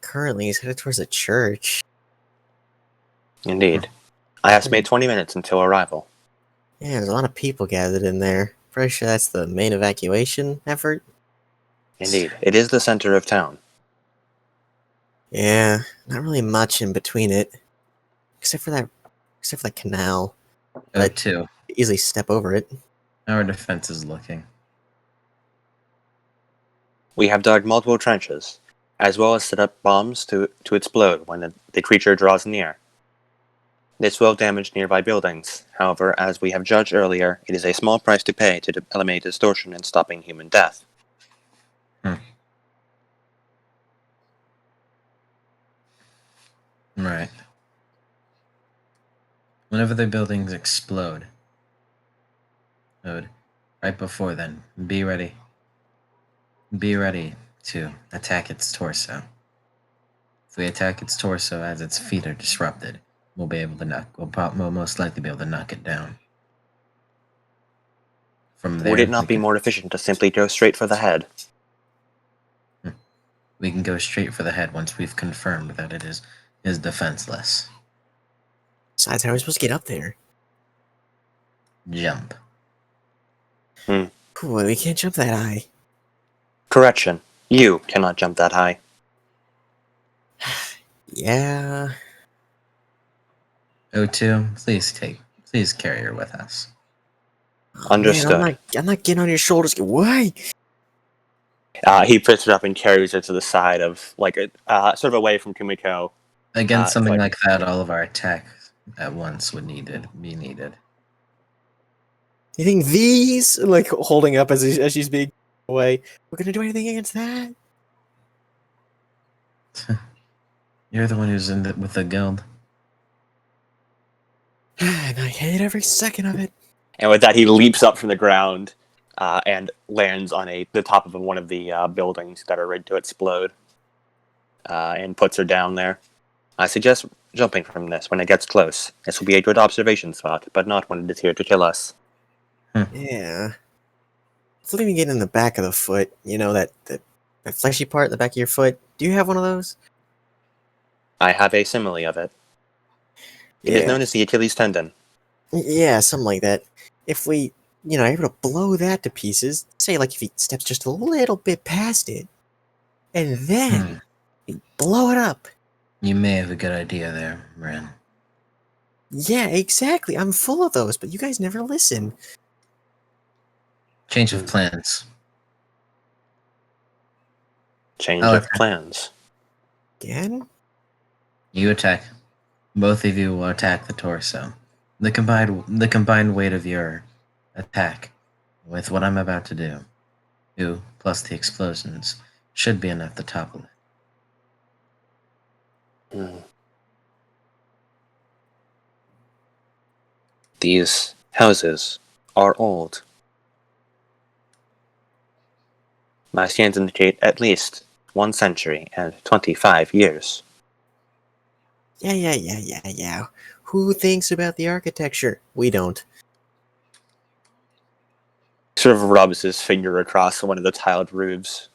currently he's headed towards a church. Indeed. I estimate 20 minutes until arrival. Yeah, there's a lot of people gathered in there. Pretty sure that's the main evacuation effort. Indeed. It is the center of town. Yeah, not really much in between it. Except for that canal. But- O2. Easily step over it. How are defenses looking? We have dug multiple trenches, as well as set up bombs to explode when the creature draws near. This will damage nearby buildings. However, as we have judged earlier, it is a small price to pay to eliminate distortion and stopping human death. Right. Whenever the buildings explode, right before then, be ready. Be ready to attack its torso. If we attack its torso as its feet are disrupted, we'll most likely be able to knock it down. From there, Would it not be more efficient to simply go straight for the head? We can go straight for the head once we've confirmed that it is defenseless. Besides, how are we supposed to get up there? Jump. Ooh, we can't jump that high. Correction. You cannot jump that high. Yeah. O2, please carry her with us. Oh, Understood. Man, I'm not getting on your shoulders. Why? He picks it up and carries it to the side of, like, sort of away from Kumiko. Against something like- like that, all of our attacks at once would be needed. You think these, like, holding up as she's being away, we're gonna do anything against that? You're the one who's with the guild. And I hate every second of it. And with that, he leaps up from the ground and lands on the top of one of the buildings that are ready to explode, and puts her down there. I suggest jumping from this when it gets close. This will be a good observation spot, but not when it is here to kill us. Yeah. It's leaving it in the back of the foot. You know, that fleshy part in the back of your foot. Do you have one of those? I have a simile of it. It is known as the Achilles tendon. Yeah, something like that. If we, are able to blow that to pieces, say, like, if he steps just a little bit past it, and then we blow it up. You may have a good idea there, Ren. Yeah, exactly. I'm full of those, but you guys never listen. Change of plans. Change Oh, of okay. plans. Again? You attack. Both of you will attack the torso. The combined weight of your attack with what I'm about to do, 2 plus the explosions, should be enough to topple it. These houses are old. My scans indicate at least 1 century and 25 years. Yeah. Who thinks about the architecture? We don't. Sort of rubs his finger across one of the tiled roofs.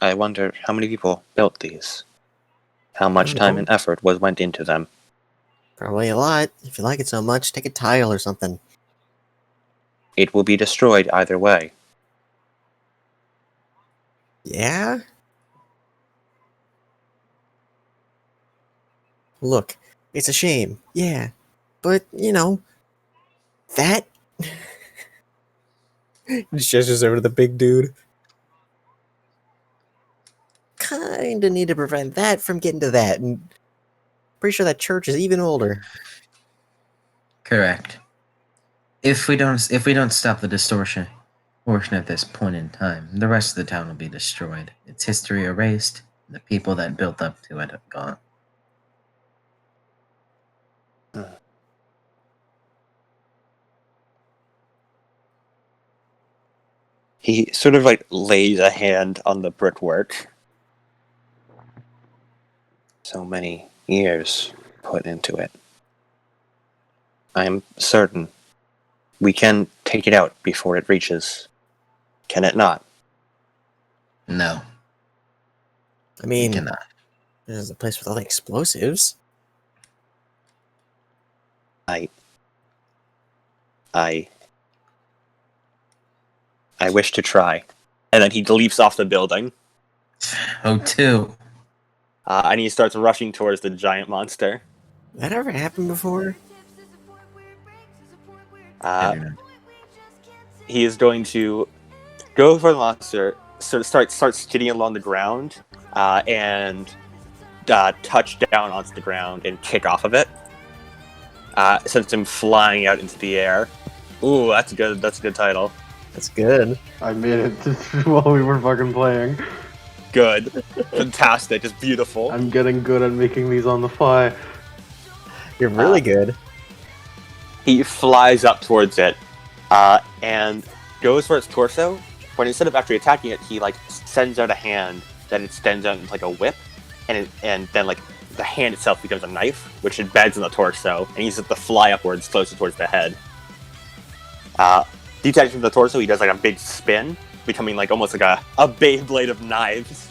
I wonder how many people built these. How much time and effort went into them. Probably a lot. If you like it so much, take a tile or something. It will be destroyed either way. Yeah? Look, it's a shame. Yeah. But, that... He gestures over to the big dude. Kinda need to prevent that from getting to that. And pretty sure that church is even older. Correct. If we don't stop the distortion portion at this point in time, the rest of the town will be destroyed. Its history erased. The people that built up to it have gone. He sort of lays a hand on the brickwork. So many years put into it. I'm certain we can take it out before it reaches. Can it not? No, I we mean, cannot. there's a place with all the explosives. I wish to try. And then he leaps off the building. O2. And he starts rushing towards the giant monster. That ever happened before? He is going to go for the monster, starts skidding along the ground, and touch down onto the ground and kick off of it. Sends him flying out into the air. Ooh, that's good. That's a good title. That's good. I made it while we were fucking playing. Good. Fantastic. Just beautiful. I'm getting good at making these on the fly. You're really good. He flies up towards it, and goes for its torso, but instead of actually attacking it, he sends out a hand that extends out into a whip, and then the hand itself becomes a knife, which embeds in the torso, and he uses it to fly upwards closer towards the head. Detaching from the torso, he does a big spin, becoming almost like a Beyblade of knives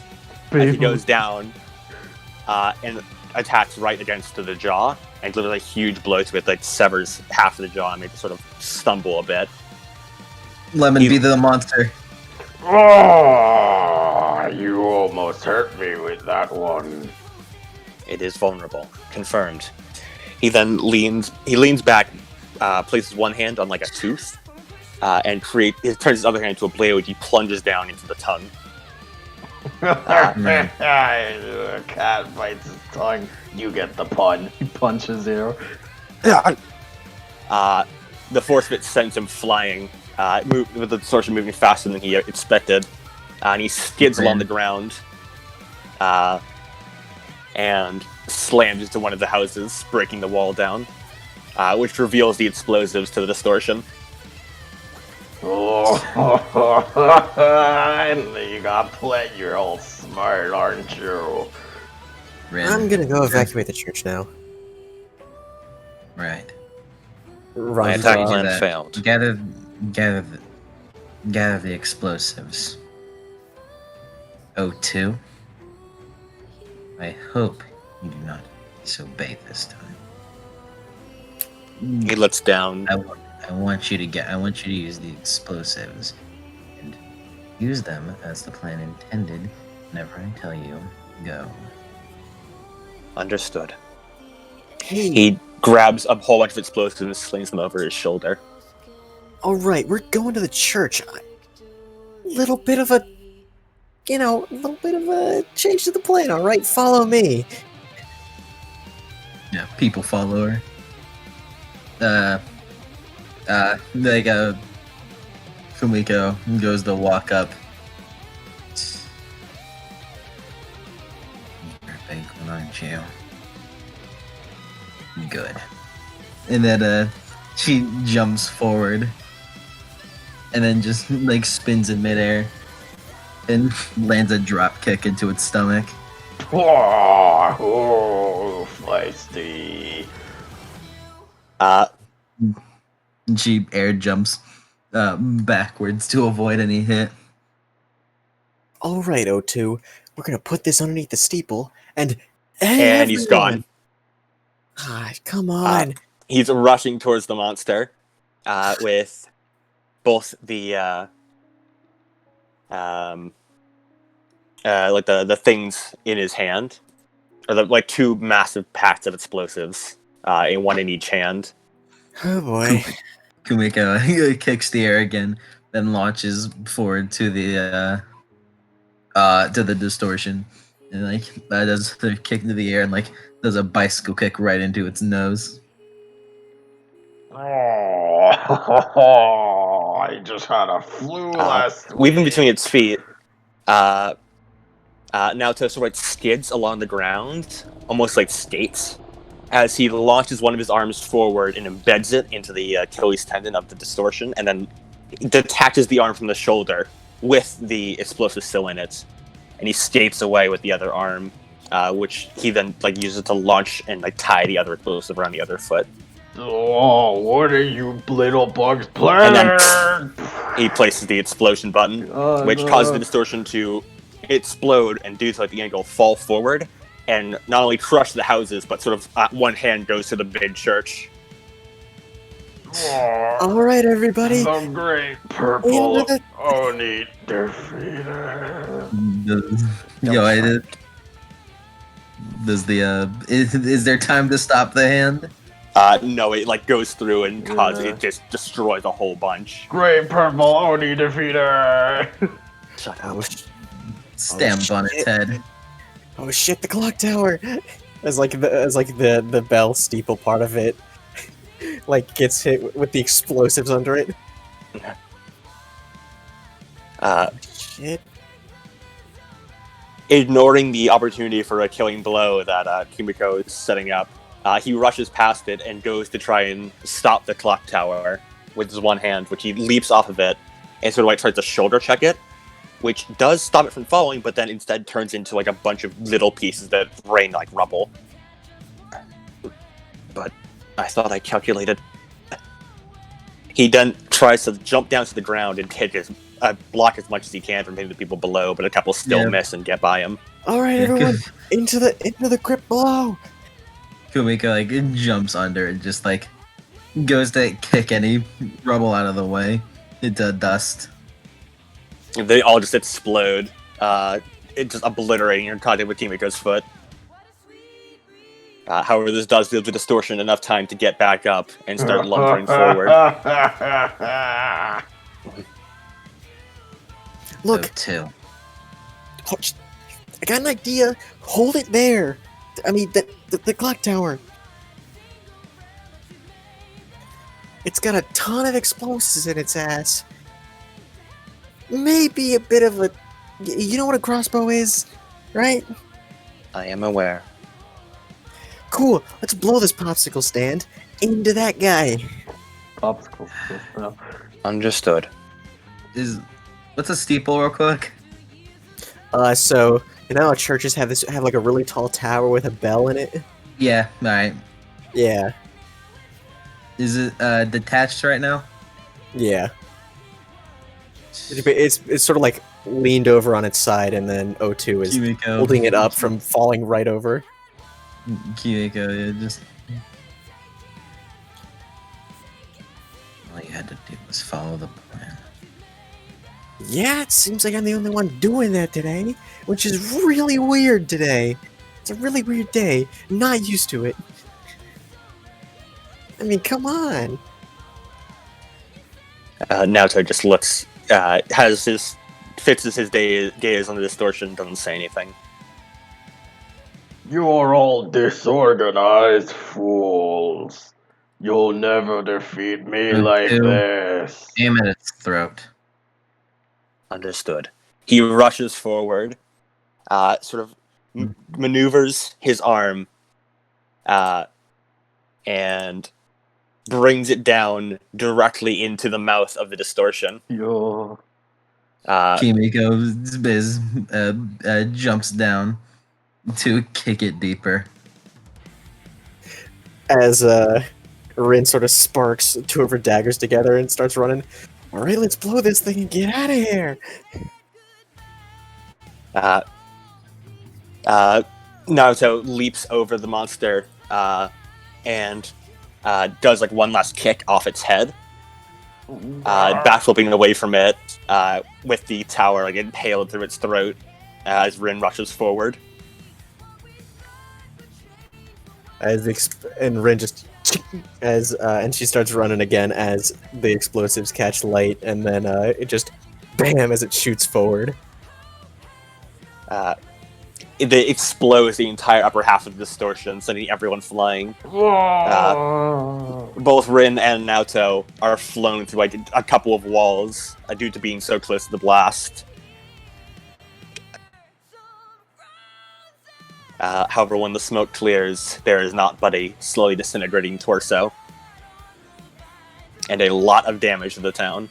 as he goes down, and attacks right against the jaw, and delivers a huge blow to it that severs half of the jaw and makes it sort of stumble a bit. Lemon be the monster. Oh, you almost hurt me with that one. It is vulnerable. Confirmed. He then leans back, places one hand on a tooth, and turns his other hand into a blade which he plunges down into the tongue. A cat bites his tongue. You get the pun. He punches you. The force of it sends him flying, with the distortion moving faster than he expected, and he skids along the ground, and slams into one of the houses, breaking the wall down, which reveals the explosives to the distortion. Oh, you got plenty. You're all smart, aren't you? I'm gonna go evacuate the church now. Right. My attack Roger plan that. failed. Gather the explosives. O2. I hope you do not disobey this time. He looks down. I want you to use the explosives and use them as the plan intended whenever I tell you go. Understood. Hey, He grabs a whole bunch of explosives and slings them over his shoulder. alright, we're going to the church. Little bit of a change to the plan, alright? Follow me. Yeah, people follower. Kumiko goes to walk up. You're a big one, aren't you? Good. And then she jumps forward and then just spins in midair and lands a drop kick into its stomach. Oh, feisty. She air jumps backwards to avoid any hit. All right, O2, we're gonna put this underneath the steeple, and And he's gone. Ah, come on. He's rushing towards the monster with both the like the things in his hand, or the like two massive packs of explosives, in one in each hand. Oh boy. Kumiko kicks the air again, then launches forward to the distortion, and like does the kick into the air and like does a bicycle kick right into its nose. Oh, I just had a flu last Weaving week. between its feet, Naoto sort of like skids along the ground, almost like skates, as he launches one of his arms forward and embeds it into the Achilles tendon of the distortion, and then detaches the arm from the shoulder with the explosive still in it, and he skates away with the other arm, which he then like uses to launch and like tie the other explosive around the other foot. Oh, what are you little bugs playing? And then he places the explosion button, which causes the distortion to explode and due to like the angle fall forward and not only crush the houses, but sort of one hand goes to the big church. All right, everybody. The great purple Into the- Oni defeated. Is there time to stop the hand? No, it like goes through and it just destroys a whole bunch. Great purple Oni defeater. Shut up. Stamped on its shit. head. Oh shit, the clock tower! As the bell steeple part of it like gets hit with the explosives under it. Shit. Ignoring the opportunity for a killing blow that Kimiko is setting up, he rushes past it and goes to try and stop the clock tower with his one hand, which he leaps off of it and sort of like tries to shoulder check it, which does stop it from falling, but then instead turns into like a bunch of little pieces that rain like rubble. But I thought I calculated. He then tries to jump down to the ground and block as much as he can from hitting the people below, but a couple still miss and get by him. All right, everyone, into the crypt below. Kumiko like jumps under and just like goes to kick any rubble out of the way into dust. They all just explode, it just obliterating your contact with Kimiko's foot. However, this does give the distortion enough time to get back up and start lumbering forward. Look, too. I got an idea. Hold it there. I mean, the clock tower. It's got a ton of explosives in its ass. Maybe a bit of a... You know what a crossbow is, right? I am aware. Cool, let's blow this popsicle stand into that guy. Popsicles. No. Understood. What's a steeple, real quick? So, you know how churches have like a really tall tower with a bell in it? Yeah, alright. Yeah, Is it detached right now? yeah. It's sort of like leaned over on its side, and then O2 is Kimiko. holding it up from falling right over. Kimiko, yeah, just... All you had to do was follow the plan. Yeah, it seems like I'm the only one doing that today, which is really weird today. It's a really weird day. I'm not used to it. I mean, come on. Naoto just looks, fixes his gaze on the distortion, doesn't say anything. You are all disorganized fools. You'll never defeat me like this. Aim at its throat. Understood. He rushes forward, sort of maneuvers his arm, and brings it down directly into the mouth of the distortion. Kimiko jumps down To kick it deeper. As Rin sort of sparks two of her daggers together and starts running. All right, let's blow this thing and get out of here. Naruto leaps over the monster and does like one last kick off its head, backflipping away from it with the tower like impaled through its throat as Rin rushes forward. And Rin just and she starts running again as the explosives catch light, and then it just bam as it shoots forward. It explodes the entire upper half of the distortion, sending everyone flying. Both Rin and Naoto are flown through like a couple of walls due to being so close to the blast. However, when the smoke clears, there is not but a slowly disintegrating torso. And a lot of damage to the town.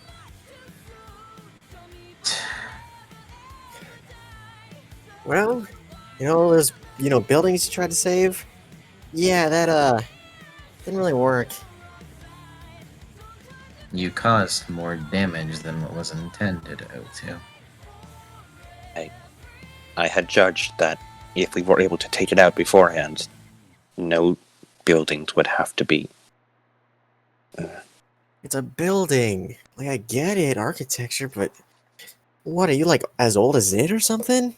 Well, all those, buildings you tried to save? Yeah, that, didn't really work. You caused more damage than what was intended, O2. I had judged that if we were able to take it out beforehand, no buildings would have to be. It's a building. Like, I get it, architecture, but... What, are you, like, as old as it or something?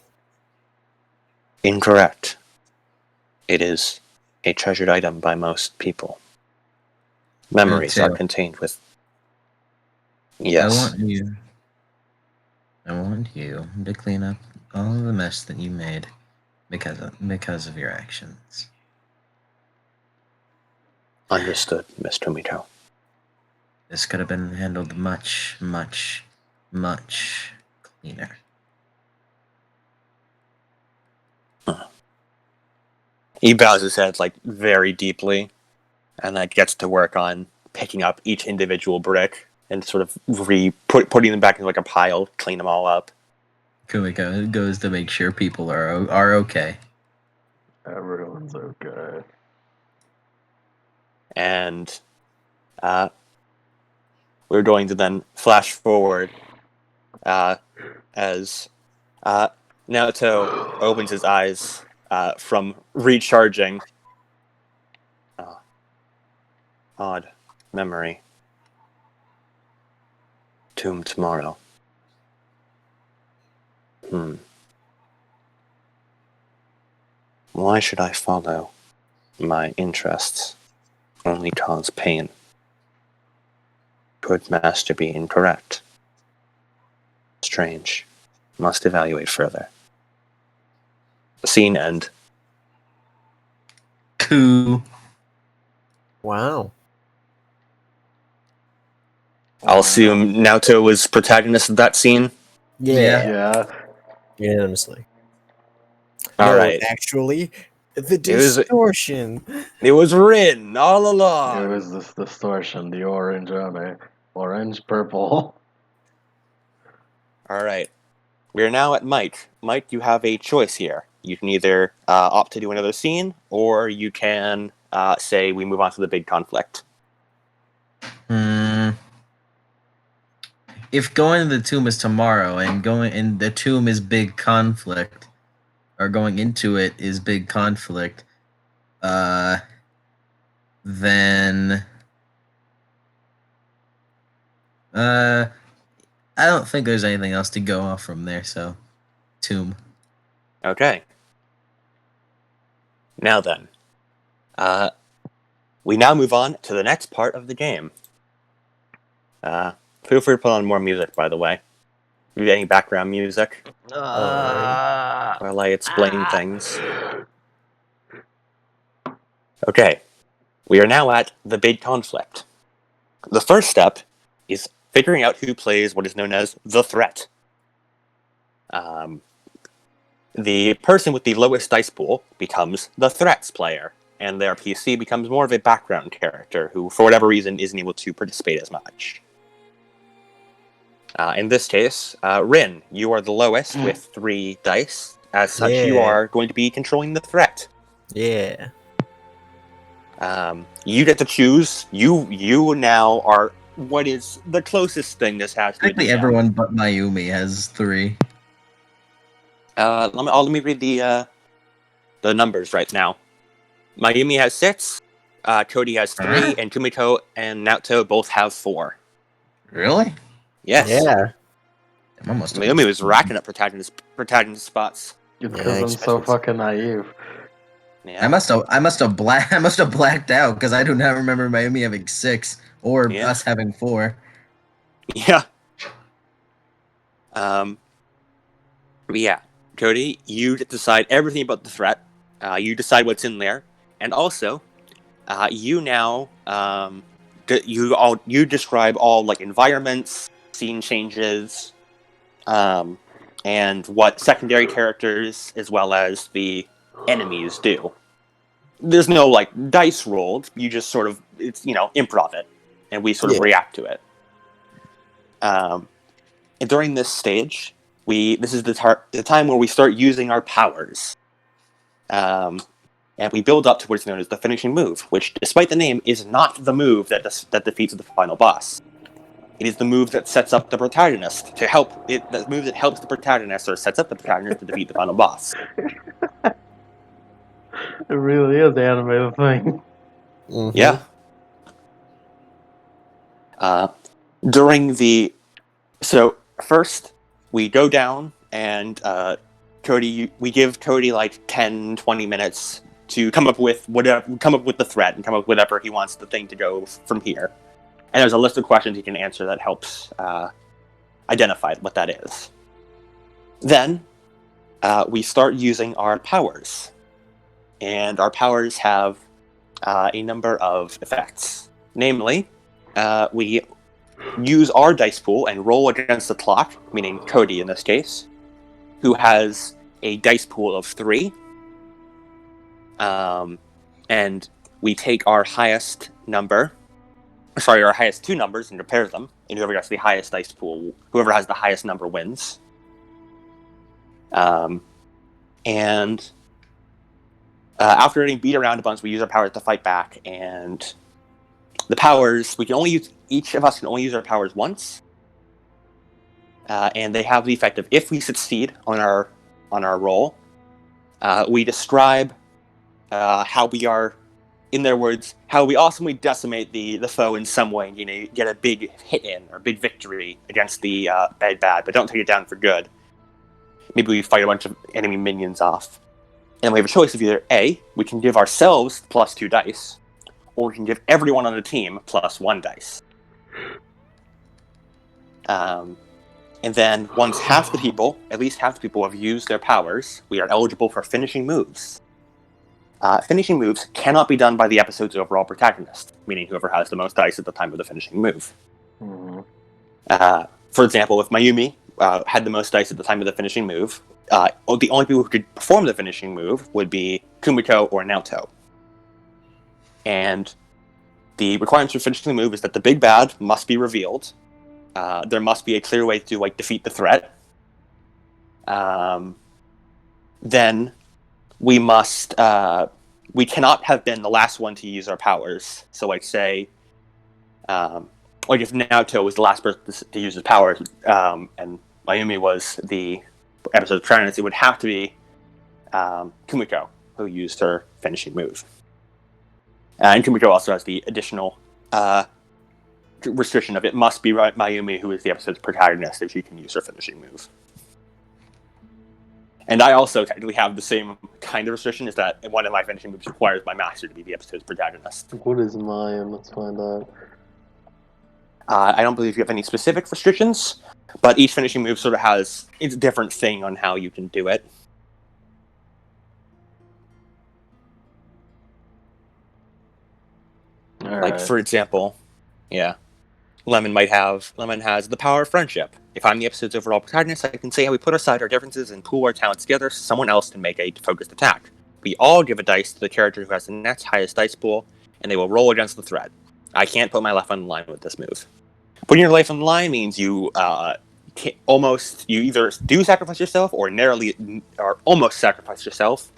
Incorrect. It is a treasured item by most people. Memories are contained with... Yes. I want you to clean up all of the mess that you made because of your actions. Understood, Mr. Mito. This could have been handled much, much, much cleaner. He bows his head like very deeply, and then gets to work on picking up each individual brick and sort of putting them back in like a pile, clean them all up. Kumiko goes to make sure people are okay. Everyone's okay. And we're going to then flash forward as Naoto opens his eyes from recharging. Odd memory. Tomb tomorrow. Why should I follow my interests? Only cause pain. Could Master be incorrect? Strange. Must evaluate further. Scene end. Cool. Wow. I'll assume Naoto was protagonist of that scene. Yeah. Unanimously. All right. Actually, the distortion. It was Rin all along. It was this distortion, the orange on it. Orange, purple. All right. We are now at Mike. Mike, you have a choice here. You can either opt to do another scene, or you can say we move on to the big conflict. If going to the tomb is tomorrow and the tomb is big conflict, or going into it is big conflict, then I don't think there's anything else to go off from there, so tomb. Okay. Now then, we now move on to the next part of the game. Feel free to put on more music, by the way. Do you have any background music? While I explain things. Okay. We are now at the big conflict. The first step is figuring out who plays what is known as the threat. The person with the lowest dice pool becomes the threats player, and their PC becomes more of a background character who, for whatever reason, isn't able to participate as much. In this case, Rin, you are the lowest with 3 dice. As such, you Yeah. are going to be controlling the threat. Yeah. You get to choose. You now are what is the closest thing this has to a Technically, DM. everyone but Mayumi has 3. Let me read the numbers right now. Mayumi has 6, Cody has 3, Huh? and Kumiko and Naoto both have 4. Really? Yes. Yeah. Damn, I must have Mayumi was racking up protagonist spots. It's Yeah, because I'm so expensive. fucking naive. Yeah. I must have blacked out because I do not remember Mayumi having 6 or Yeah. us having 4. Yeah. But yeah, Cody, you decide everything about the threat. You decide what's in there, and also, you now you describe all like environments, scene changes, and what secondary characters as well as the enemies do. There's no like dice rolled. You just sort of improv it, and we sort of Yeah. react to it. And during this stage, this is the time where we start using our powers. And we build up to what's known as the finishing move, which, despite the name, is not the move that defeats the final boss. It is the move that sets up the protagonist to help it. The move that helps the protagonist or sets up the protagonist to defeat the final boss. It really is the animated thing. Mhm. Yeah. So first we go down and we give Cody like 10, 20 minutes to come up with the threat and come up with whatever he wants the thing to go from here. And there's a list of questions he can answer that helps identify what that is. Then we start using our powers. And our powers have a number of effects. Namely, we use our dice pool and roll against the clock, meaning Cody in this case, who has a dice pool of 3. And we take our highest 2 numbers and compare them, and whoever gets the highest dice pool, whoever has the highest number wins. And after getting beat around a bunch, we use our powers to fight back, and the powers, each of us can only use our powers once, and they have the effect of, if we succeed on our roll, we describe how we are, in their words, how we awesomely decimate the foe in some way, and get a big hit in, or a big victory against the bad, but don't take it down for good. Maybe we fight a bunch of enemy minions off. And we have a choice of either A, we can give ourselves plus 2 dice, or we can give everyone on the team plus 1 dice. And then once at least half the people have used their powers, we are eligible for finishing moves. Finishing moves cannot be done by the episode's overall protagonist, meaning whoever has the most dice at the time of the finishing move. Mm-hmm. For example, if Mayumi had the most dice at the time of the finishing move, the only people who could perform the finishing move would be Kumiko or Naoto. And the requirements for finishing the move is that the big bad must be revealed. There must be a clear way to defeat the threat. Then we must. We cannot have been the last one to use our powers. So, say, if Naoto was the last person to use his powers, and Mayumi was the episode's protagonist, it would have to be Kumiko who used her finishing move. And Kumiko also has the additional restriction of it must be Mayumi who is the episode's protagonist if she can use her finishing move. And I also technically have the same kind of restriction, is that one of my finishing moves requires my master to be the episode's protagonist. What is mine? Let's find out. I don't believe you have any specific restrictions, but each finishing move sort of has its different thing on how you can do it. Like, for example, Lemon has the power of friendship. If I'm the episode's overall protagonist, I can say how we put aside our differences and pool our talents together so someone else can make a focused attack. We all give a dice to the character who has the next highest dice pool, and they will roll against the threat. I can't put my life on the line with this move. Putting your life on the line means you you either do sacrifice yourself or narrowly or almost sacrifice yourself,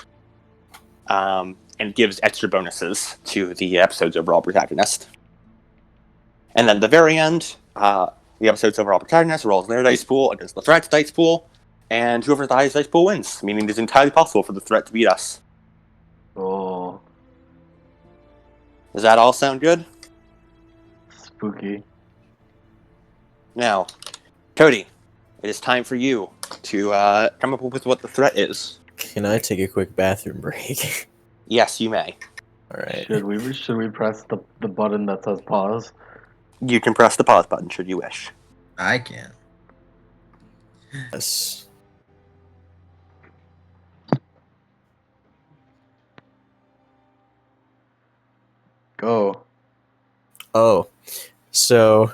and it gives extra bonuses to the episode's overall protagonist. And then at the very end, the episode's overall protagonist rolls their dice pool against the threat's dice pool, and whoever the highest dice pool wins, meaning it's entirely possible for the threat to beat us. Oh, Does that all sound good? spooky. Now, Cody, it is time for you to come up with what the threat is. Can I take a quick bathroom break? Yes, you may. All right. Should we press the button that says pause? You can press the pause button should you wish. I can. Yes. Go. Oh, so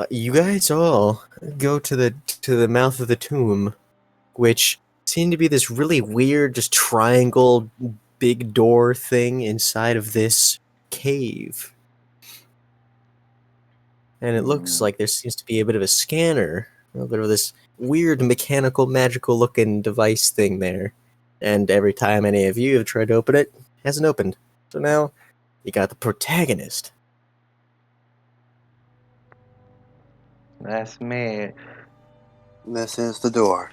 you guys all go to the mouth of the tomb, which seemed to be this really weird, just triangle, big door thing inside of this cave. And it looks like there seems to be a bit of a scanner, a little bit of this weird mechanical, magical looking device thing there. And every time any of you have tried to open it, it hasn't opened. So now you got the protagonist. That's me. This is the door.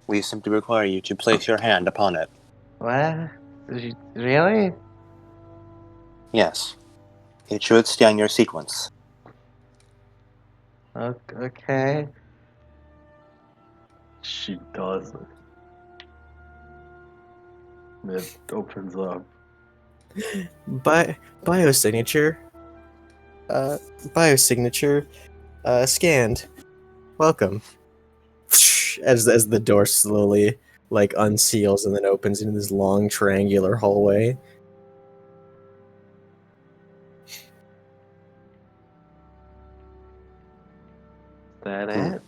We simply require you to place your hand upon it. What? Really? Yes. It should stay on your sequence. Okay. She does it. It opens up. Biosignature. Biosignature. Scanned. Welcome. As the door slowly unseals and then opens into this long triangular hallway. Is that it?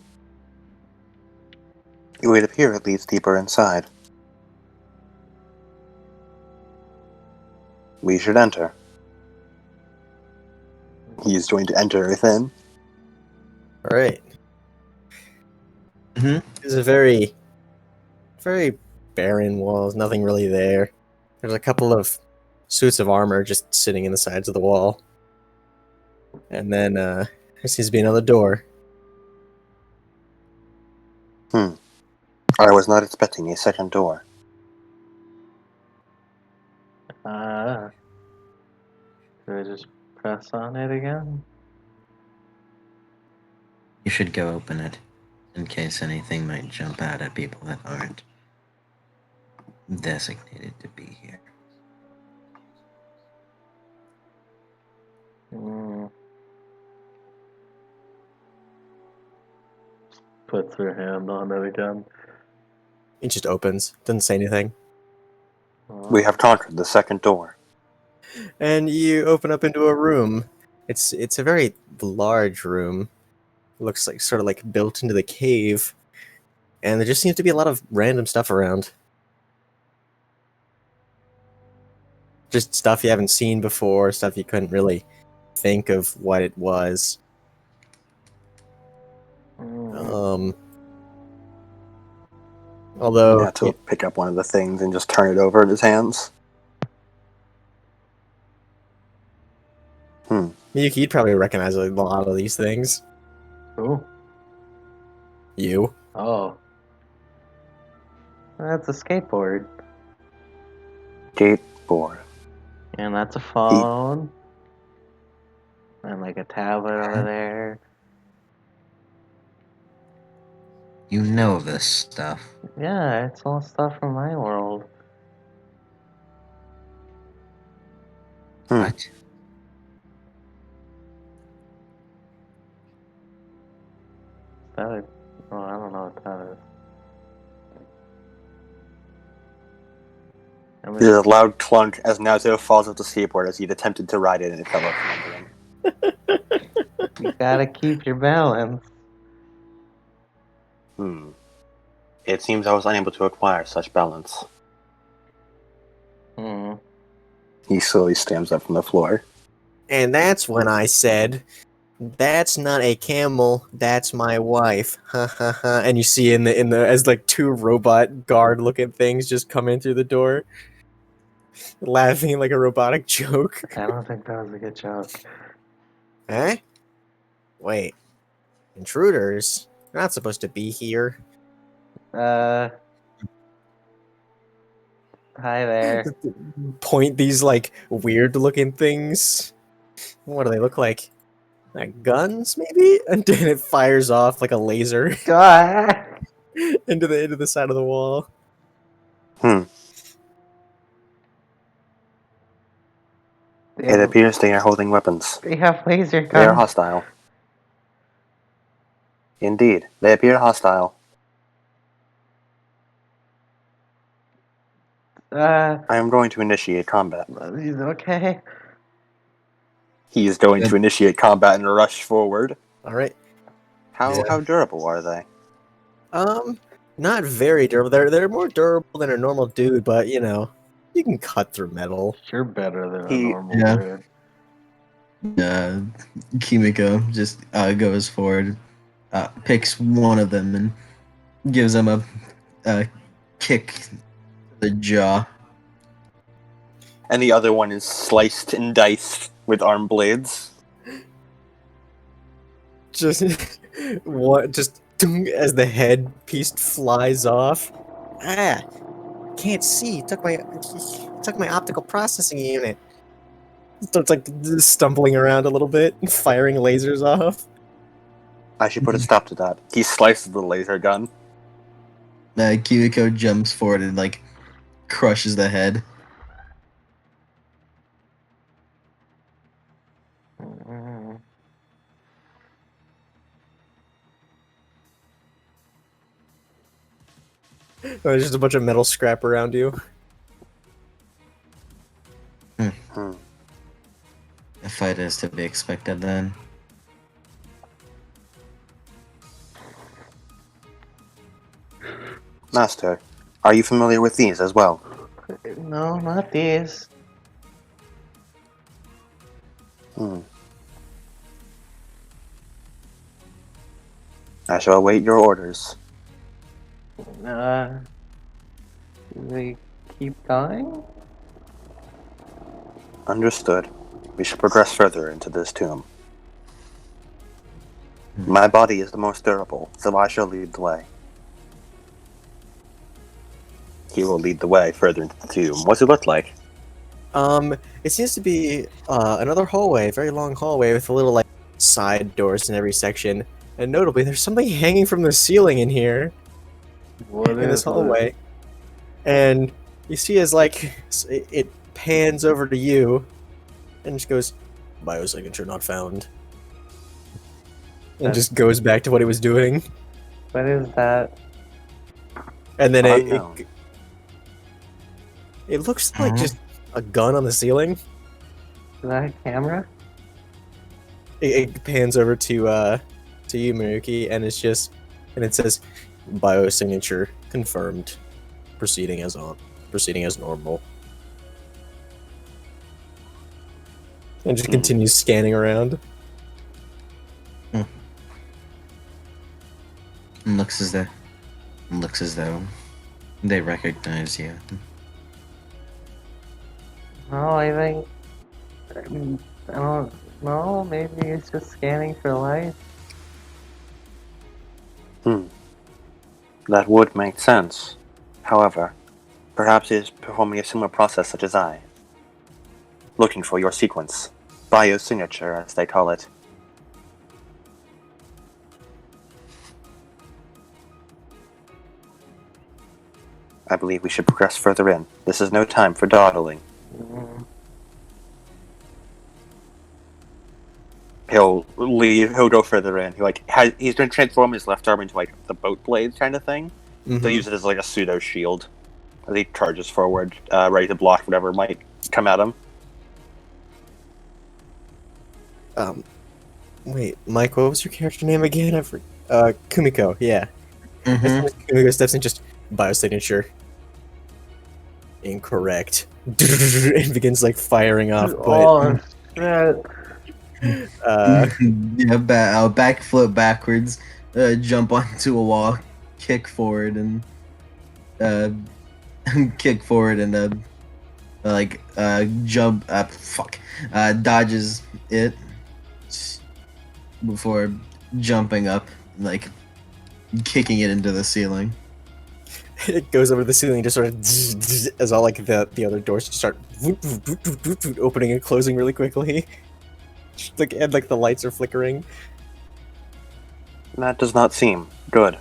It would appear it leads deeper inside. We should enter. He's going to enter within. All right. Mhm. It's a very, very barren walls. Nothing really there. There's a couple of suits of armor just sitting in the sides of the wall, and then there seems to be another door. I was not expecting a second door. Do I just press on it again? You should go open it, in case anything might jump out at people that aren't designated to be here. Puts her hand on it again. It just opens. Doesn't say anything. We have conquered the second door. And you open up into a room. It's a very large room. It looks like sort of like built into the cave. And there just seems to be a lot of random stuff around. Just stuff you haven't seen before, stuff you couldn't really think of what it was. Although He had to pick up one of the things and just turn it over in his hands. you'd probably recognize a lot of these things. Who? You. Oh. That's a skateboard. Skateboard. And that's a phone. And like a tablet over there. You know this stuff. Yeah, it's all stuff from my world. What? That oh, I don't know what that is. I mean, There's a loud clunk as Naruto falls off the skateboard as he'd attempted to ride it and it fell off from under him. you gotta keep your balance. It seems I was unable to acquire such balance. Hmm. He slowly stands up from the floor. And that's when I said, That's not a camel. That's my wife. Ha ha ha. And you see in the as like two robot guard looking things just come in through the door, laughing like a robotic joke. I don't think that was a good joke. Eh? Wait. Intruders? They're not supposed to be here. Hi there. Point these like weird looking things. What do they look like? Like guns, maybe? And then it fires off like a laser God. into the side of the wall. It appears they are holding weapons. They have laser They are guns. hostile. Indeed, they appear hostile. I am going to initiate combat. Okay. He is going to initiate combat and rush forward. All right. How durable are they? Not very durable. They're more durable than a normal dude, but you know, you can cut through metal. You're better than a He- normal Yeah. dude. Kimiko just goes forward, picks one of them, and gives him a kick to the jaw. And the other one is sliced and diced with arm blades. Just what? Just as the head piece flies off. Ah, can't see. Took my optical processing unit. Starts like stumbling around a little bit, firing lasers off. I should put a stop to that. He slices the laser gun. Kimiko jumps forward and like crushes the head. There's just a bunch of metal scrap around you. Hmm. A fight is to be expected then. Master, are you familiar with these as well? No, not these. Hmm. I shall await your orders. They keep going? Understood. We shall progress further into this tomb. My body is the most durable, so I shall lead the way. He will lead the way further into the tomb. What's it look like? It seems to be another hallway, a very long hallway with a little like side doors in every section. And notably, there's something hanging from the ceiling in here, What in is this hallway. And you see as like it pans over to you, and just goes, "Biosignature not found," and That's- just goes back to what it was doing. What is that? And then Unknown. it looks like Mhm. just a gun on the ceiling. Is that a camera? It pans over to you, Miyuki, and it's just, and it says, "Biosignature confirmed. Proceeding as normal." And just continues scanning around. And looks as though they recognize you. No, I think. I don't know. Maybe it's just scanning for life. That would make sense. However, perhaps it is performing a similar process such as I. Looking for your sequence. Biosignature, as they call it. I believe we should progress further in. This is no time for dawdling. Mm. He'll leave. He'll go further in. He's going to transform his left arm into like the boat blade kind of thing. Mhm. They'll use it as like a pseudo shield as he charges forward, ready to block whatever might come at him. Wait, Mike, what was your character name again? Kumiko, yeah. Mm-hmm. Kumiko steps in, just biosignature. Incorrect. And begins like firing off, but Oh, shit. Yeah, backflip backwards, jump onto a wall, kick forward, and uh, kick forward and jump dodges it before jumping up, like kicking it into the ceiling. It goes over the ceiling, just sort of as all like the other doors just start opening and closing really quickly. And like the lights are flickering. That does not seem good.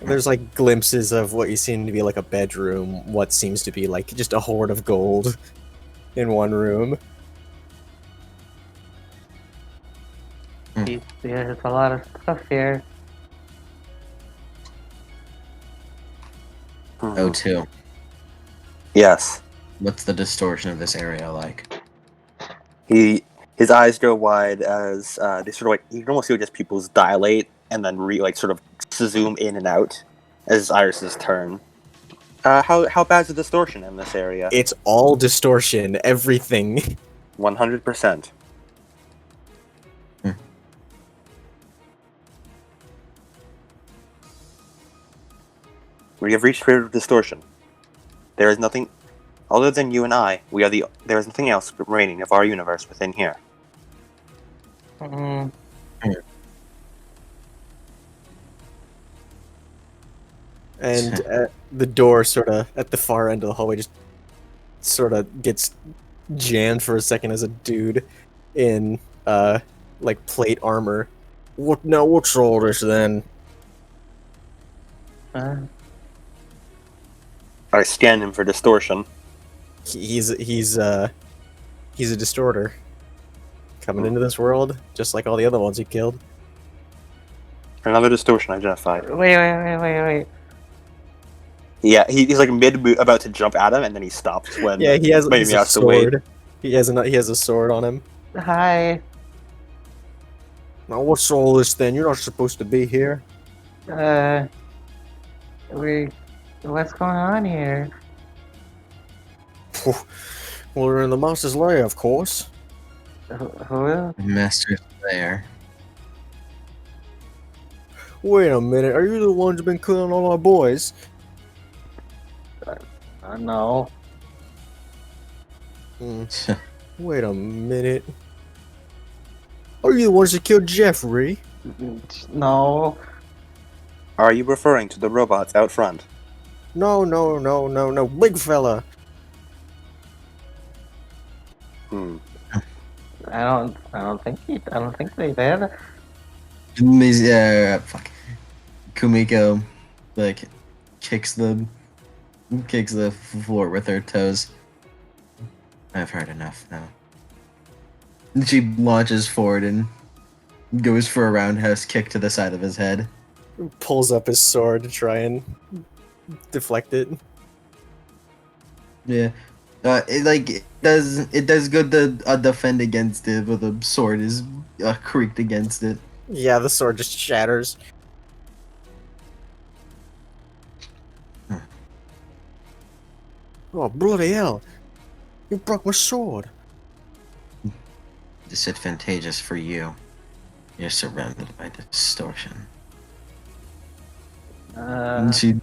There's like glimpses of what you seem to be like a bedroom, what seems to be like just a hoard of gold in one room. There's a lot of stuff here. Oh, two. Yes. What's the distortion of this area like? His eyes go wide as they sort of like you can almost see just pupils dilate and then sort of zoom in and out as his irises turn. How bad is the distortion in this area? It's all distortion, everything. 100%. We have reached creative distortion. There is nothing other than you and I. There is nothing else remaining of our universe within here. Mm, And the door sort of at the far end of the hallway just sort of gets jammed for a second as a dude in like plate armor. What's all this then? I scan him for distortion. He's a distorter coming into this world just like all the other ones he killed. Another distortion identified. wait. Yeah, he's like about to jump at him, and then he stops when Yeah, he has maybe a has to wait. sword. He has a sword on him. Hi. Now what's all this then? You're not supposed to be here. What's going on here? Well, we're in the Master's lair, of course. Who? Master's there. Wait a minute, are you the ones who've been killing all our boys? No. Wait a minute. Are you the ones that killed Jeffrey? No. Are you referring to the robots out front? No, big fella. I don't think they did. Fuck. Kumiko, like, kicks the floor with her toes. I've heard enough now. And she launches forward and goes for a roundhouse kick to the side of his head. Pulls up his sword to try and deflect it. Yeah. It does good to defend against it, but the sword is creaked against it. Yeah, the sword just shatters. Oh, bloody hell. You broke my sword. Disadvantageous for you. You're surrounded by distortion. And she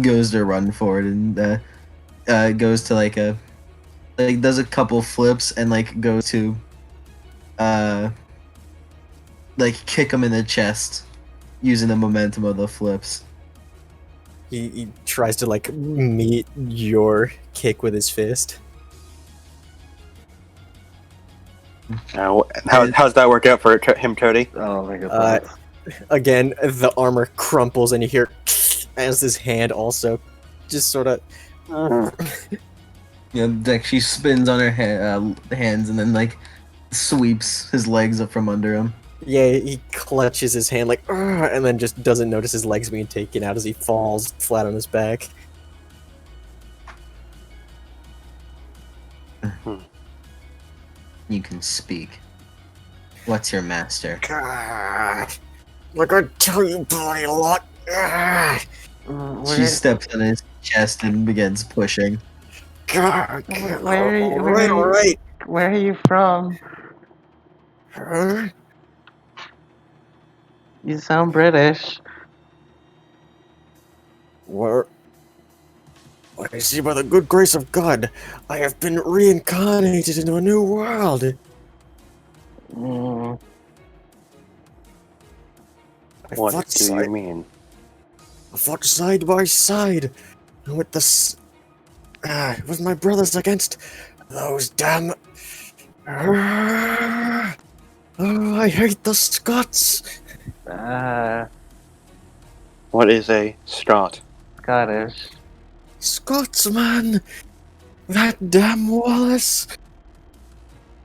goes to run forward and goes to does a couple flips and goes to kick him in the chest using the momentum of the flips. He tries to meet your kick with his fist. Now, how's that work out for him, Cody? Oh my god. Again, the armor crumples and you hear as his hand also just sort of she spins on her hands and then sweeps his legs up from under him. Yeah, he clutches his hand and then just doesn't notice his legs being taken out as he falls flat on his back. You can speak. What's your master? Like I tell you bloody lot. She steps on his chest and begins pushing. Alright. Where are you from? Huh? You sound British. Where? I see by the good grace of God, I have been reincarnated into a new world. Mm, I What fought do you mean? side by side with with my brothers against those damn. Oh, I hate the Scots. What is a Scot? Scottish. Scotsman, that damn Wallace.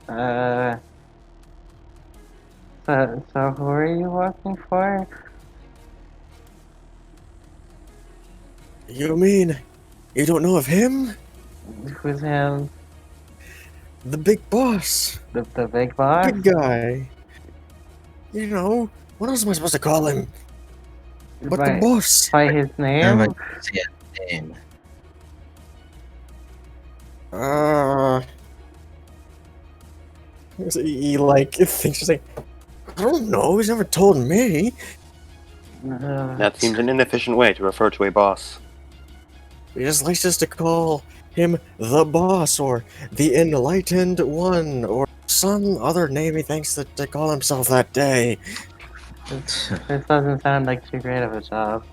So who are you working for? You mean you don't know of him? Who's him? The big boss, The big boss? big guy. You know, what else am I supposed to call him? But the By, boss. by his How name? about you say a name? He like thinks he's like, I don't know. He's never told me. That seems an inefficient way to refer to a boss. He just likes us to call him the boss or the enlightened one or some other name he thinks that to call himself that day. This doesn't sound like too great of a job.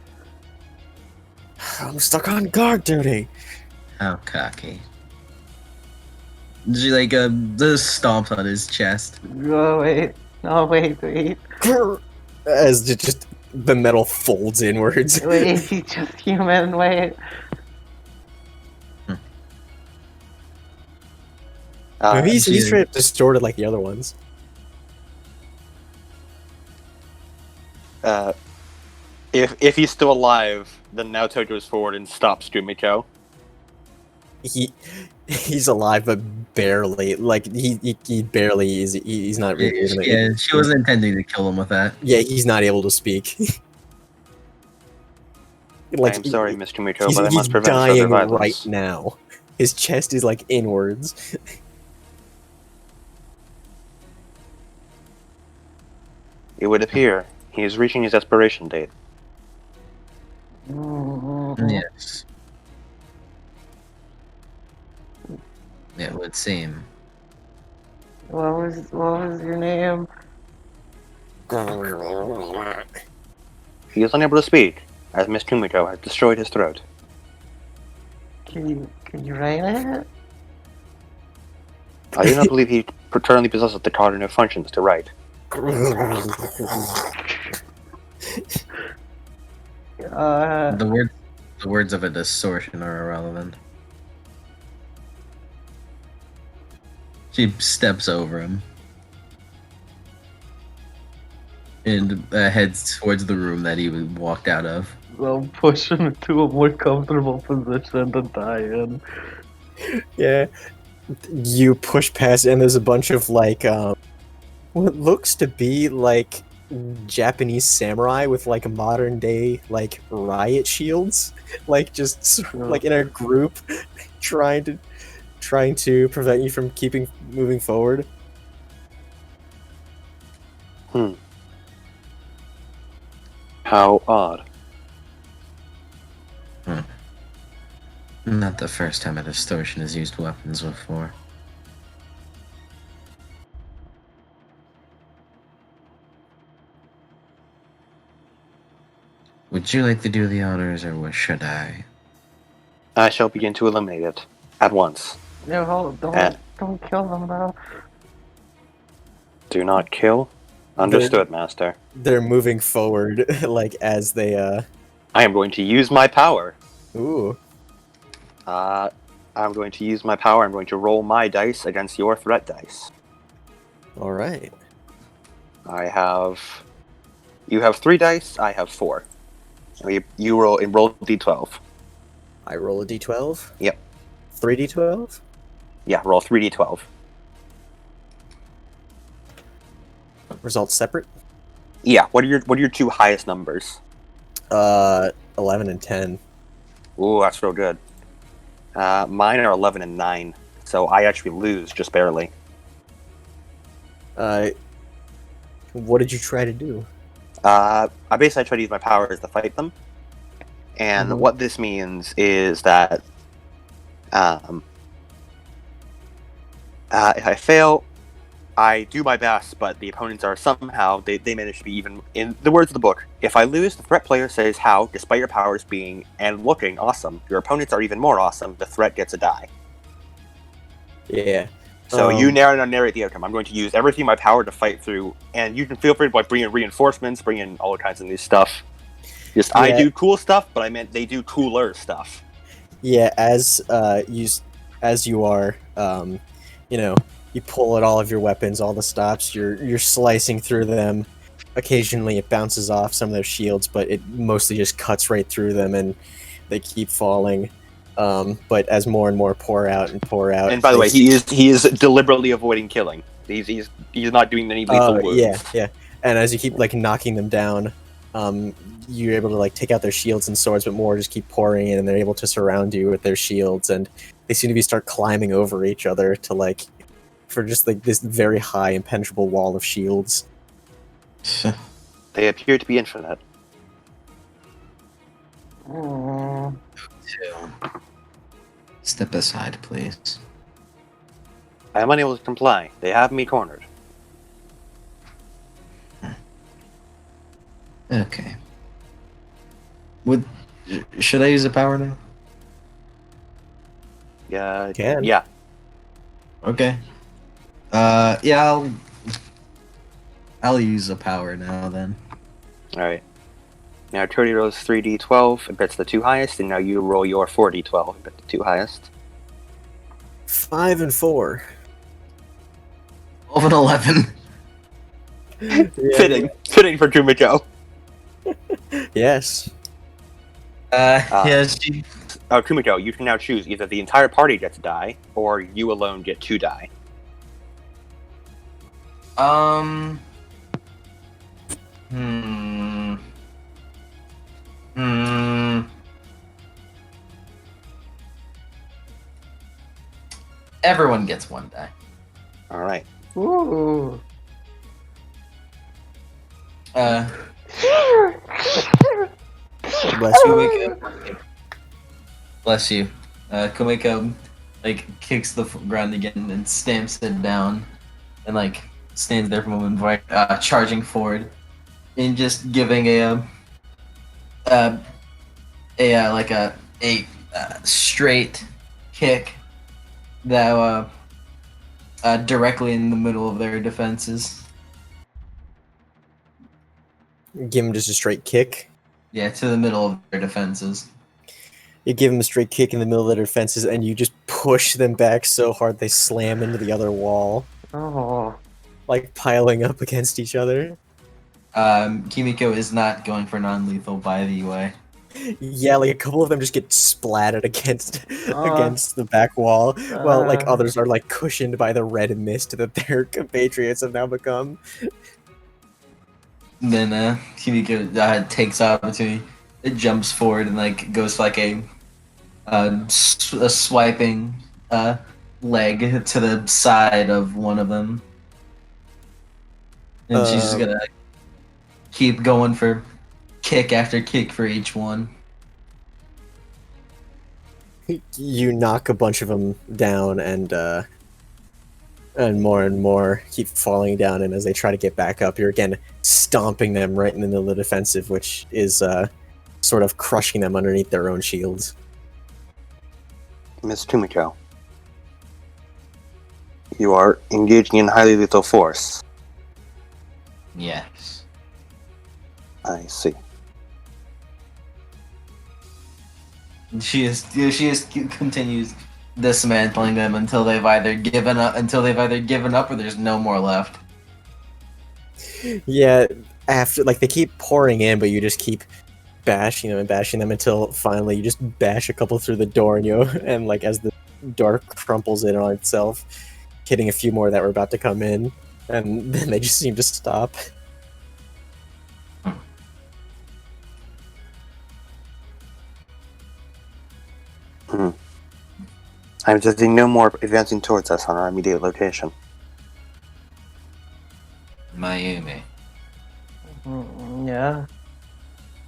I'm stuck on guard duty. How cocky. She like just stomps on his chest. Oh wait. No wait. As just the metal folds inwards. Wait, is he just human? Wait. No, he's Jesus. straight up distorted like the other ones. If he's still alive, then Naoto goes forward and stops Jumiko. He's alive, but barely. Like he barely is. He's not really. even Yeah, able to she wasn't intending to kill him with that. Yeah, he's not able to speak. I am sorry, Miss Jumiko, he's, but I he's must prevent dying further violence. right now. His chest is like inwards. It would appear he is reaching his expiration date. Yes. It would seem. What was your name? He is unable to speak, as Miss Jumiko has destroyed his throat. Can you write it? I do not believe he currently possesses the cognitive functions to write. The words of a distortion are irrelevant. She steps over him and heads towards the room that he walked out of. I'll push him into a more comfortable position to die in. Yeah. You push past it and there's a bunch of like what looks to be like Japanese samurai with like modern day like riot shields, like just like in a group trying to prevent you from moving forward. How odd. Not the first time a distortion has used weapons before. Would you like to do the honors, or should I? I shall begin to eliminate it at once. No, don't kill them though. Do not kill. Understood, Master. They're moving forward like as they I am going to use my power. Ooh. I'm going to use my power. I'm going to roll my dice against your threat dice. All right. You have 3 dice. I have 4. You roll d12. I roll a d12. Yep. 3d12. Yeah, roll 3d12. Results separate. Yeah. What are your 2 highest numbers? 11 and 10. Ooh, that's real good. Mine are 11 and 9. so I actually lose just barely. What did you try to do? I basically try to use my powers to fight them, and Mhm. what this means is that if I fail, I do my best, but the opponents are somehow they manage to be even. In the words of the book, if I lose, the threat player says how, despite your powers being and looking awesome, your opponents are even more awesome. The threat gets a die. Yeah. So you narrate the outcome. I'm going to use everything in my power to fight through, and you can feel free to like bring in reinforcements, bring in all kinds of new stuff. Just I Yeah. do cool stuff, but I meant they do cooler stuff. Yeah, as you are, you pull at all of your weapons, all the stops. You're slicing through them. Occasionally, it bounces off some of their shields, but it mostly just cuts right through them, and they keep falling. But as more and more pour out, And by the way, he is deliberately avoiding killing. He's not doing any lethal wounds. Yeah. And as you keep like knocking them down, you're able to like take out their shields and swords, but more just keep pouring in, and they're able to surround you with their shields, and they seem to be start climbing over each other to like for just like this very high impenetrable wall of shields. They appear to be infinite. Step aside, please. I am unable to comply. They have me cornered. Okay. Should I use a power now? Yeah. Can. Yeah. Okay. Yeah, I'll use a power now then. All right. Now Trudy rolls 3d12 and bets the two highest, and now you roll your 4d12 and bet the two highest. 5 and 4. 12 and 11. Fitting for Kumiko. Yes. Yeah, she... Oh, Kumiko, you can now choose either the entire party gets to die, or you alone get to die. Everyone gets one die. All right. Ooh. Bless you. Kumiko. Bless you. Kumiko, like, kicks the ground again and stamps it down, and like stands there for a moment before charging forward, and just giving a straight kick that directly in the middle of their defenses. Give him just a straight kick. Yeah, to the middle of their defenses. You give them a straight kick in the middle of their defenses, and you just push them back so hard they slam into the other wall, Oh. like piling up against each other. Kimiko is not going for non-lethal, by the way. Yeah, like a couple of them just get splatted against the back wall, while like others are like cushioned by the red mist that their compatriots have now become. And then Kimiko takes opportunity. It jumps forward and like goes for like a swiping leg to the side of one of them, and she's just gonna keep going for kick after kick for each one. You knock a bunch of them down, and more keep falling down. And as they try to get back up, you're again stomping them right in the middle of the defensive, which is sort of crushing them underneath their own shields. Miss Kumiko, you are engaging in highly lethal force. Yes. I see. She continues dismantling them until they've either given up or there's no more left. Yeah, after like they keep pouring in, but you just keep bashing them until finally you just bash a couple through the door, and like as the door crumples in on itself, hitting a few more that were about to come in, and then they just seem to stop. I'm detecting no more advancing towards us on our immediate location. Mayumi, Yeah.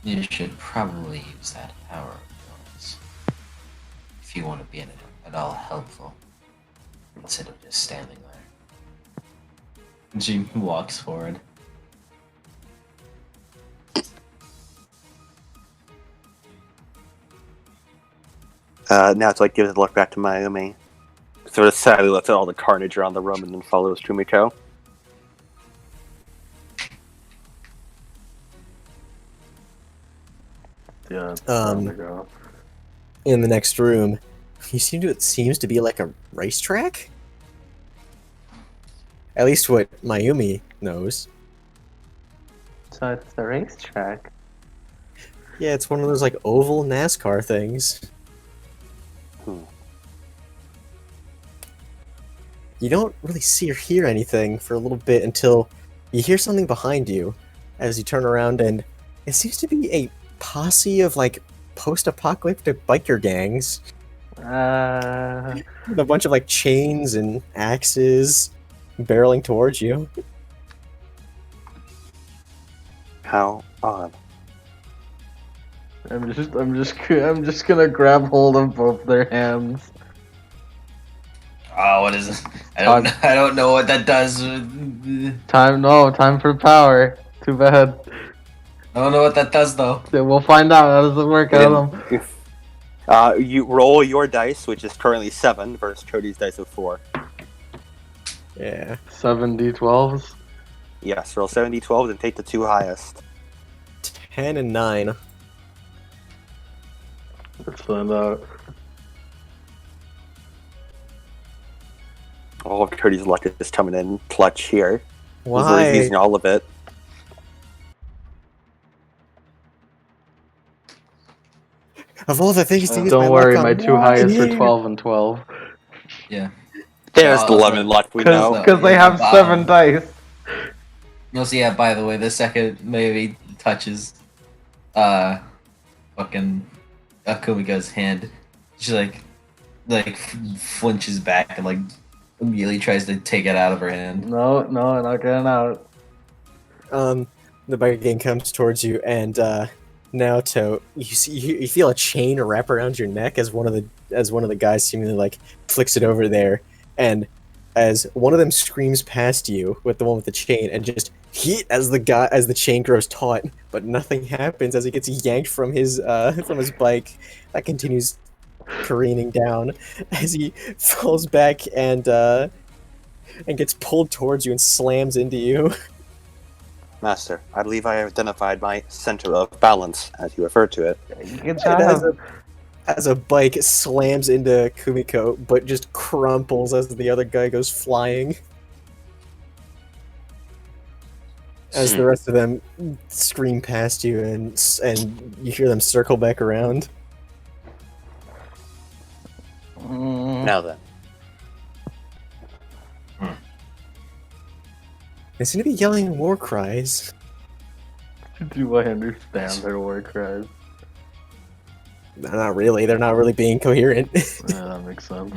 you should probably use that power of yours if you want to be at all helpful instead of just standing there. And she walks forward. Now it's like gives a look back to Mayumi. Sort of sadly looks at all the carnage around the room and then follows Kumiko. Yeah. It's Um, time to go. In the next room, it seems to be like a racetrack. At least what Mayumi knows. So it's the racetrack. Yeah, it's one of those like oval NASCAR things. You don't really see or hear anything for a little bit until you hear something behind you as you turn around, and it seems to be a posse of like post-apocalyptic biker gangs with a bunch of like chains and axes barreling towards you. How odd. I'm just gonna grab hold of both their hands. Oh, what is it? I don't know what that does. Time for power. Too bad. I don't know what that does though. Yeah, we'll find out. How does it work, Adam? You roll your dice, which is currently 7, versus Cody's dice of 4. Yeah. 7d12s. Yes, roll 7d12s and take the 2 highest. 10 and 9. Let's find out. All of Cody's luck is coming in clutch here. Why? He's using all of it. Of all the things to use Don't my worry, luck on, my two why highest are here? 12 and 12. Yeah. There's Oh, the lemon luck we know. Because they have 7 dice. No, so yeah, by the way, the second maybe touches fucking Kumiko's hand, she like flinches back and like immediately tries to take it out of her hand. No, not getting out. The biker gang comes towards you, and Naoto, you feel a chain wrap around your neck as one of the guys seemingly like flicks it over there, and as one of them screams past you with the one with the chain, and just hit as the chain grows taut, but nothing happens as he gets yanked from his bike. That continues careening down as he falls back and gets pulled towards you and slams into you. Master, I believe I identified my center of balance, as you refer to it. Good And job. as a bike slams into Kumiko, but just crumples as the other guy goes flying. As the rest of them scream past you, and you hear them circle back around. Now then. They seem to be yelling war cries. Do I understand their war cries? Not really. They're not really being coherent. Yeah, that makes sense.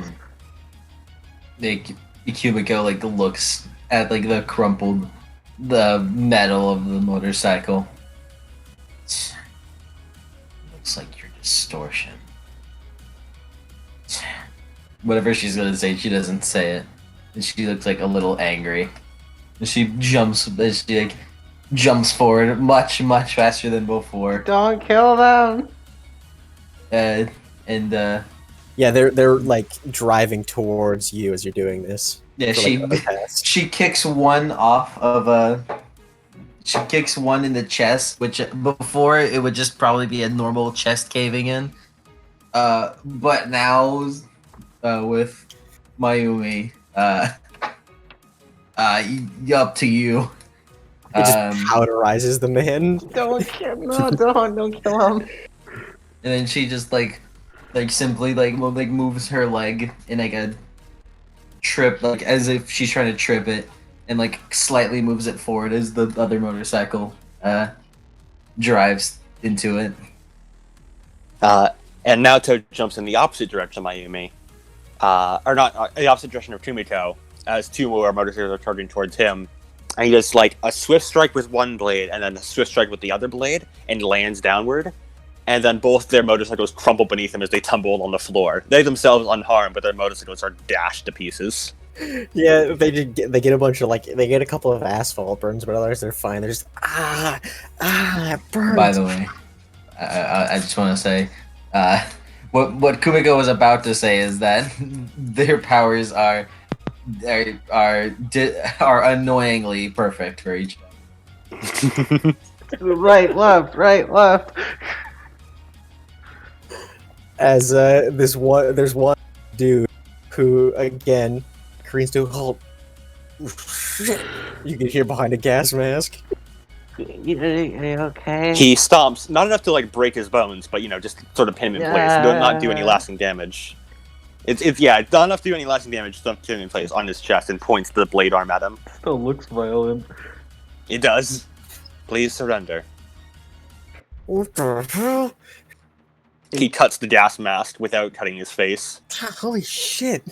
Like Kumiko like looks at like the metal of the motorcycle. Looks like your distortion. Whatever she's gonna say, she doesn't say it. And she looks like a little angry. And she jumps forward much faster than before. Don't kill them. Yeah, they're like driving towards you as you're doing this. Yeah, for, like, another pass. she kicks one off of she kicks one in the chest, which before it would just probably be a normal chest caving in. But now with Mayumi, up to you. It just powderizes the man. Don't kill him. And then she just like simply moves her leg in like a trip, like as if she's trying to trip it, and like slightly moves it forward as the other motorcycle drives into it. And Naoto jumps in the opposite direction of Mayumi or not, the opposite direction of Kumiko, as two more motorcycles are charging towards him. And he does like a swift strike with one blade and then a swift strike with the other blade and lands downward. And then both their motorcycles crumple beneath him as they tumble on the floor. They themselves unharmed, but their motorcycles are dashed to pieces. Yeah, they get a bunch of they get a couple of asphalt burns, but others they're fine. They're just it burns. By the way, I just want to say, what Kumiko was about to say is that their powers are annoyingly perfect for each other. Right, left. As there's one dude who again careens to a halt. You can hear behind a gas mask. You okay? He stomps, not enough to like break his bones, but just sort of pin him in place. Not do any lasting damage. It's not enough to do any lasting damage. Just pin him in place on his chest and points the blade arm at him. Still looks violent. It does. Please surrender. What the hell? He cuts the gas mask without cutting his face. Holy shit!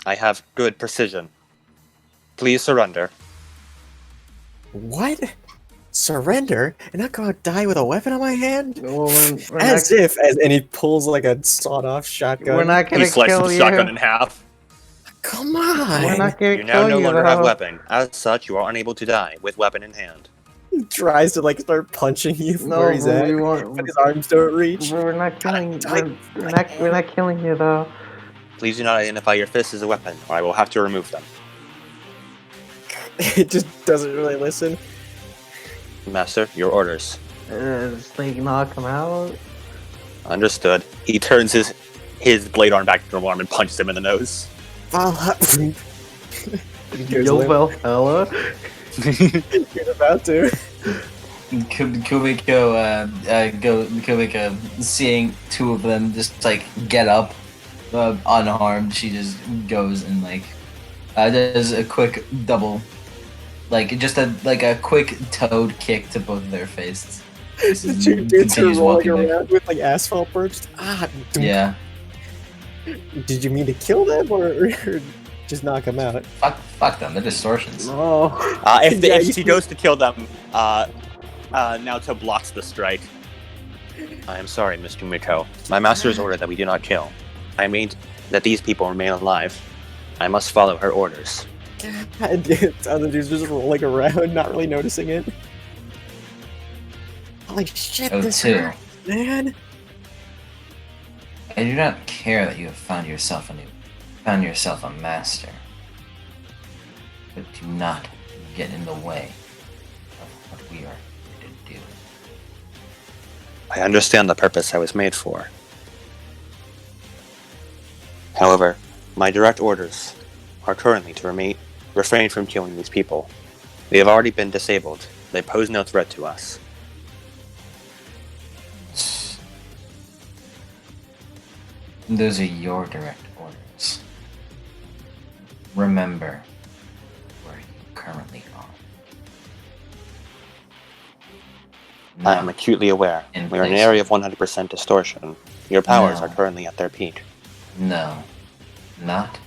I have good precision. Please surrender. What? Surrender? And not go die with a weapon on my hand? Well, we're As if, and he pulls like a sawed-off shotgun. We're not He gonna slices kill the you. shotgun in half. Come on! We're not gonna You kill now no you. longer have though. weapon. As such, you are unable to die with weapon in hand. He tries to start punching you from No, where he's at, we won't. but his arms don't reach. We're not killing. Die. We're not killing you though. Please do not identify your fists as a weapon, or I will have to remove them. It just doesn't really listen. Master, your orders. Just knock him out. Understood. He turns his blade arm back to normal arm and punches him in the nose. Yo, Valhalla. You're about to. Kumiko, seeing two of them just get up, unharmed, she just goes and does a quick double, just a quick toad kick to both of their faces. The two dudes are Continues rolling walking around with asphalt burns. Yeah. Did you mean to kill them or just knock them out? Fuck them. They're distortions. Oh. If he goes to kill them, Naoto blocks the strike. I am sorry, Mr. Miko. My master's ordered that we do not kill. I mean that these people remain alive. I must follow her orders. And the other dude's just rolling around, not really noticing it. Holy shit, this O2. hurts, man. I do not care that you have found yourself a master, but do not get in the way of what we are here to do. I understand the purpose I was made for. However, my direct orders are currently to refrain from killing these people. They have already been disabled. They pose no threat to us. Those are your direct orders. Remember where you currently are. I am acutely aware. In We are in an place. area of 100% distortion. Your powers No. are currently at their peak. No, not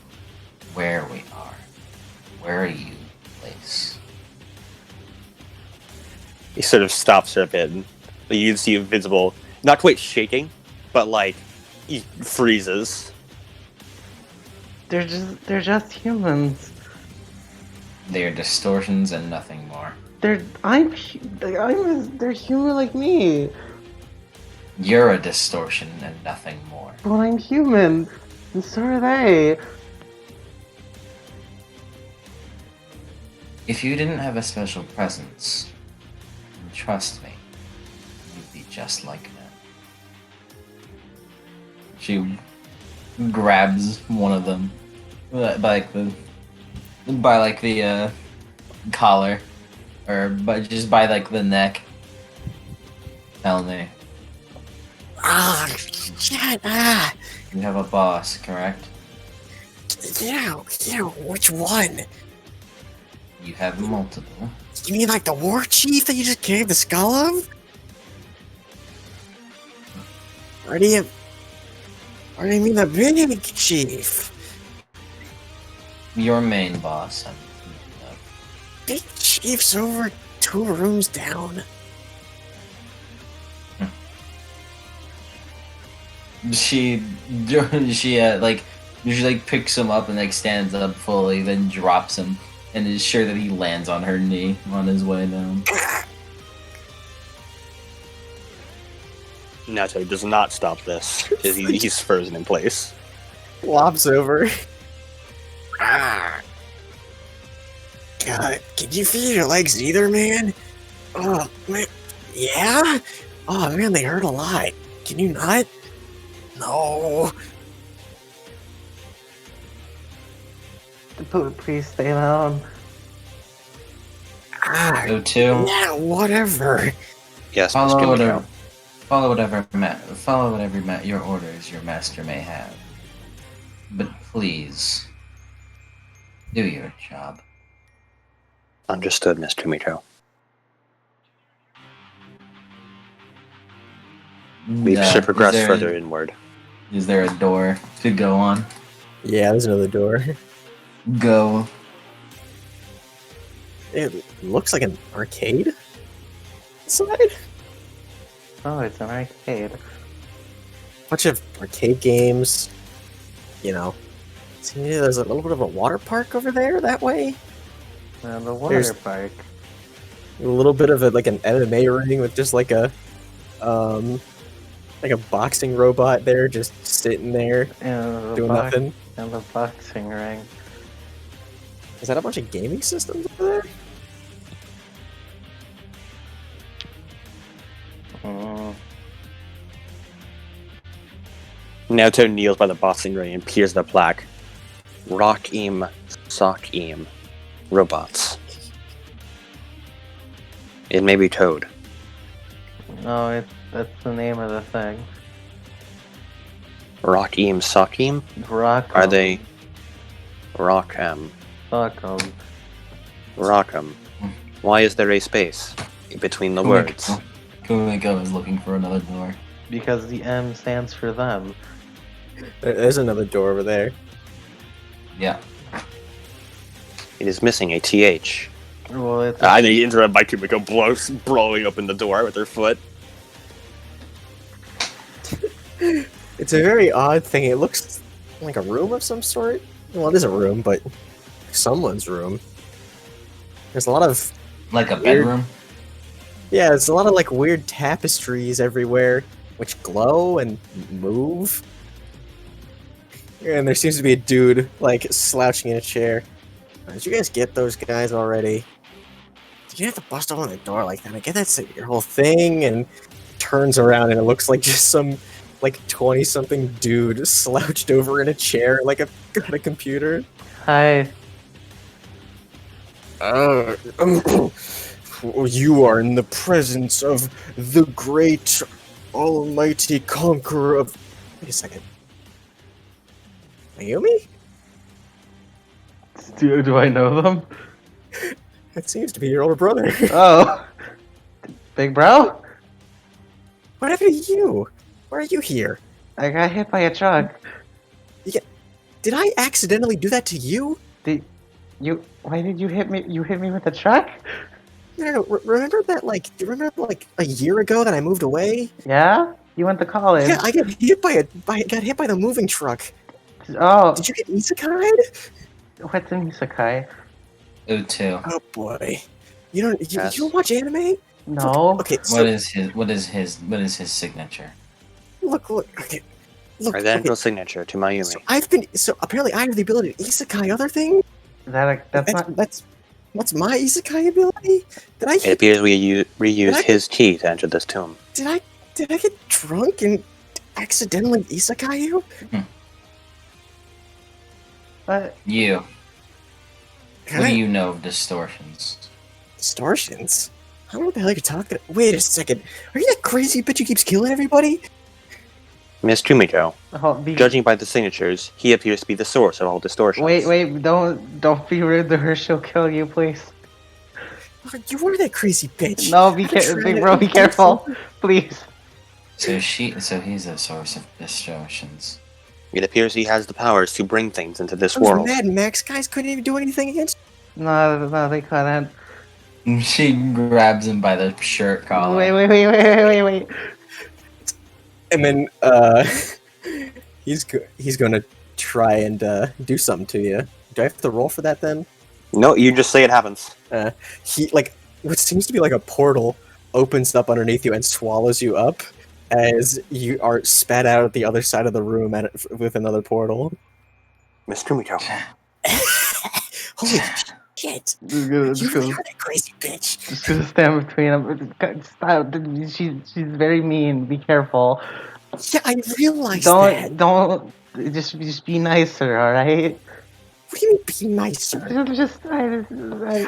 where we are. Where are you, place? He sort of stops for a bit. You see visible, not quite shaking, but he freezes. They're just humans. They are distortions and nothing more. They're human like me, You're a distortion and nothing more. but I'm human, and so are they. If you didn't have a special presence, then trust me, you'd be just like them. She grabs one of them by the collar, or just by the neck. Tell me, Shit, you have a boss, correct? yeah, which one? You have multiple. You mean the war chief that you just gave the skull of? Or do you... Or do you mean the big chief? Your main boss. Big chief's over 2 rooms down. She picks him up and like stands up fully, then drops him, and is sure that he lands on her knee on his way down. Nato does not stop this. He's frozen in place. Lobs over. Ah. God, can you feel your legs either, man? Oh, man. Yeah? Oh, man, they hurt a lot. Can you not? No. Please stay down. Ah, Go to yeah, whatever. Yes, follow Mr. whatever, Miko. follow whatever your orders your master may have. But please, do your job. Understood, Mr. Mito. We should progress further inward. Is there a door to go on? Yeah, there's another door. Go. It looks like an arcade inside. Oh, it's an arcade. Bunch of arcade games. You know. See, there's a little bit of a water park over there that way. And the water There's- park. A little bit of like an MMA ring with just like a boxing robot there, just sitting there And the doing nothing. And the boxing ring. Is that a bunch of gaming systems over there? Mm. Naoto kneels by the boxing ring and peers the plaque. Rock-im, sock-im. Robots. It may be Toad. No, that's the name of the thing. Rock-im, sock-im? Rock. Are they... Rock-em. Fuck 'em. Rock-em. Why is there a space between the words? Kumiko is looking for another door. Because the M stands for them. There's another door over there. Yeah. It is missing a TH. Well, it's I think interrupted by Kumiko blowing open the door with her foot. It's a very odd thing. It looks like a room of some sort. Well, it is a room, but someone's room. There's a lot of Like a Weird. bedroom? yeah, there's a lot of like weird tapestries everywhere, which glow and move. And there seems to be a dude like slouching in a chair. Did you guys get those guys already? Did you have to bust open the door like that? I get that's your whole thing, and turns around and it looks like just some like 20-something dude slouched over in a chair like a got a computer. hi. You are in the presence of the great almighty conqueror of... Wait a second. Mayumi? Do I know them? That seems to be your older brother. Oh, big bro. What happened to you? Why are you here? I got hit by a truck. Did I accidentally do that to you? Why did you hit me? You hit me with a truck? No. Remember that, like, do you remember, like, a year ago that I moved away? Yeah. You went to college. Yeah, I got hit by the moving truck. Oh, Did you get isekai'd? what's an isekai? Utu. Oh boy. You Yes. don't watch anime? No. Okay, so What is his signature? look, okay. Look, Identical okay, signature to so Mayumi. apparently I have the ability to isekai other thing? That's not. That's my isekai ability? Did I It appears we reused What? his key to enter this tomb. did I get drunk and accidentally isekai you? What? You. Can What I- do you know of distortions? Distortions? I don't know what the hell you're talking about. Wait a second. Are you that crazy bitch who keeps killing everybody? Miss Tumiko, Oh, judging by the signatures, he appears to be the source of all distortions. Wait! Don't be rude to her. She'll kill you, please. Oh, you are that crazy bitch. No, I've been trying big to- bro, be careful, please. So he's a source of distortions. It appears he has the powers to bring things into this Those world. Mad Max guys couldn't even do anything against. No, they couldn't. She grabs him by the shirt collar. Wait. And then he's gonna try and do something to you. Do I have to roll for that then? No, you just say it happens. He like what seems to be like a portal opens up underneath you and swallows you up as you are spat out at the other side of the room with another portal. Mr. Mito. Holy shit! Just You gonna, really are that crazy bitch. just gonna Stand between them. Stop. She's very mean. Be careful. Yeah, I realize that. Don't. Just be nicer, all right? What do you mean be nicer?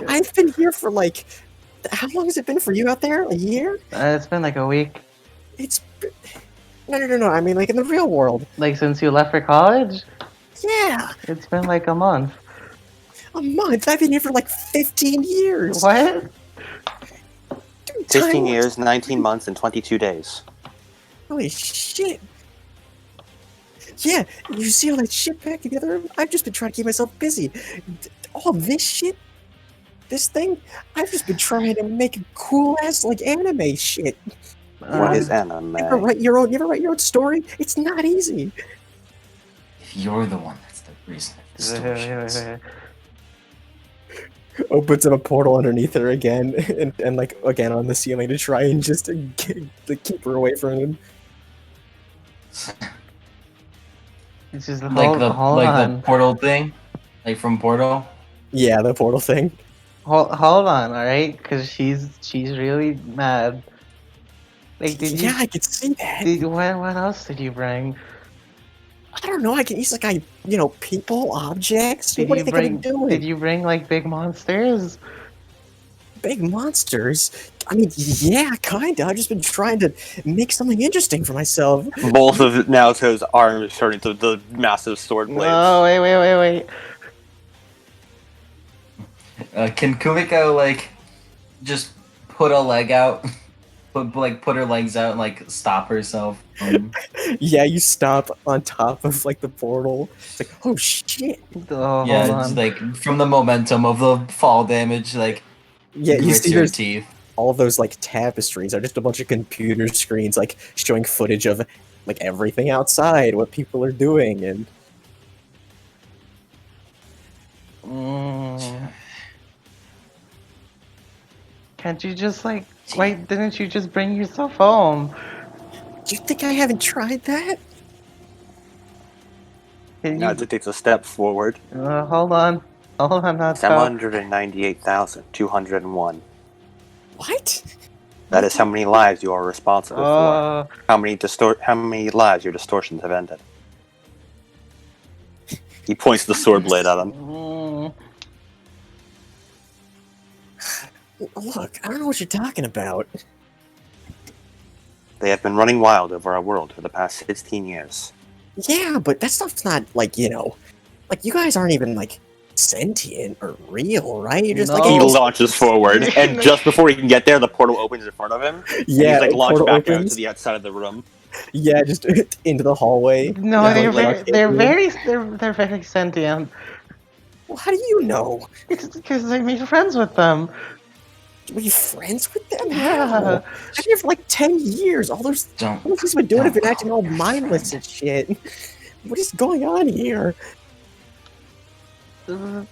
I've been here for like, how long has it been for you out there? A year? It's been like a week. It's no. I mean, like in the real world. Like since you left for college, Yeah, it's been like a month. a month. I've been here for like 15 years. What? Dude, 15 time- years, 19 months, and 22 days. Holy shit. Yeah, you see all that shit back together? I've just been trying to keep myself busy. All this shit, this thing, I've just been trying to make cool ass like anime shit. What is anime? You ever write your own story? It's not easy. You're the one that's the reason of distortions. Opens up a portal underneath her again, and like again on the ceiling to try and just to keep her away from him. It's just Like the hold on. the portal thing, like from Portal. Yeah, the portal thing. Hold on, all right? Because she's really mad. Like, did Yeah, I can see that. what else did you bring? I don't know. I can use like people, objects. Did What do you you think I'm bring? doing? Did you bring like big monsters? Big monsters? I mean, yeah, kinda. I've just been trying to make something interesting for myself. Both of Naoto's arms turn into the massive sword blades. No, wait. Can Kumiko like just put a leg out, put her legs out and like stop herself? Yeah, you stop on top of like the portal. It's like, oh shit. Oh, Yeah, hold it's on. like from the momentum of the fall damage, like Yeah, you grits see your there's teeth. all of those like tapestries are just a bunch of computer screens like showing footage of like everything outside, what people are doing, and Mm. Can't you just like? Why didn't you just bring yourself home? do you think I haven't tried that? Can Naoto you, takes a step forward. hold on, not 798,201. What? That is how many lives you are responsible for. Oh, How many lives your distortions have ended. He points the sword blade at him. Look, I don't know what you're talking about. They have been running wild over our world for the past 16 years. Yeah, but that stuff's not like like you guys aren't even like sentient or real, right? You're just No. He like launches forward, and just before he can get there, the portal opens in front of him. yeah, and he's like the launched portal back out opens. to the outside of the room. Yeah, just into the hallway. no, Yeah, they're like, they're very sentient. Well, how do you know? It's because I made friends with them. Were you friends with them? Yeah. How? I've been here for like 10 years. All those Don't. things he's been doing have been Don't acting all call them mindless and shit. What is going on here? Like,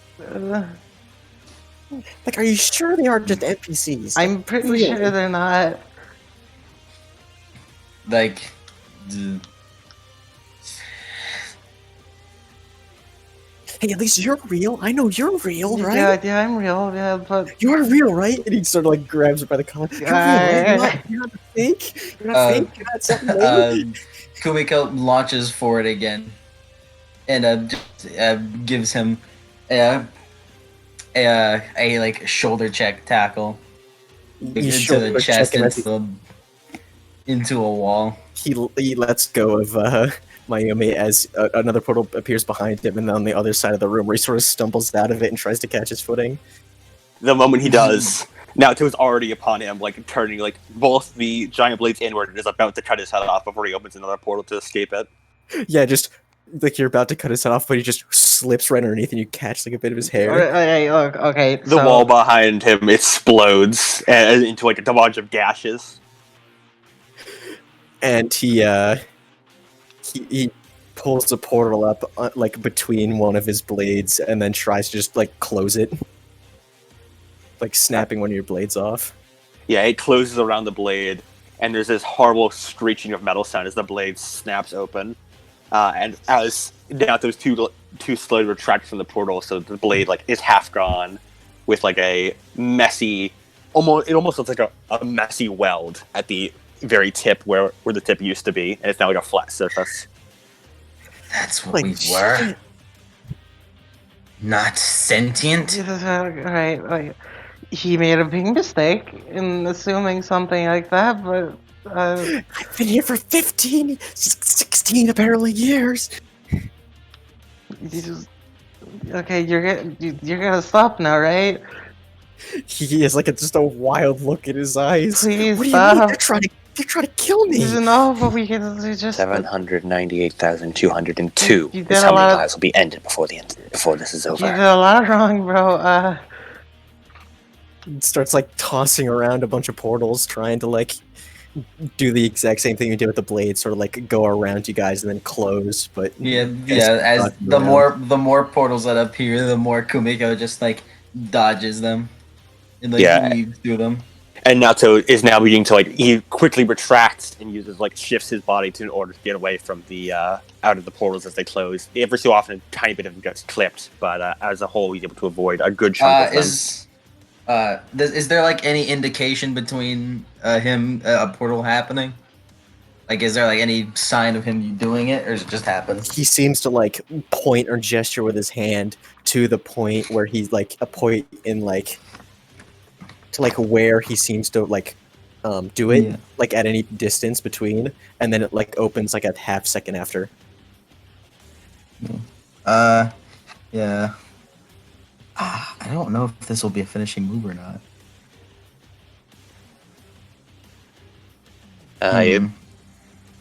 are you sure they aren't just NPCs? I'm pretty Really? sure they're not. Like, d- Hey, at least you're real. I know you're real, right? Yeah, I'm real. Yeah, but You're real, right? And he sort of like grabs her by the collar. You're real, right? You're not fake. You're not fake. You're not something made. Kumiko launches forward again, and gives him a like shoulder check tackle You into shoulder the check chest him as into a wall. he lets go of Mayumi as another portal appears behind him, and on the other side of the room, where he sort of stumbles out of it and tries to catch his footing. The moment he does, Naoto's already upon him, like turning like both the giant blades inward and is about to cut his head off before he opens another portal to escape it. Yeah, just like you're about to cut his head off, but he just slips right underneath, and you catch like a bit of his hair. Okay, look, okay. The wall behind him explodes into like a bunch of gashes. And he pulls the portal up like between one of his blades, and then tries to just like close it, like snapping one of your blades off. Yeah, it closes around the blade, and there's this horrible screeching of metal sound as the blade snaps open. And as now those two slowly retract from the portal, so the blade like is half gone, with like a messy, it almost looks like a messy weld at the very tip where the tip used to be, and it's now like a flat surface. That's what Like, we were. Not sentient. Alright, like, he made a big mistake in assuming something like that, but I've been here for 16 apparently years. you just okay. You're gonna stop now, right? He has like just a wild look in his eyes. Please What do you stop. mean? They're trying to kill me. No, but we can just 798,202 You did a assembly lot of- lines will be ended before this is You over. did a lot wrong, bro. Starts like tossing around a bunch of portals, trying to like do the exact same thing you did with the blade, sort of like go around you guys and then close. But Yeah, Yes, as dodge the around. more portals that appear, the more Kumiko just like dodges them and like Yeah. weaves through them. And Naoto is now beginning to like he quickly retracts and uses like shifts his body in order to get away from the out of the portals as they close. Every so often, a tiny bit of him gets clipped, but as a whole, he's able to avoid a good chunk of them. Is there like any indication between him a portal happening? Like, is there like any sign of him doing it, or does it just happen? he seems to like point or gesture with his hand to the point where he's like a point in like to like where he seems to like do it, Yeah. like at any distance between, and then it like opens like a half second after. Yeah. I don't know if this will be a finishing move or not.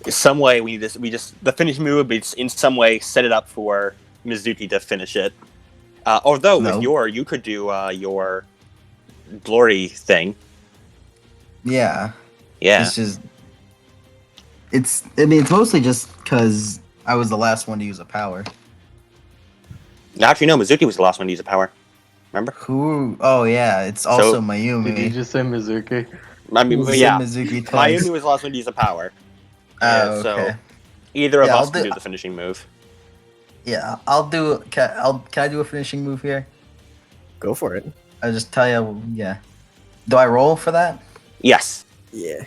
In some way, the finishing move would be in some way set it up for Mizuki to finish it. Although No. with you could do your glory thing. Yeah. Yeah. It's just. I mean, it's mostly just because I was the last one to use a power. Actually, no. Mizuki was the last one to use a power. Remember? Who? Oh yeah, it's also Mayumi. Did you just say Mizuki? I mean, Zim yeah. Mizuki twice. Mayumi was the last one to use a power. Oh, So okay. either of Yeah, us I'll can do- do the finishing move. Yeah, I'll do. Can I do a finishing move here? Go for it. I'll just tell you. Yeah. Do I roll for that? Yes. Yeah.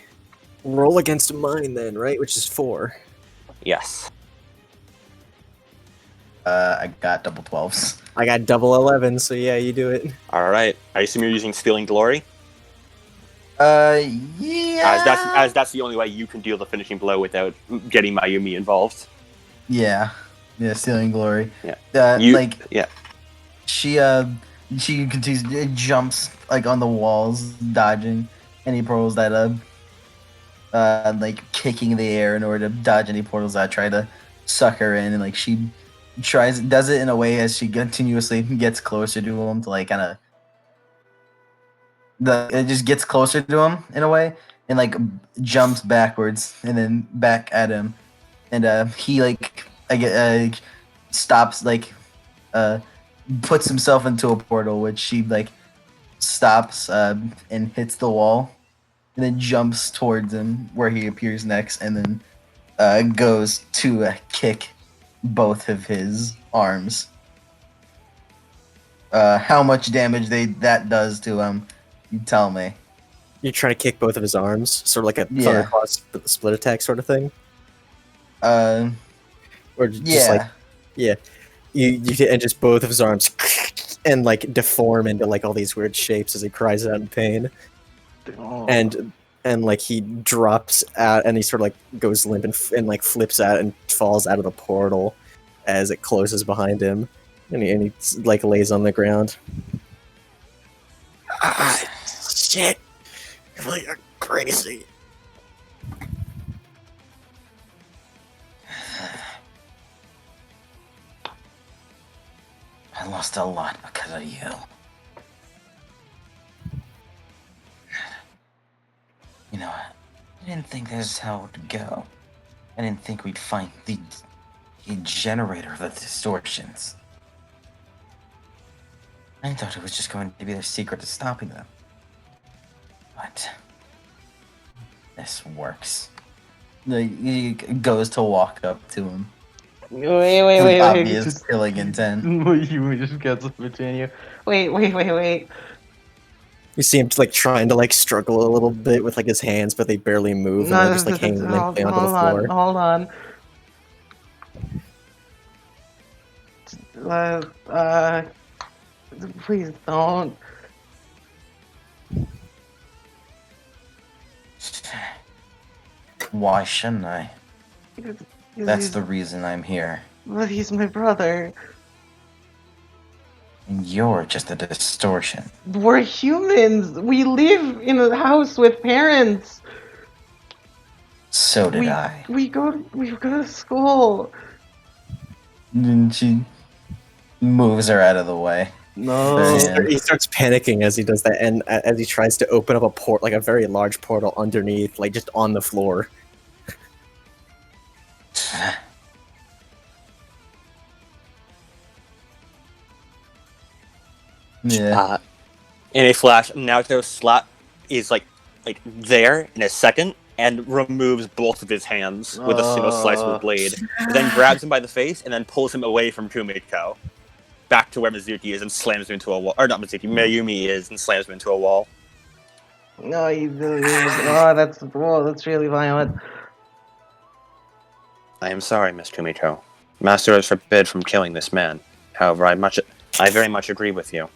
Roll against mine then, right? Which is 4. Yes. I got double 12s. I got double 11, so yeah, you do it. All right. I assume you're using Stealing Glory, Yeah. as that's the only way you can deal the finishing blow without getting Mayumi involved. Yeah. Yeah, Stealing Glory. Yeah. Yeah. She continues, it jumps like on the walls, dodging any portals that like kicking the air in order to dodge any portals that try to suck her in, and like she does it in a way as she continuously gets closer to him to like kind of it just gets closer to him in a way and like jumps backwards and then back at him, and he like stops like puts himself into a portal, which she like stops and hits the wall, and then jumps towards him where he appears next, and then goes to kick both of his arms. How much damage that does to him? You tell me. You try to kick both of his arms, sort of like a Yeah. Thunderclaw split attack sort of thing, Uh, or just yeah. like you and just both of his arms and like deform into like all these weird shapes as he cries out in pain, Oh. and like he drops out and he sort of like goes limp and like flips out and falls out of the portal as it closes behind him, and he like lays on the ground. Shit! You're crazy. lost a lot because of you. You know, I didn't think this is how it would go. I didn't think we'd find the generator of the distortions. I thought it was just going to be their secret to stopping them. But this works. He goes to walk up to him. Wait. Obvious killing intent. You just gets between you. Wait. You see him like trying to like struggle a little bit with like his hands, but they barely move, and they're just like hanging limply onto the floor. Hold on. Please don't. Why shouldn't I? That's the reason I'm here. But he's my brother. And you're just a distortion. We're humans. We live in a house with parents. So did I. We go to school. And she moves her out of the way. No. Yeah. He starts panicking as he does that, and as he tries to open up a port, like a very large portal underneath, like just on the floor. Yeah. In a flash, Naruto's slap is like there in a second and removes both of his hands with a single slice of the blade. Then grabs him by the face and then pulls him away from Kumiko, back to where Mizuki is and slams him into a wall. Or not Mizuki, Mayumi is and slams him into a wall. No, that's really violent. I am sorry, Miss Kumiko. Master is forbid from killing this man. However, I very much agree with you.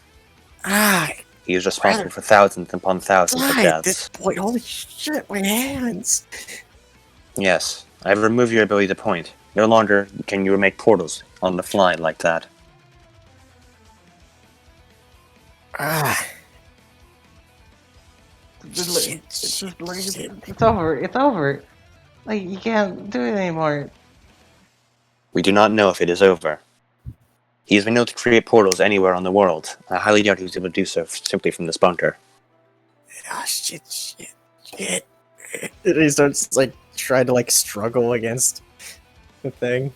He is responsible for thousands upon thousands of At deaths. this point, holy shit, my hands! Yes, I have removed your ability to point. No longer can you make portals on the fly like that. It's over. Like, you can't do it anymore. We do not know if it is over. He has been able to create portals anywhere on the world. I highly doubt he was able to do so simply from this bunker. Oh, shit. And he starts like trying to like struggle against the thing.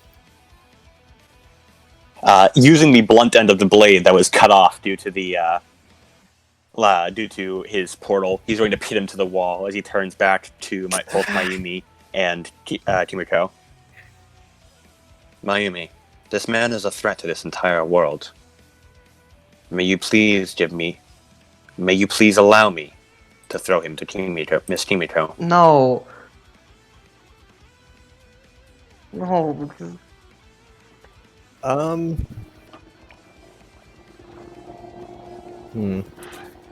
Using the blunt end of the blade that was cut off due to the due to his portal, he's going to pin him to the wall as he turns back to both Mayumi and Kimiko. Mayumi, this man is a threat to this entire world. May you please allow me to throw him to Miss Kimiko. No.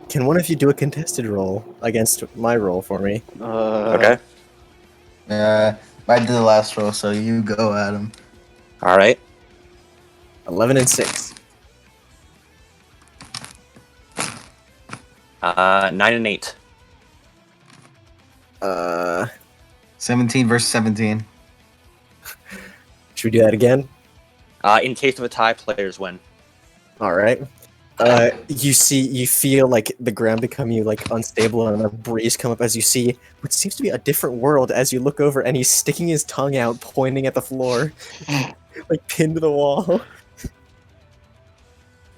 Can one of you do a contested roll against my roll for me? Okay. I did the last roll, so you go, Adam. All right. 11 and 6. 9 and 8. 17 versus 17. Should we do that again? In case of a tie, players win. All right. You feel like the ground become like unstable, and a breeze come up as you see what seems to be a different world. As you look over, and he's sticking his tongue out, pointing at the floor, like pinned to the wall.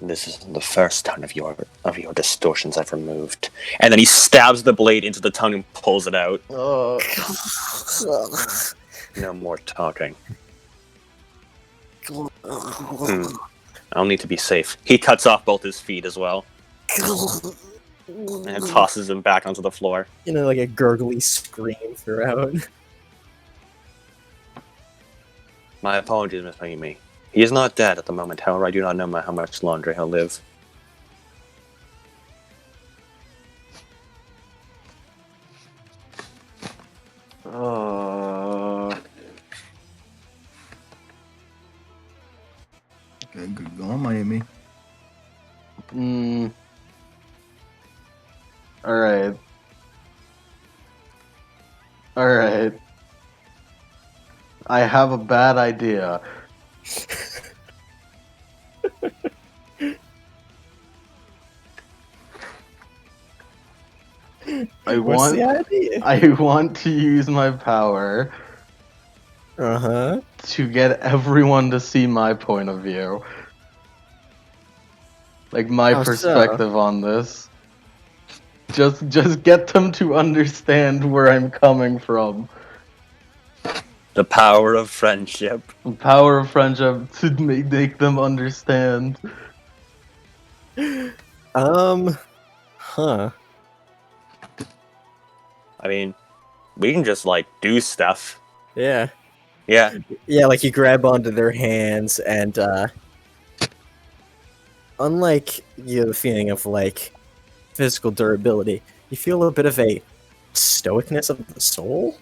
This is the first ton of your distortions I've removed. And then he stabs the blade into the tongue and pulls it out. No more talking. I'll need to be safe. He cuts off both his feet as well. And tosses him back onto the floor. Like a gurgly scream throughout. My apologies, Miss Mayumi. He is not dead at the moment, however, I do not know how much longer he'll live. Good going, Miami. Alright. I have a bad idea. I What's want the idea? I want to use my power Uh-huh. to get everyone to see my point of view. Like my How so? perspective on this. Just get them to understand where I'm coming from. The power of friendship. The power of friendship to make them understand. Huh. I mean, we can just like do stuff. Yeah. Yeah. Yeah, like you grab onto their hands and unlike you have the feeling of like physical durability, you feel a bit of a stoicness of the soul.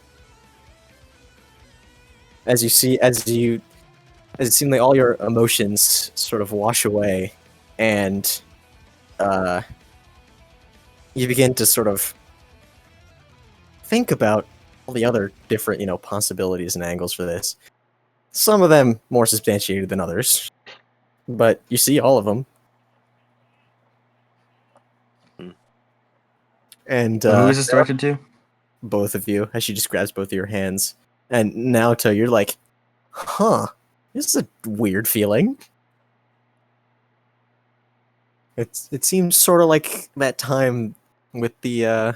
As it seems like all your emotions sort of wash away and you begin to sort of think about all the other different, possibilities and angles for this. Some of them more substantiated than others, but you see all of them. And So who is this directed to? both of you, as she just grabs both of your hands. And Naoto, you're like, huh, this is a weird feeling. It seems sort of like that time with the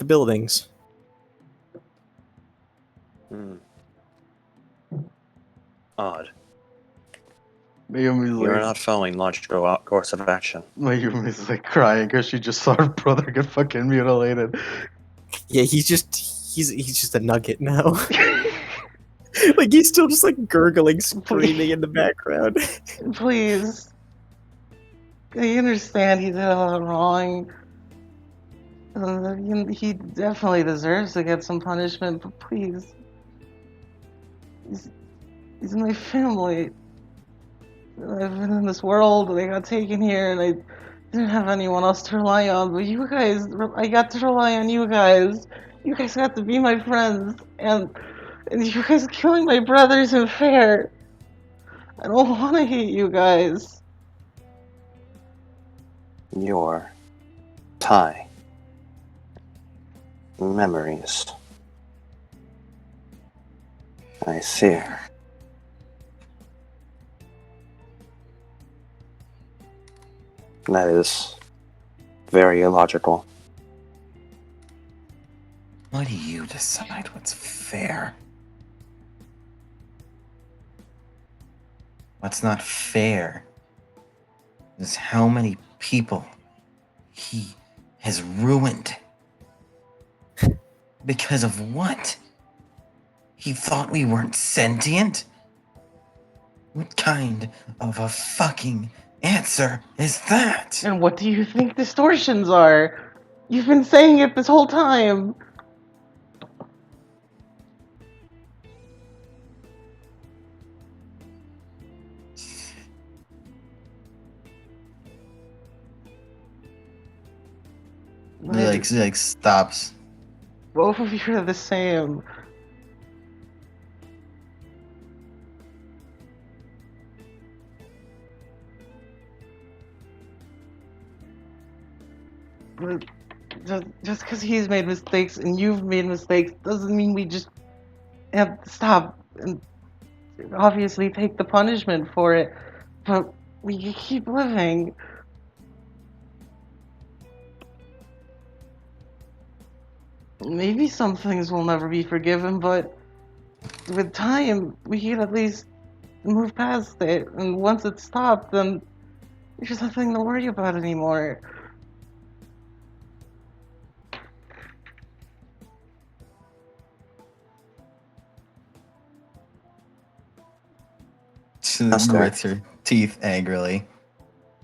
buildings. Odd. Mayumi's You're like, not following logical course of action. Mayumi's like crying because she just saw her brother get fucking mutilated. Yeah, he's just a nugget now. Like he's still just like gurgling, screaming in the background. Please. I understand he did a lot wrong. He definitely deserves to get some punishment, but please. He's my family. I've been in this world, and I got taken here, and I didn't have anyone else to rely on, but you guys, I got to rely on you guys. You guys got to be my friends, and you guys killing my brother isn't fair. I don't want to hate you guys. Your tie. Memories. I fear. That is very illogical. Why do you decide what's fair? What's not fair is how many people he has ruined. Because of what? He thought we weren't sentient? What kind of a fucking answer is that? And what do you think distortions are? You've been saying it this whole time. He like stops. Both of you are the same. But just because he's made mistakes and you've made mistakes doesn't mean we just have to stop and obviously take the punishment for it. But we keep living. Maybe some things will never be forgiven, but with time, we can at least move past it. And once it's stopped, then there's nothing to worry about anymore. She That's fair. grits her teeth angrily.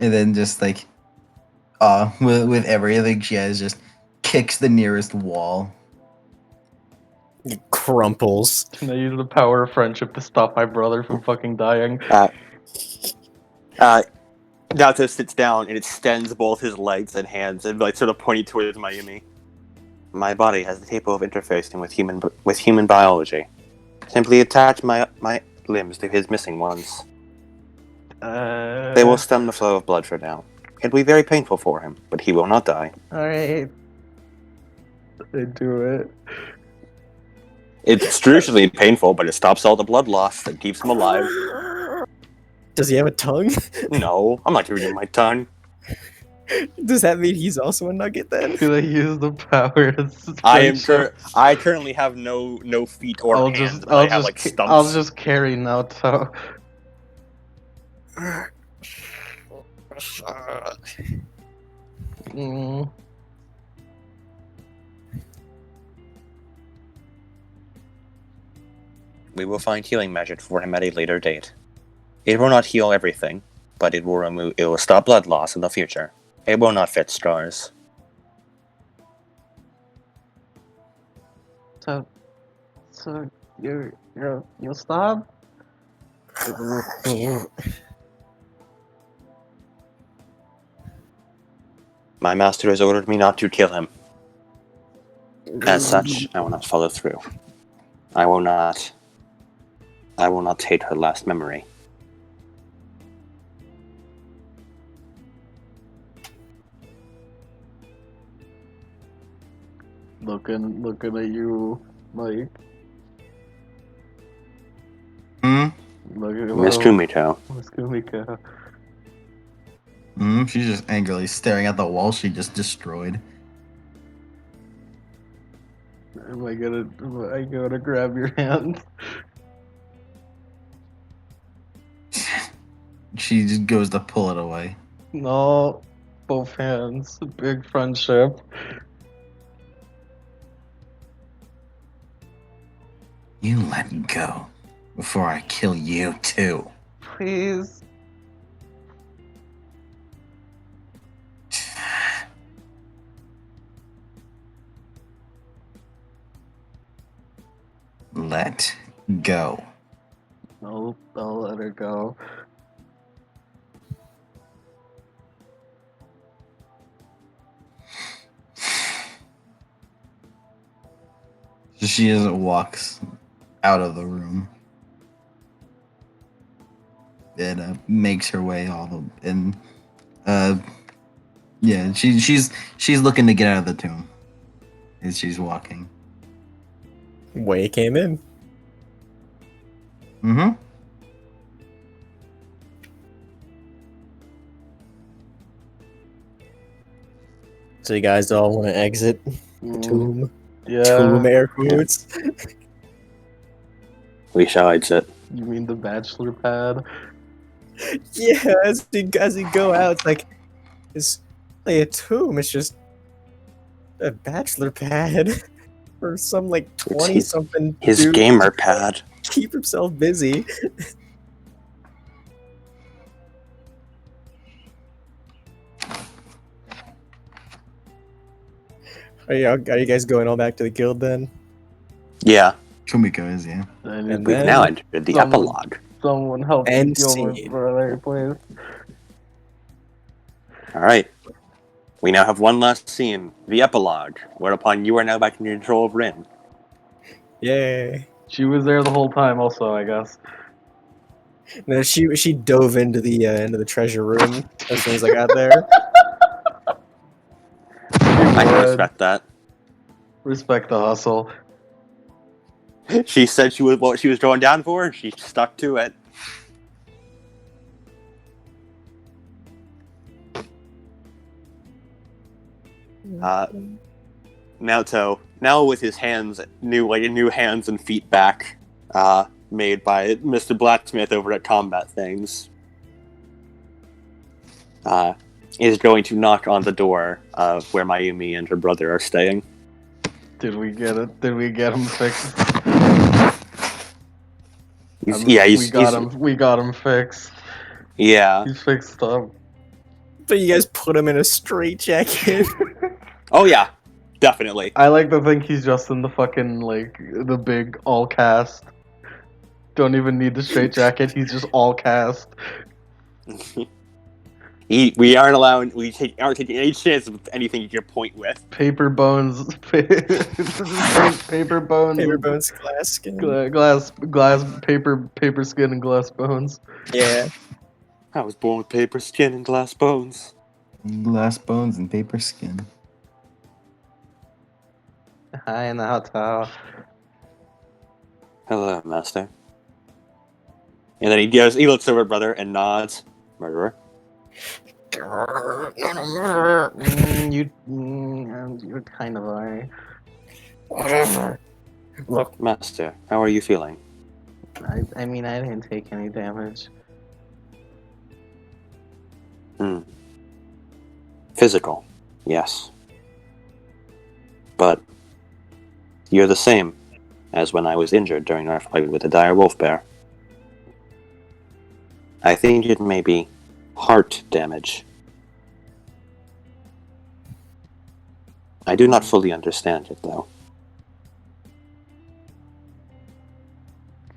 And then just like with everything she has, just kicks the nearest wall. He crumples. Can I use the power of friendship to stop my brother from fucking dying? Naoto sits down and extends both his legs and hands and like sort of pointing towards Mayumi. My body has the capable of interfacing with human biology. Simply attach my limbs to his missing ones. They will stem the flow of blood for now. It'll be very painful for him, but he will not die. Alright. They do it. It's traditionally painful, but it stops all the blood loss and keeps him alive. Does he have a tongue? No, I'm not using my tongue. Does that mean he's also a nugget then? Do they use the power as I currently have no feet or hands, but I have like stumps. I'll just carry Naoto. Mm. We will find healing magic for him at a later date. It will not heal everything, but it will stop blood loss in the future. It will not fix scars. So you'll stop? My master has ordered me not to kill him. As such, I will not follow through. I will not take her last memory. Looking at you, Mike. Look at Miss Kumiko. Miss Kumiko. She's just angrily staring at the wall she just destroyed. Am I gonna grab your hand? She just goes to pull it away. No, both hands. Big friendship. You let go before I kill you too. Please. Let go. Nope, I'll let her go. She just walks out of the room and makes her way yeah, she's looking to get out of the tomb as she's walking. Wei came in. Mm-hmm. So you guys all want to exit the tomb? Yeah. Tomb air quotes. We shall exit. You mean the bachelor pad? Yeah, as you go out, it's like a tomb. It's just a bachelor pad for some like 20-something His dude gamer pad. keep himself busy. Are you guys going all back to the guild then? Yeah, Kumiko is, yeah. And we've then now entered the someone- epilogue. Someone help me End deal with scene. brother, please. Alright. We now have one last scene, the epilogue, whereupon you are now back in control of Rin. Yay. She was there the whole time, also, I guess. No, she dove into the treasure room as soon as I got there. I can would. respect that. Respect the hustle. She said she was what she was going down for, and she stuck to it. Naoto, now with his hands, new hands and feet back, made by Mr. Blacksmith over at Combat Things, is going to knock on the door of where Mayumi and her brother are staying. Did we get it? Did we get him fixed? We got him fixed. Yeah. He's fixed up. But you guys put him in a straitjacket. Oh yeah, definitely. I like to think he's just in the fucking, like, the big all cast. Don't even need the straight jacket, he's just all cast. We aren't taking any chances with anything you can point with. Paper bones. Paper bones. Paper bones, glass skin. Glass, paper skin, and glass bones. Yeah. I was born with paper skin and glass bones. Glass bones and paper skin. Hi, Naoto. Hello, Master. And then he looks over at brother and nods. Murderer. You kind of are. Whatever. Look, Master, how are you feeling? I mean, I didn't take any damage. Physical, yes. But you're the same as when I was injured during our fight with the dire wolf bear. I think it may be heart damage. I do not fully understand it, though.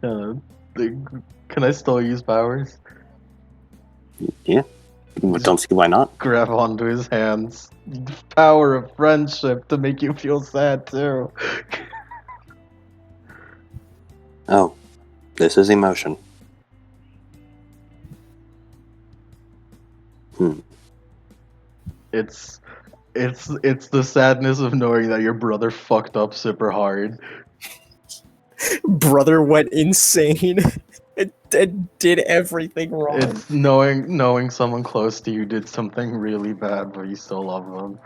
Can I still use powers? Yeah? Don't see why not. Grab onto his hands. Power of friendship to make you feel sad too. Oh, this is emotion. It's the sadness of knowing that your brother fucked up super hard. Brother went insane and did everything wrong. It's knowing someone close to you did something really bad, but you still love them.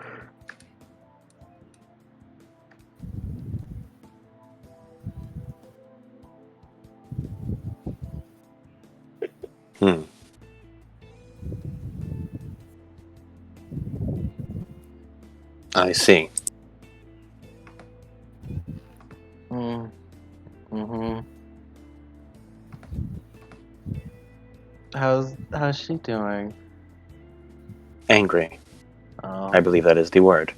I see. Mm-hmm. How's she doing? Angry. Oh. I believe that is the word.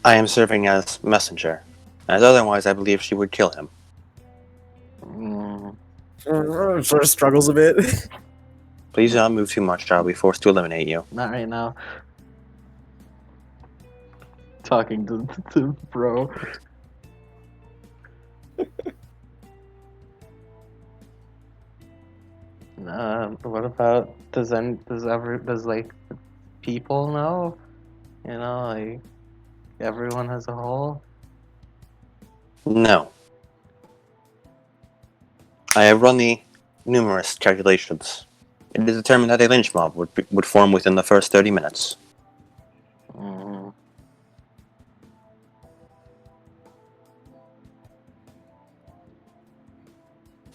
I am serving as messenger, as otherwise I believe she would kill him. Sort of struggles a bit. Please do not move too much, or I'll be forced to eliminate you. Not right now. Talking to bro. What about does like people know? You know, like everyone as a whole. No. I have run the numerous calculations. It is determined that a lynch mob would form within the first 30 minutes. Mm.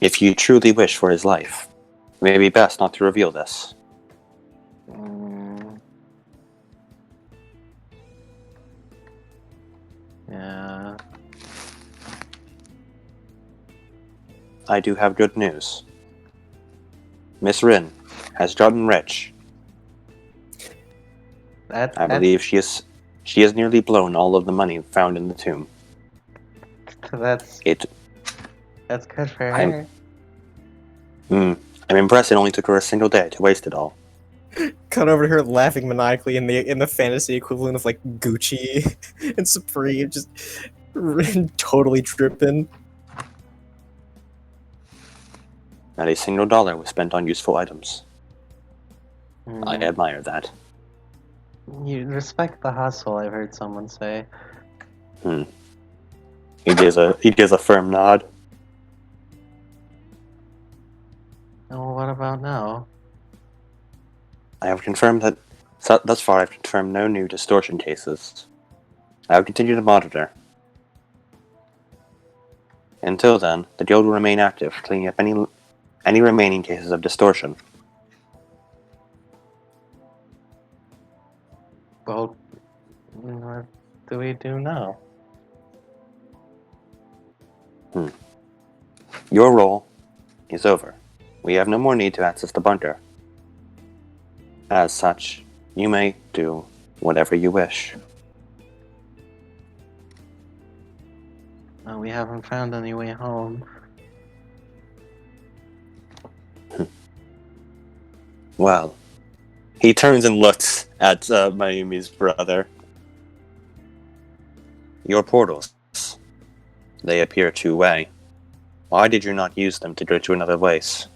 If you truly wish for his life, it may be best not to reveal this. Yeah. I do have good news. Miss Rin has gotten rich. I believe she has nearly blown all of the money found in the tomb. That's good for her. I'm impressed it only took her a single day to waste it all. Cut over to her laughing maniacally in the fantasy equivalent of like Gucci and Supreme, just totally tripping. Not a single dollar was spent on useful items. I Mm. admire that. You respect the hustle, I've heard someone say. He gives a firm nod. Oh, what about now? I have confirmed that thus far I've confirmed no new distortion cases. I will continue to monitor. Until then, the guild will remain active, cleaning up any remaining cases of distortion. Well, what do we do now? Your role is over. We have no more need to access the bunker. As such, you may do whatever you wish. We haven't found any way home. Well, he turns and looks at Mayumi's brother. Your portals. They appear two-way. Why did you not use them to go to another place?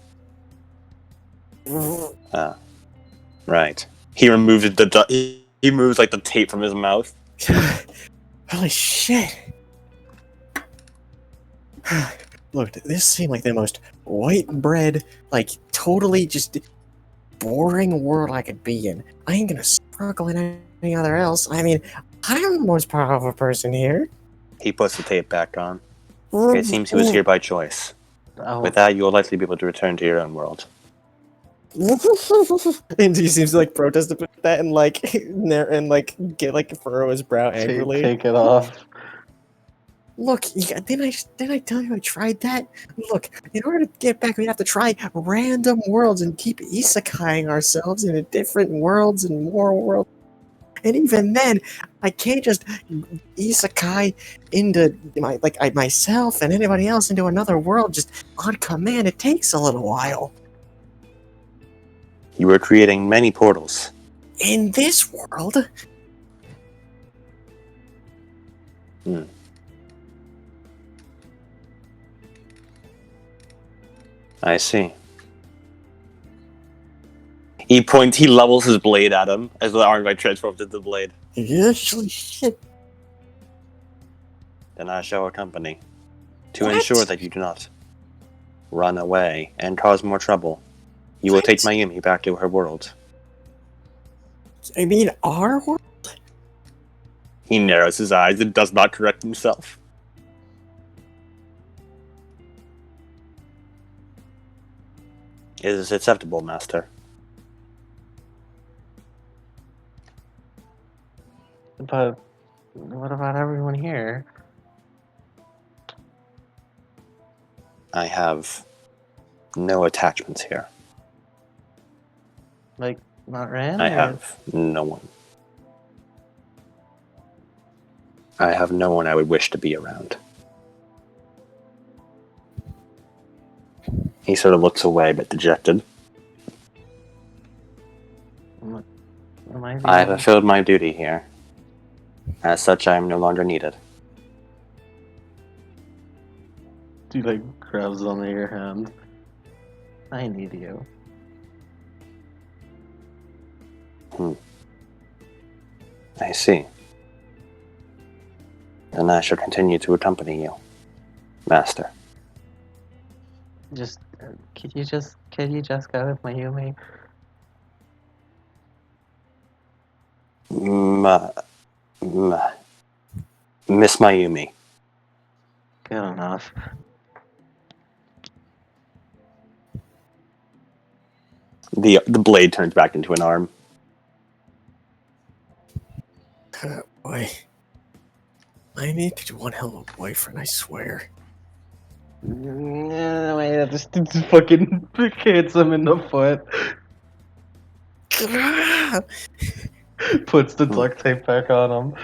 Right. He removes he removes like the tape from his mouth. Holy shit! Look, this seemed like the most white bread, like totally just boring world I could be in. I ain't gonna struggle in any other else. I mean, I'm the most powerful person here. He puts the tape back on. It seems he was here by choice. Oh, With that, you will likely be able to return to your own world. And he seems to like protest about that and like get like furrow his brow angrily. Take it off. Look, didn't I tell you I tried that? Look, in order to get back, we have to try random worlds and keep isekaiing ourselves into different worlds and more worlds. And even then, I can't just isekai into myself and anybody else into another world just on command. It takes a little while. You were creating many portals. In this world, I see. He levels his blade at him as the Arnvite transforms into the blade. actually, shit. Then I shall accompany. To What? ensure that you do not run away and cause more trouble, you will take What? Mayumi back to her world. I mean, our world? He narrows his eyes and does not correct himself. It is acceptable, Master. but what about everyone here? I have no attachments here. Like, not Ren? I or- have no one. I have no one I would wish to be around. He sort of looks away, a bit dejected. Am I the I have only- fulfilled my duty here. As such, I am no longer needed. Dude, like, grabs onto your hand. I need you. I see. Then I shall continue to accompany you, Master. Just, could you just go with Mayumi? Miss Mayumi. Good enough. The blade turns back into an arm. Boy. I made one hell of a boyfriend, I swear. Wait, that just fucking hits him in the foot. Puts the duct tape back on him.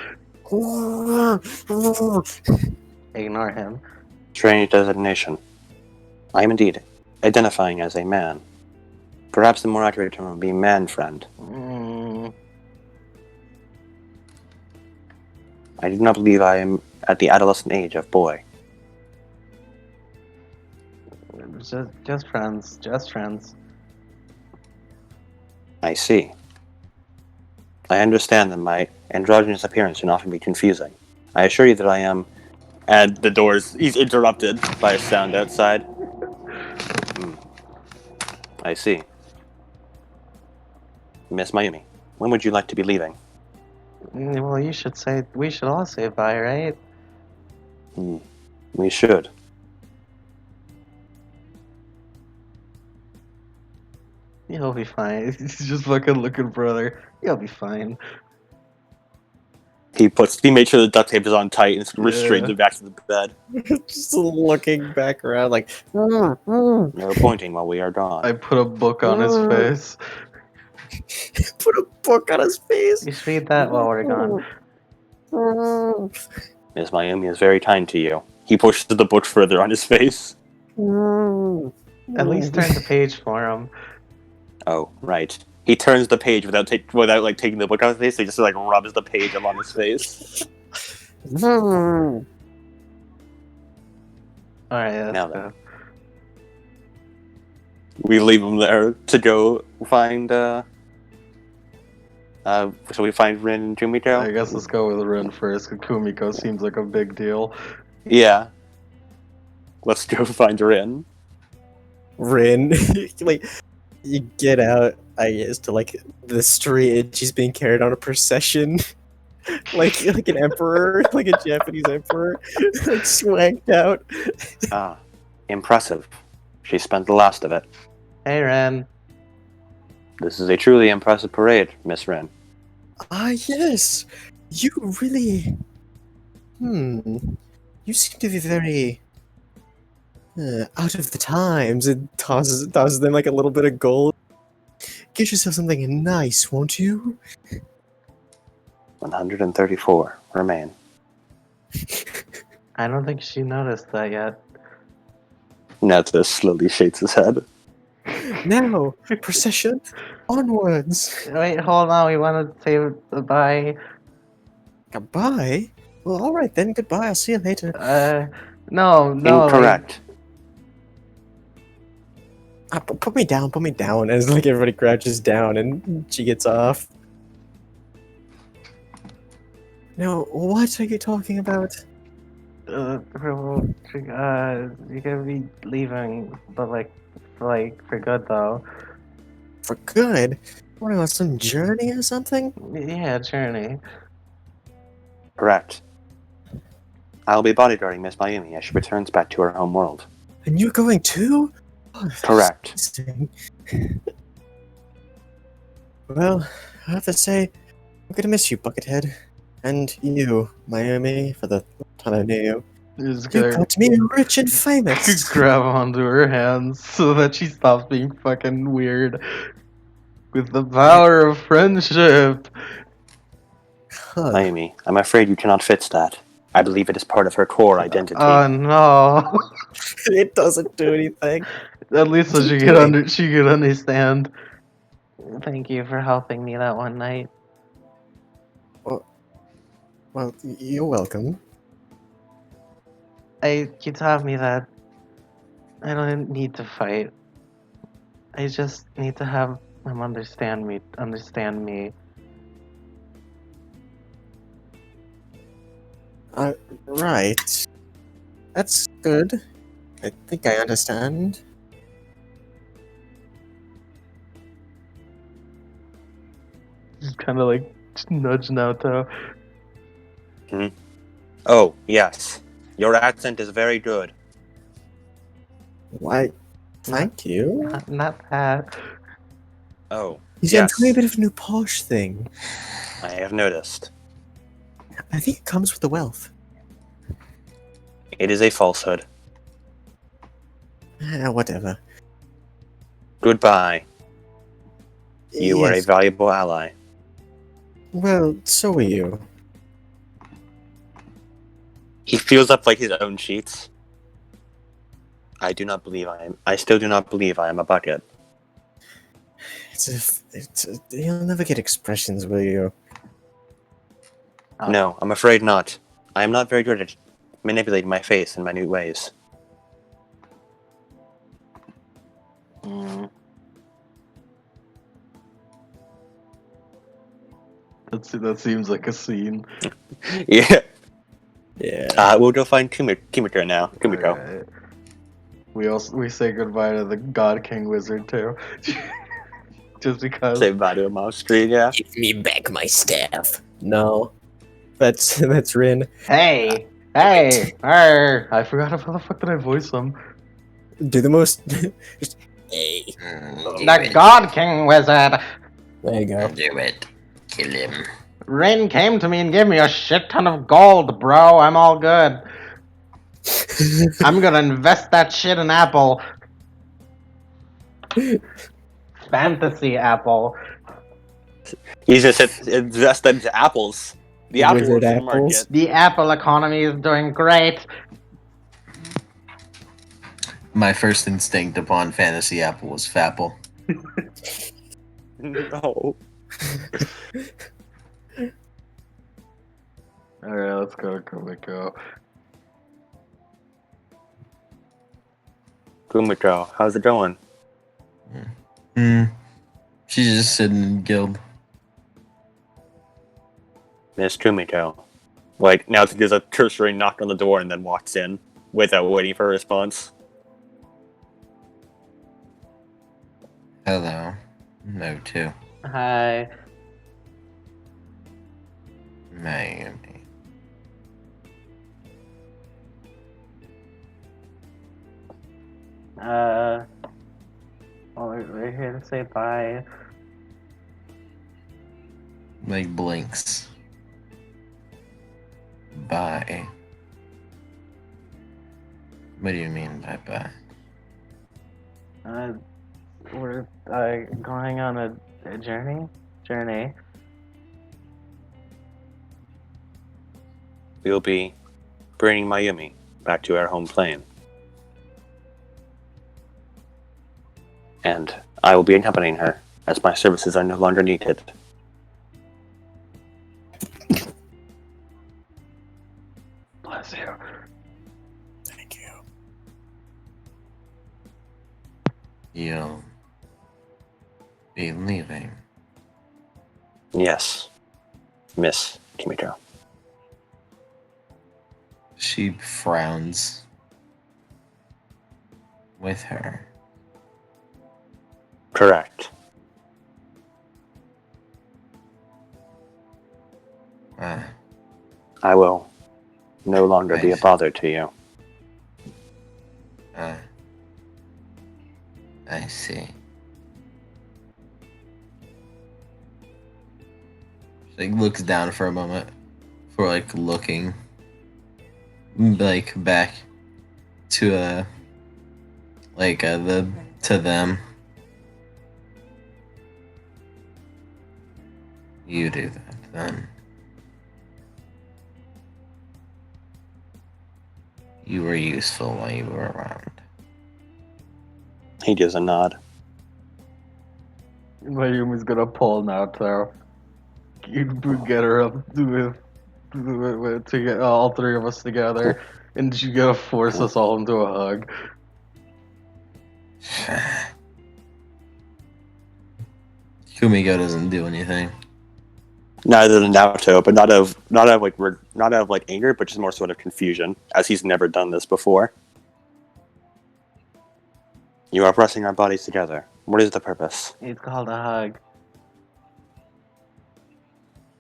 Ignore him. Strange designation. I am indeed identifying as a man. Perhaps the more accurate term would be man-friend. Mm, I do not believe I am at the adolescent age of boy. just friends. Just friends. I see. I understand that my androgynous appearance can often be confusing. I assure you that I am... And the doors. He's interrupted by a sound outside. I see. Miss Mayumi, when would you like to be leaving? Well, we should all say bye, right? We should. You'll be fine. He's just fucking looking brother. You'll be fine. He made sure the duct tape is on tight and restrains Yeah. it back to the bed. Just looking back around like, No pointing while we are gone. I put a book on his face. put a book on his face. You should read that while we're gone. Miss Mayumi is very kind to you. He pushes the book further on his face. At least turn the page for him. Oh, right. He turns the page without taking the book off his face. So he just like rubs the page along his face. Alright, let's Now go. We leave him there to go find. So we find Rin and Jumito. I guess let's go with Rin first. 'Cause Kumiko seems like a big deal. Yeah. Let's go find Rin. Rin, like, you get out, I guess, to like the street, and she's being carried on a procession, like an emperor, like a Japanese emperor, like swagged out. Ah, impressive. She spent the last of it. Hey, Ren. This is a truly impressive parade, Miss Rin. Ah, yes, you really. You seem to be very out of the times. And tosses them like a little bit of gold. Get yourself something nice, won't you? 134 remain. I don't think she noticed that yet. Neto slowly shakes his head. Now, procession, onwards. Wait, hold on. We want to say goodbye. Goodbye? Well, alright then, goodbye. I'll see you later. No. Incorrect. Put me down. As like everybody crouches down and she gets off. Now, what are you talking about? You're gonna be leaving, but for good though. For good? What, on some journey or something? Yeah, journey. Correct. I'll be bodyguarding Miss Mayumi as she returns back to her home world. And you're going too? Oh, that's Correct. interesting. Well, I have to say, I'm gonna miss you, Buckethead. And you, Mayumi, for the time I knew you. You're just You gonna got me rich and famous. grab onto her hands so that she stops being fucking weird. With the power of friendship. Hug. Mayumi, I'm afraid you cannot fix that. I believe it is part of her core identity. Oh no. It doesn't do anything. At least so she could understand. Thank you for helping me that one night. Well, you're welcome. You taught me that I don't need to fight. I just need to have them understand me. Right. That's good. I think I understand. Just kind of like nudge Naoto. Oh, yes. Your accent is very good. Why? Thank you. Not that. Oh, He's yes. got a bit of a new posh thing. I have noticed. I think it comes with the wealth. It is a falsehood. Whatever. Goodbye. You are a Yes. valuable ally. Well, so are you. He feels up like his own sheets. I still do not believe I am a bucket. You'll never get expressions, will you? No, I'm afraid not. I am not very good at manipulating my face in minute ways. That seems like a scene. Yeah. Yeah. We'll go find Kumiko now. Kumiko. Alright. We say goodbye to the God King Wizard too. Just because. Say bye to him off street, yeah. Give me back my staff. No. That's Rin. Hey! I forgot how the fuck did I voice him. Do the most. Hey. The God King Wizard! There you go. Do it. Kill him. Rin came to me and gave me a shit ton of gold, bro. I'm all good. I'm gonna invest that shit in Apple. Fantasy Apple. He's just invested into apples. The apple Wizard works in the apples? market. The Apple economy is doing great. My first instinct upon Fantasy Apple was Fapple. No. Alright, let's go to Kumiko. Kumiko, how's it going? Hmm. She's just sitting in guild. Miss Kumiko. Like, now there's a cursory knock on the door and then walks in without waiting for a response. Hello. No, too. Hi. Mayumi. Well, we're here to say bye. Like blinks. Bye. What do you mean by bye? We're going on a journey. We'll be bringing Mayumi back to our home plane. And I will be accompanying her, as my services are no longer needed. Bless you. Thank you. You'll be leaving. Yes, Miss Kimiko. She frowns with her. Correct. I will no longer be a bother to you. I see. She like, looks down for a moment for like looking like back to to them. You do that then. You were useful while you were around. He gives a nod. Mayumi's gonna pull Naoto. You get her up to get all three of us together, and she's gonna force us all into a hug. Kumiko doesn't do anything. Neither than Naruto, but not out of anger, but just more sort of confusion, as he's never done this before. You are pressing our bodies together. What is the purpose? It's called a hug.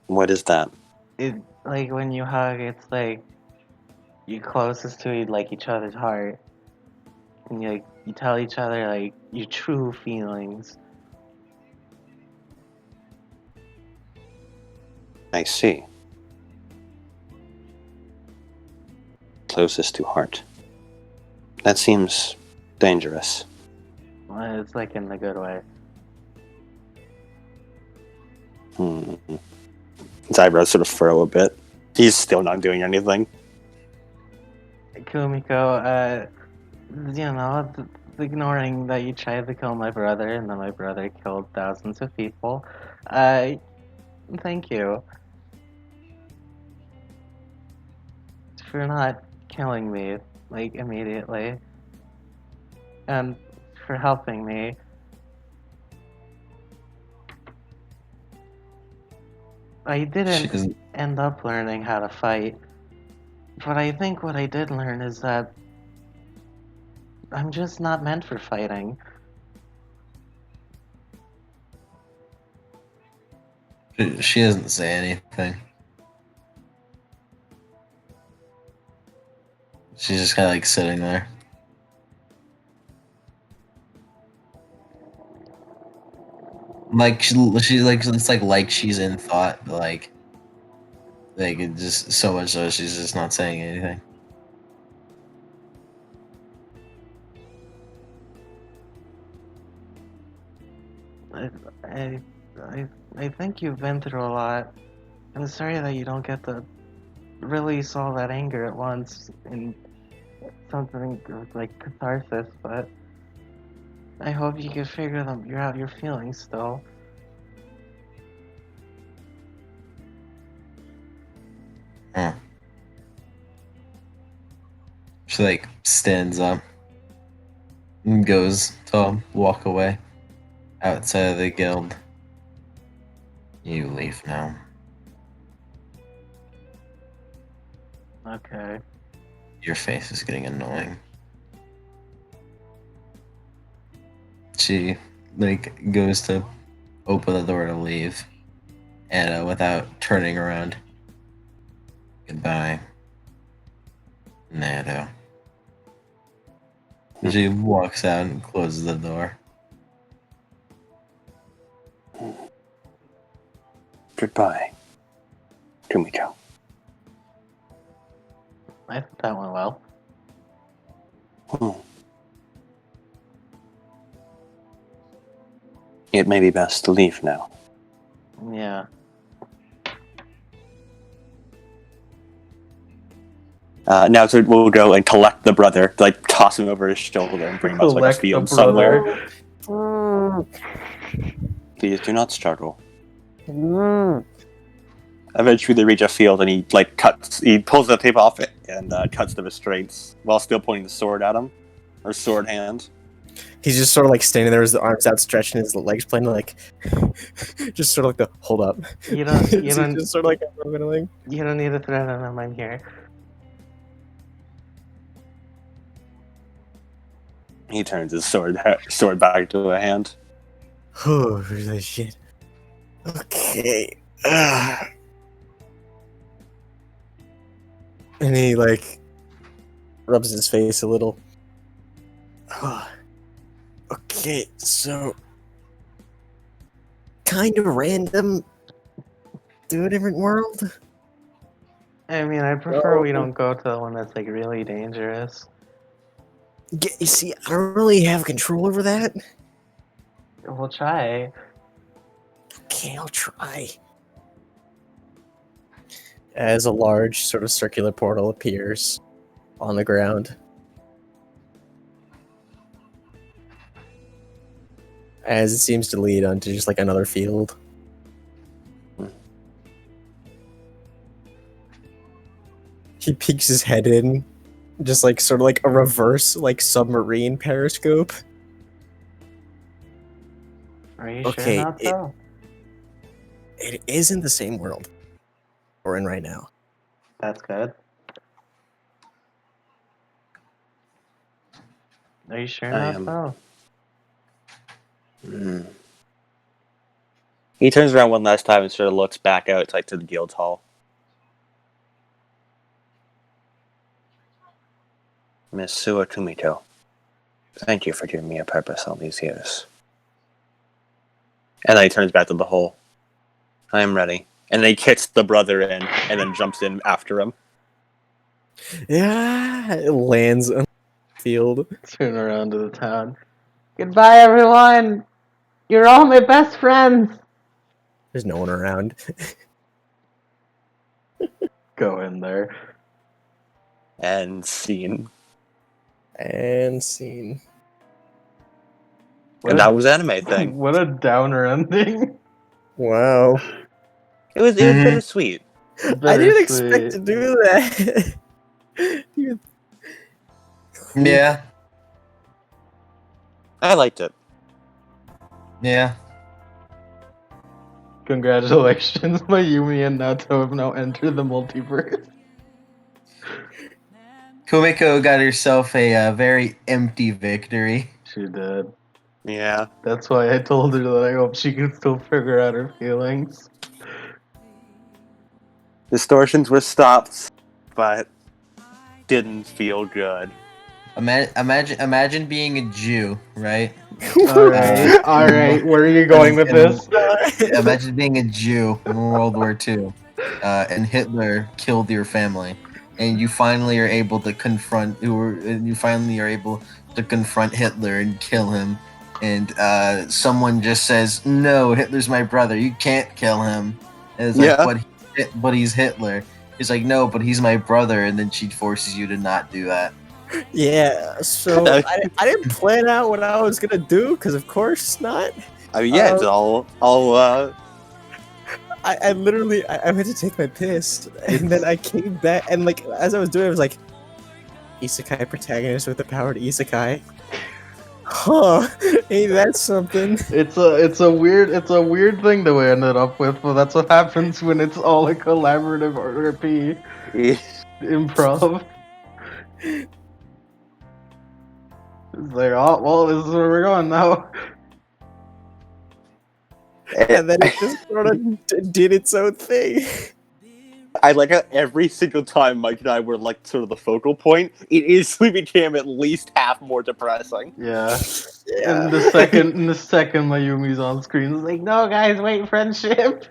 What is that? It like when you hug, it's like you're closest to like each other's heart, and you tell each other like your true feelings. I see. Closest to heart. That seems dangerous. Well, it's like in the good way. His eyebrows sort of furrow a bit. He's still not doing anything. Kumiko, ignoring that you tried to kill my brother and that my brother killed thousands of people, thank you for not killing me, like, immediately, and for helping me. I didn't end up learning how to fight, but I think what I did learn is that I'm just not meant for fighting. She doesn't say anything. She's just kind of like sitting there. Like she's like it's like she's in thought, but like it just so much so she's just not saying anything. I think you've been through a lot. I'm sorry that you don't get to release all that anger at once in something like catharsis, but I hope you can figure out your feelings still. She like stands up and goes to walk away. outside of the guild. You leave now. Okay. Your face is getting annoying. She like goes to open the door to leave, and without turning around. Goodbye, Nado. She walks out and closes the door. Goodbye, Tomiko. I thought that went well. Hmm. It may be best to leave now. Yeah. Now so we'll go and collect the brother, like toss him over his shoulder and bring him out to like a Collect the field brother. somewhere. Please do not startle. Eventually they reach a field and he pulls the tape off it and cuts the restraints while still pointing the sword at him. Or sword hand. He's just sort of like standing there with his arms outstretched and his legs playing like, just sort of like the hold up. You don't. You It's don't. just sort of like a You don't need to threaten him. I'm here. He turns his sword back to a hand. Oh, really shit. Okay. And he like rubs his face a little. Okay, so kind of random to a different world. I mean, I prefer we don't go to the one that's like really dangerous. You see, I don't really have control over that. We'll try. Okay, I'll try. As a large sort of circular portal appears on the ground. As it seems to lead onto just like another field. He peeks his head in, just like sort of like a reverse like submarine periscope. Are you Okay, sure not though? It is in the same world we're in right now. That's good. Are you sure I not am. though? Hmm. He turns around one last time and sort of looks back out like to the guild hall. Miss Suo Tomiko, thank you for giving me a purpose all these years. And then he turns back to the hole. I am ready. And then he kicks the brother in and then jumps in after him. Yeah, it lands on the field. Turn around to the town. Goodbye, everyone. You're all my best friends. There's no one around. Go in there. And scene. And scene. And that was anime thing. What a downer ending. Wow. It was bittersweet. I didn't expect to do that. Dude. Yeah, I liked it. yeah. Congratulations, Mayumi and Nato have now entered the multiverse. Kumiko got herself a very empty victory. She did. Yeah. That's why I told her that I hope she can still figure out her feelings. Distortions were stopped, but didn't feel good. Imagine being a Jew, right? Alright, alright, where are you going with this? Imagine being a Jew in World War II, and Hitler killed your family, and you finally are able to confront Hitler and kill him, and someone just says, "No, Hitler's my brother. You can't kill him." And it's Yeah. like, but he's Hitler. He's like, "No, but he's my brother," and then she forces you to not do that. Yeah, so I didn't plan out what I was gonna do, because of course not. I mean, yeah, it's all I literally, I went to take my piss, and then I came back, and like, as I was doing it, I was like, isekai protagonist with the power to isekai. Huh? Ain't that something? It's a weird thing that we ended up with, but that's what happens when it's all a collaborative RP improv. It's like, oh well, this is where we're going now. And then it just sort of did its own thing. I like how every single time Mike and I were like sort of the focal point, it instantly became at least half more depressing. Yeah. Yeah. And the second Mayumi's on screen, it's like, no guys, wait, friendship.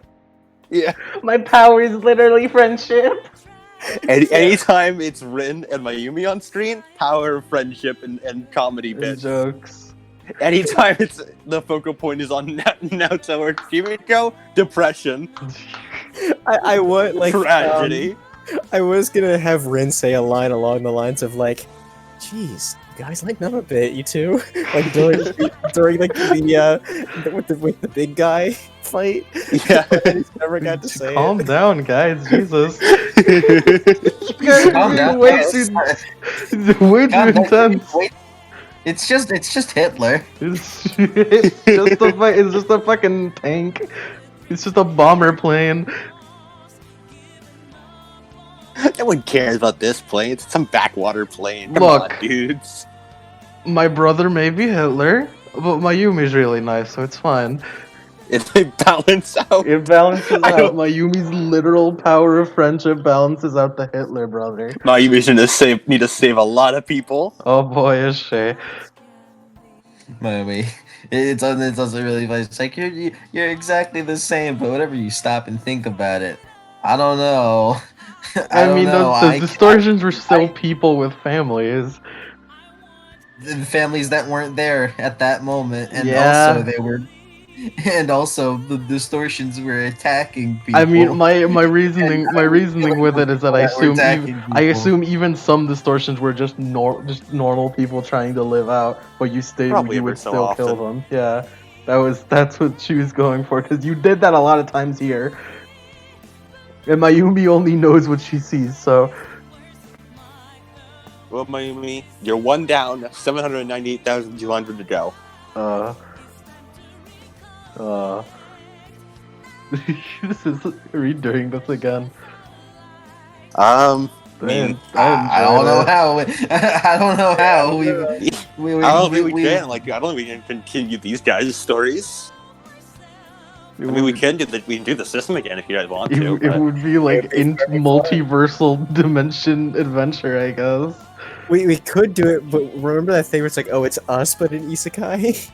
Yeah. My power is literally friendship. Anytime it's Rin and Mayumi on screen, power, friendship, and comedy And bits. jokes. Anytime it's the focal point is on Naoto or Kimiko, depression, I would like tragedy. I was gonna have Rin say a line along the lines of like, "Geez, you guys lighten up a bit, you two." Like during like with the big guy fight. Yeah. I just never got to say Calm it. down, guys. Jesus. Calm down. Way guys. too Calm down. intense. Wait. It's just Hitler. It's just a fucking tank. It's just a bomber plane. No one cares about this plane. It's some backwater plane. Come Look. on, dudes. My brother may be Hitler, but Mayumi's really nice, so it's fine. They balance out. It balances I out. don't- Mayumi's literal power of friendship balances out the Hitler brother. Mayumi's gonna need to save a lot of people. Oh boy, is she. Maybe it's also really funny. It's like you're exactly the same, but whatever you stop and think about it, I don't know. I don't mean, know. the distortions were still people with families. The families that weren't there at that moment, and Yeah. also they were, and also the distortions were attacking people. I mean, my reasoning with it is that I assume even some distortions were just normal people trying to live out, but you Probably would every so still kill often. them. Yeah, that's what she was going for, because you did that a lot of times here. And Mayumi only knows what she sees, so Well, Mayumi, you're one down, 798,200 to go. Are we doing this again? I mean, I don't know how. I don't know how we. I don't think we can. Like, I don't think we can continue these guys' stories. I mean, we can do the system again if you guys want to. It but- would be like in multiversal dimension adventure, I guess. We could do it, but remember that thing where it's like, oh, it's us, but an isekai?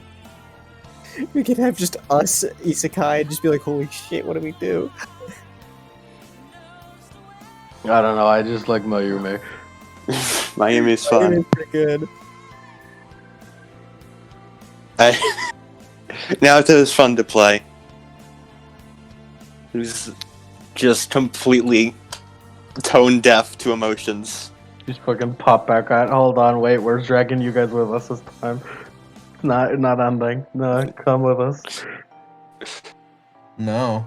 We could have just us isekai and just be like, holy shit, what do we do? I don't know. I just like Mayumi. Miami's It fun. is pretty good. Naoto is fun to play. He's just completely tone deaf to emotions. Just fucking pop back out. Hold on, wait. We're dragging you guys with us this time. It's not ending. No, come with us. No.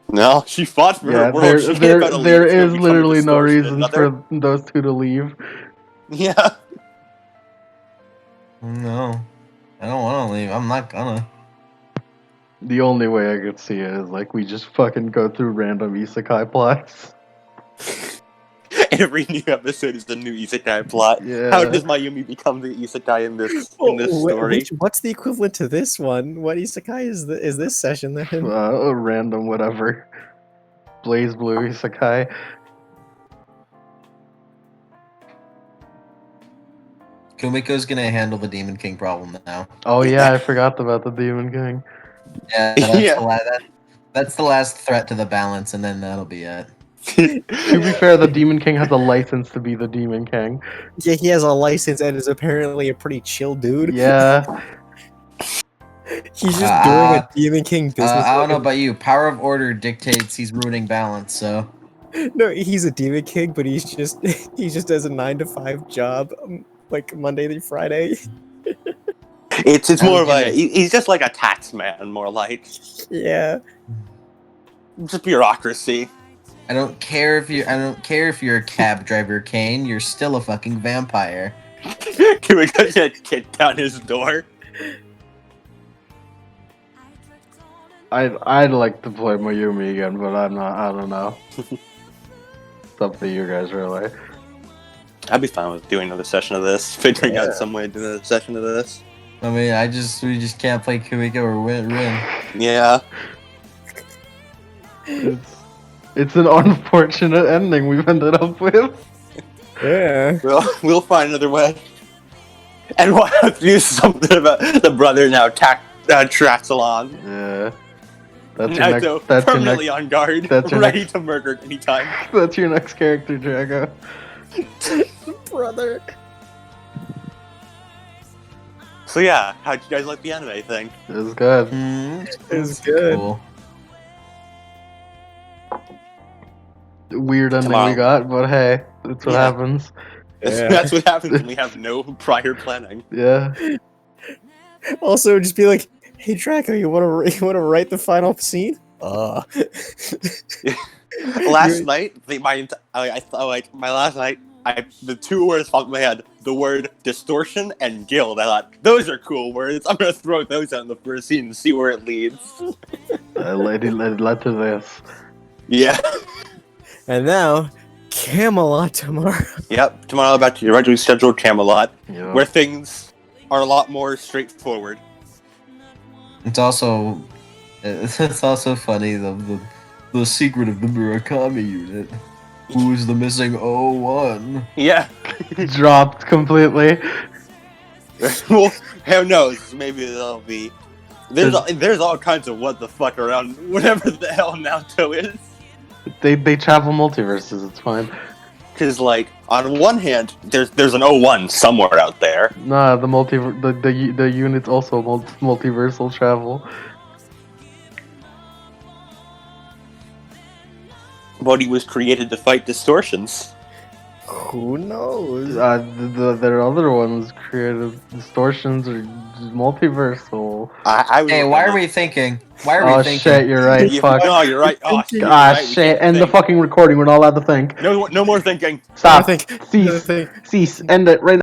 No, she fought for Yeah, her world. She ain't about to there leave to is become a literally no distortion reason another. for those two to leave. Yeah. No. I don't want to leave. I'm not gonna. The only way I could see it is like we just fucking go through random isekai plots. Every new episode is the new isekai plot. Yeah. How does Mayumi become the isekai in this story? What's the equivalent to this one? What isekai is this session then? A random whatever. Blaze Blue isekai. Kumiko's gonna handle the Demon King problem now. Oh yeah, I forgot about the Demon King. Yeah, that's, Yeah. that's the last threat to the balance, and then that'll be it. To be fair, the Demon King has a license to be the Demon King. Yeah, he has a license and is apparently a pretty chill dude. Yeah. He's just doing a Demon King business. I don't know about you. Power of order dictates he's ruining balance, so. No, he's a Demon King, but he just does a 9-to-5 job, like Monday through Friday. It's more of a get it. he's just like a tax man, more like Yeah. just bureaucracy. I don't care if you're a cab driver, Kane. You're still a fucking vampire. Can we get kicked down his door? I'd like to play Mayumi again, but I'm not. I don't know. It's up to you guys, really. I'd be fine with doing another session of this, figuring Yeah. out some way to do another session of this. I mean, we just can't play Kuriko or Rin. Yeah. It's an unfortunate ending we've ended up with. Yeah. We'll find another way. And we'll have to do something about the brother now tracks along. Yeah. That's your Now next. so That's your permanently next. on guard, that's your ready next- to murder at any time. That's your next character, Drago. Brother. So yeah, how'd you guys like the anime thing? It was good. It was good. Cool. Weird ending Tomorrow. we got, but hey, that's what Yeah. happens. Yeah. That's what happens when we have no prior planning. Yeah. Also, just be like, "Hey Draco, you want to write the final scene?" Last night, I thought like my last night, the two words popped in my head: the word distortion and guild. I thought those are cool words. I'm gonna throw those out in the first scene and see where it leads. Led to this. Yeah. And now, Camelot tomorrow. Yep. Tomorrow back to your regularly scheduled Camelot, Yeah. where things are a lot more straightforward. It's also funny the secret of the Murakami unit. Who's the missing 01? Yeah. Dropped completely. Well, who knows? Maybe there'll be. There's all kinds of what the fuck around whatever the hell Naruto is. They travel multiverses. It's fine. Because like on one hand, there's an 01 somewhere out there. Nah, the unit's also multiversal travel. But he was created to fight distortions. Who knows? There are other ones creative distortions or multiversal. Hey, why are we thinking? Why are Oh we thinking? shit, you're right. Fuck. No, you're right. Oh, shit, you're Ah right. We shit, can't end the think. fucking recording. We're not allowed to think. No more thinking. Stop. I think. Cease. Cease. End it right now.